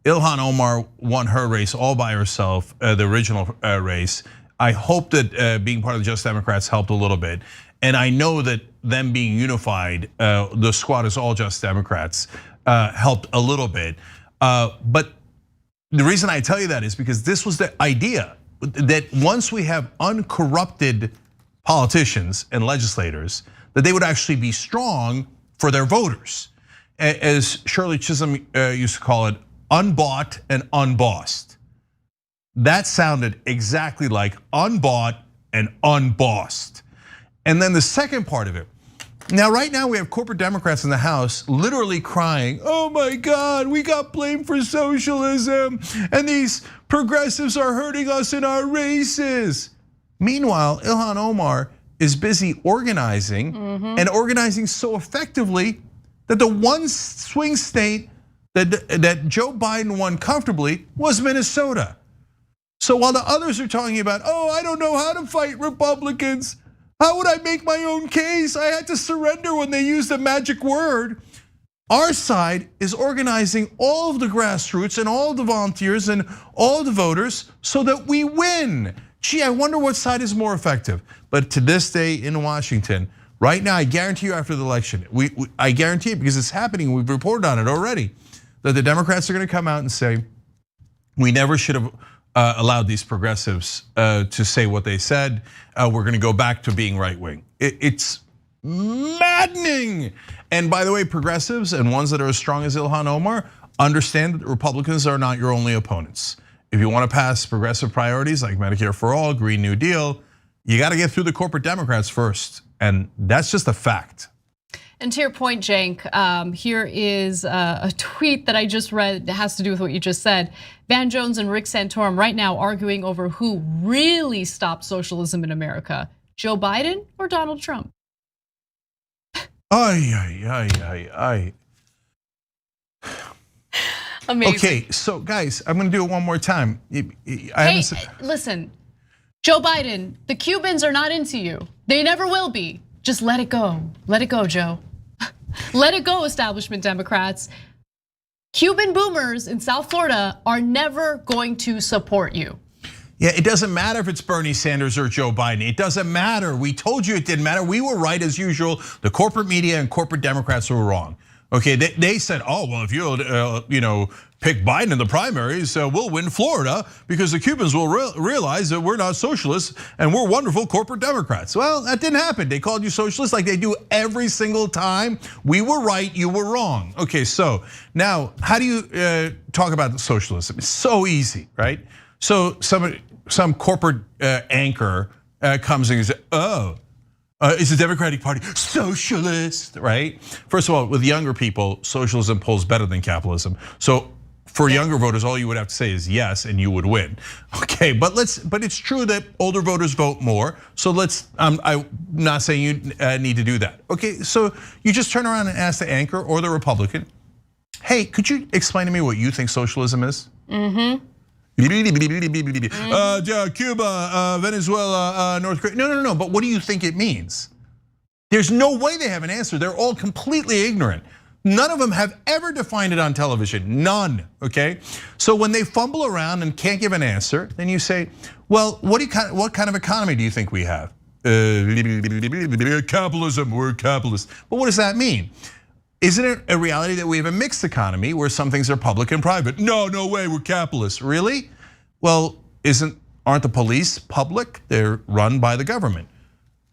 Ilhan Omar won her race all by herself, the original race. I hope that being part of the Just Democrats helped a little bit. And I know that them being unified, the squad is all Just Democrats, helped a little bit. But the reason I tell you that is because this was the idea that once we have uncorrupted politicians and legislators, that they would actually be strong for their voters. As Shirley Chisholm used to call it, unbought and unbossed. That sounded exactly like unbought and unbossed. And then the second part of it. Now, right now we have corporate Democrats in the House literally crying, oh my God, we got blamed for socialism and these progressives are hurting us in our races. Meanwhile, Ilhan Omar is busy organizing and organizing so effectively that the one swing state that Joe Biden won comfortably was Minnesota. So while the others are talking about, I don't know how to fight Republicans. How would I make my own case? I had to surrender when they used a magic word. Our side is organizing all of the grassroots and all of the volunteers and all of the voters so that we win. Gee, I wonder what side is more effective. But to this day in Washington, right now, I guarantee you after the election, I guarantee it because it's happening, we've reported on it already, that the Democrats are gonna come out and say, we never should have allowed these progressives to say what they said. We're gonna go back to being right wing. It's maddening. And by the way, progressives and ones that are as strong as Ilhan Omar understand that Republicans are not your only opponents. If you want to pass progressive priorities like Medicare for All, Green New Deal, you got to get through the corporate Democrats first. And that's just a fact. And to your point, Cenk, here is a tweet that I just read that has to do with what you just said. Van Jones and Rick Santorum right now arguing over who really stopped socialism in America, Joe Biden or Donald Trump? Ay. Amazing. Okay, so guys, I'm gonna do it one more time. Hey, listen, Joe Biden, the Cubans are not into you. They never will be. Just let it go. Let it go, Joe. Let it go, establishment Democrats. Cuban boomers in South Florida are never going to support you. Yeah, it doesn't matter if it's Bernie Sanders or Joe Biden. It doesn't matter. We told you it didn't matter. We were right as usual. The corporate media and corporate Democrats were wrong. Okay, they said, well, if you pick Biden in the primaries, we'll win Florida because the Cubans will realize that we're not socialists and we're wonderful corporate Democrats. Well, that didn't happen. They called you socialists like they do every single time. We were right, you were wrong. Okay, so now how do you talk about socialism? It's so easy, right? So some corporate anchor comes in and says, is the Democratic Party socialist, right? First of all, with younger people, socialism polls better than capitalism. So for younger voters, all you would have to say is yes, and you would win. Okay, but it's true that older voters vote more. So I'm not saying you need to do that. Okay, so you just turn around and ask the anchor or the Republican, hey, could you explain to me what you think socialism is? Cuba, Venezuela, North Korea. No, but what do you think it means? There's no way they have an answer. They're all completely ignorant. None of them have ever defined it on television, none, okay? So when they fumble around and can't give an answer, then you say, well, what kind of economy do you think we have? Capitalism, we're capitalist. But what does that mean? Isn't it a reality that we have a mixed economy where some things are public and private? No way, we're capitalists. Really? Well, aren't the police public? They're run by the government.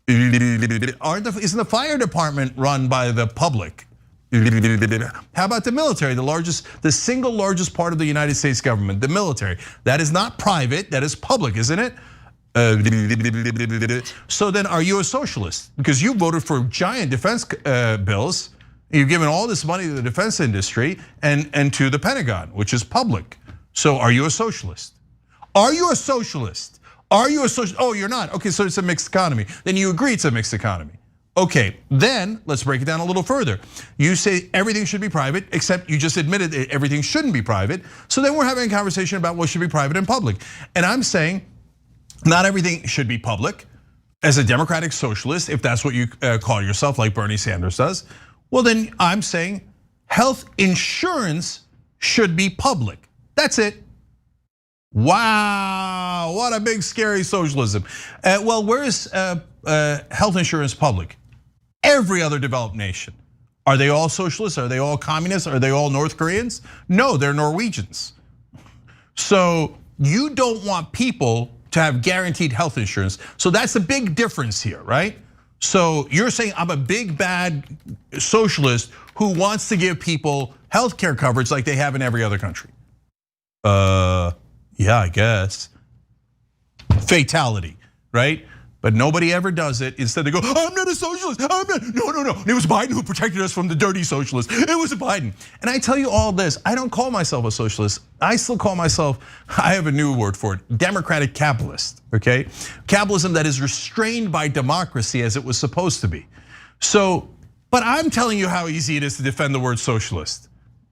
Isn't the fire department run by the public? How about the military? The single largest part of the United States government, the military. That is not private, that is public, isn't it? So then are you a socialist? Because you voted for giant defense bills. You've given all this money to the defense industry and to the Pentagon, which is public. So are you a socialist? Are you a socialist? Are you a socialist? Oh, you're not. Okay, so it's a mixed economy. Then you agree it's a mixed economy. Okay, then let's break it down a little further. You say everything should be private, except you just admitted that everything shouldn't be private. So then we're having a conversation about what should be private and public. And I'm saying not everything should be public. As a democratic socialist, if that's what you call yourself, like Bernie Sanders does, well, then I'm saying health insurance should be public. That's it. Wow, what a big scary socialism. Well, where is health insurance public? Every other developed nation. Are they all socialists? Are they all communists? Are they all North Koreans? No, they're Norwegians. So you don't want people to have guaranteed health insurance. So that's the big difference here, right? So you're saying I'm a big bad socialist who wants to give people health care coverage like they have in every other country. Yeah, I guess. Fatality, right? But nobody ever does it. Instead they go, I'm not a socialist, I'm not, no. It was Biden who protected us from the dirty socialists. It was Biden. And I tell you all this, I don't call myself a socialist. I still call myself, I have a new word for it, democratic capitalist, okay? Capitalism that is restrained by democracy as it was supposed to be. So, but I'm telling you how easy it is to defend the word socialist.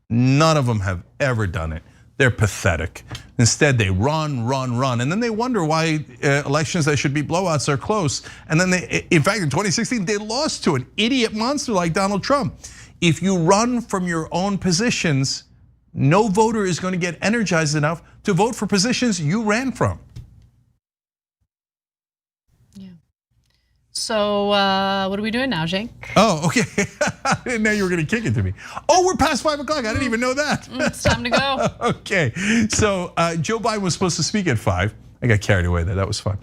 None of them have ever done it. They're pathetic. Instead, they run, and then they wonder why elections that should be blowouts are close. And then in fact, in 2016, they lost to an idiot monster like Donald Trump. If you run from your own positions, no voter is going to get energized enough to vote for positions you ran from. So what are we doing now, Jake? Oh, okay. I didn't know you were going to kick it to me. Oh, we're past 5 o'clock. I didn't even know that. It's time to go. Okay, so Joe Biden was supposed to speak at 5. I got carried away there. That was fun.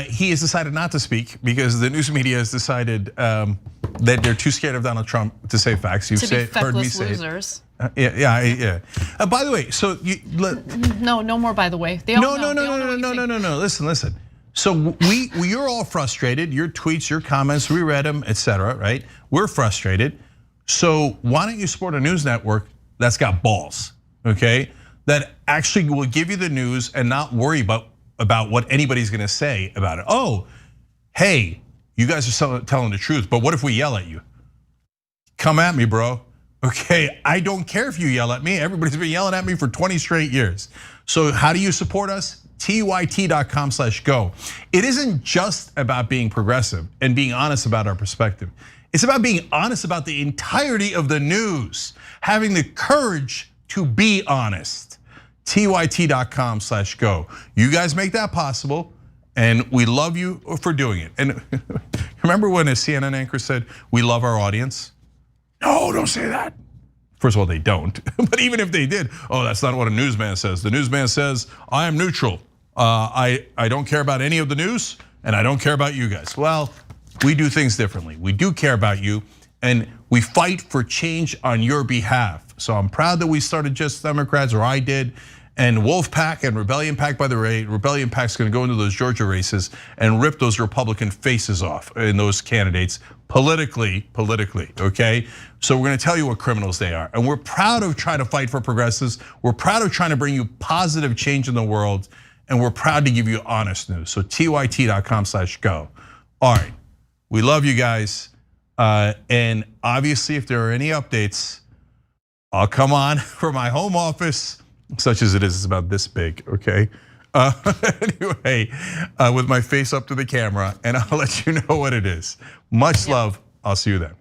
He has decided not to speak because the news media has decided that they're too scared of Donald Trump to say facts. You've heard me say losers. Yeah. By the way, so you no more. By the way, they all know. No. Listen. So you're all frustrated. Your tweets, your comments, we read them, etc. Right? We're frustrated. So why don't you support a news network that's got balls? Okay, that actually will give you the news and not worry about what anybody's going to say about it. Oh, hey, you guys are telling the truth, but what if we yell at you? Come at me, bro. Okay, I don't care if you yell at me. Everybody's been yelling at me for 20 straight years. So how do you support us? TYT.com/go. It isn't just about being progressive and being honest about our perspective. It's about being honest about the entirety of the news, having the courage to be honest. TYT.com/go. You guys make that possible, and we love you for doing it. And remember when a CNN anchor said, we love our audience? No, don't say that. First of all, they don't. But even if they did, oh, that's not what a newsman says. The newsman says, I am neutral. I don't care about any of the news, and I don't care about you guys. Well, we do things differently. We do care about you, and we fight for change on your behalf. So I'm proud that we started Just Democrats, or I did, and Wolfpack and Rebellion Pack, by the way, Rebellion Pack's gonna go into those Georgia races and rip those Republican faces off in those candidates politically, okay? So we're gonna tell you what criminals they are. And we're proud of trying to fight for progressives. We're proud of trying to bring you positive change in the world. And we're proud to give you honest news. So TYT.com/go. All right, we love you guys. And obviously if there are any updates, I'll come on from my home office, such as it is, it's about this big, okay? Anyway, with my face up to the camera, and I'll let you know what it is. Much love, I'll see you then.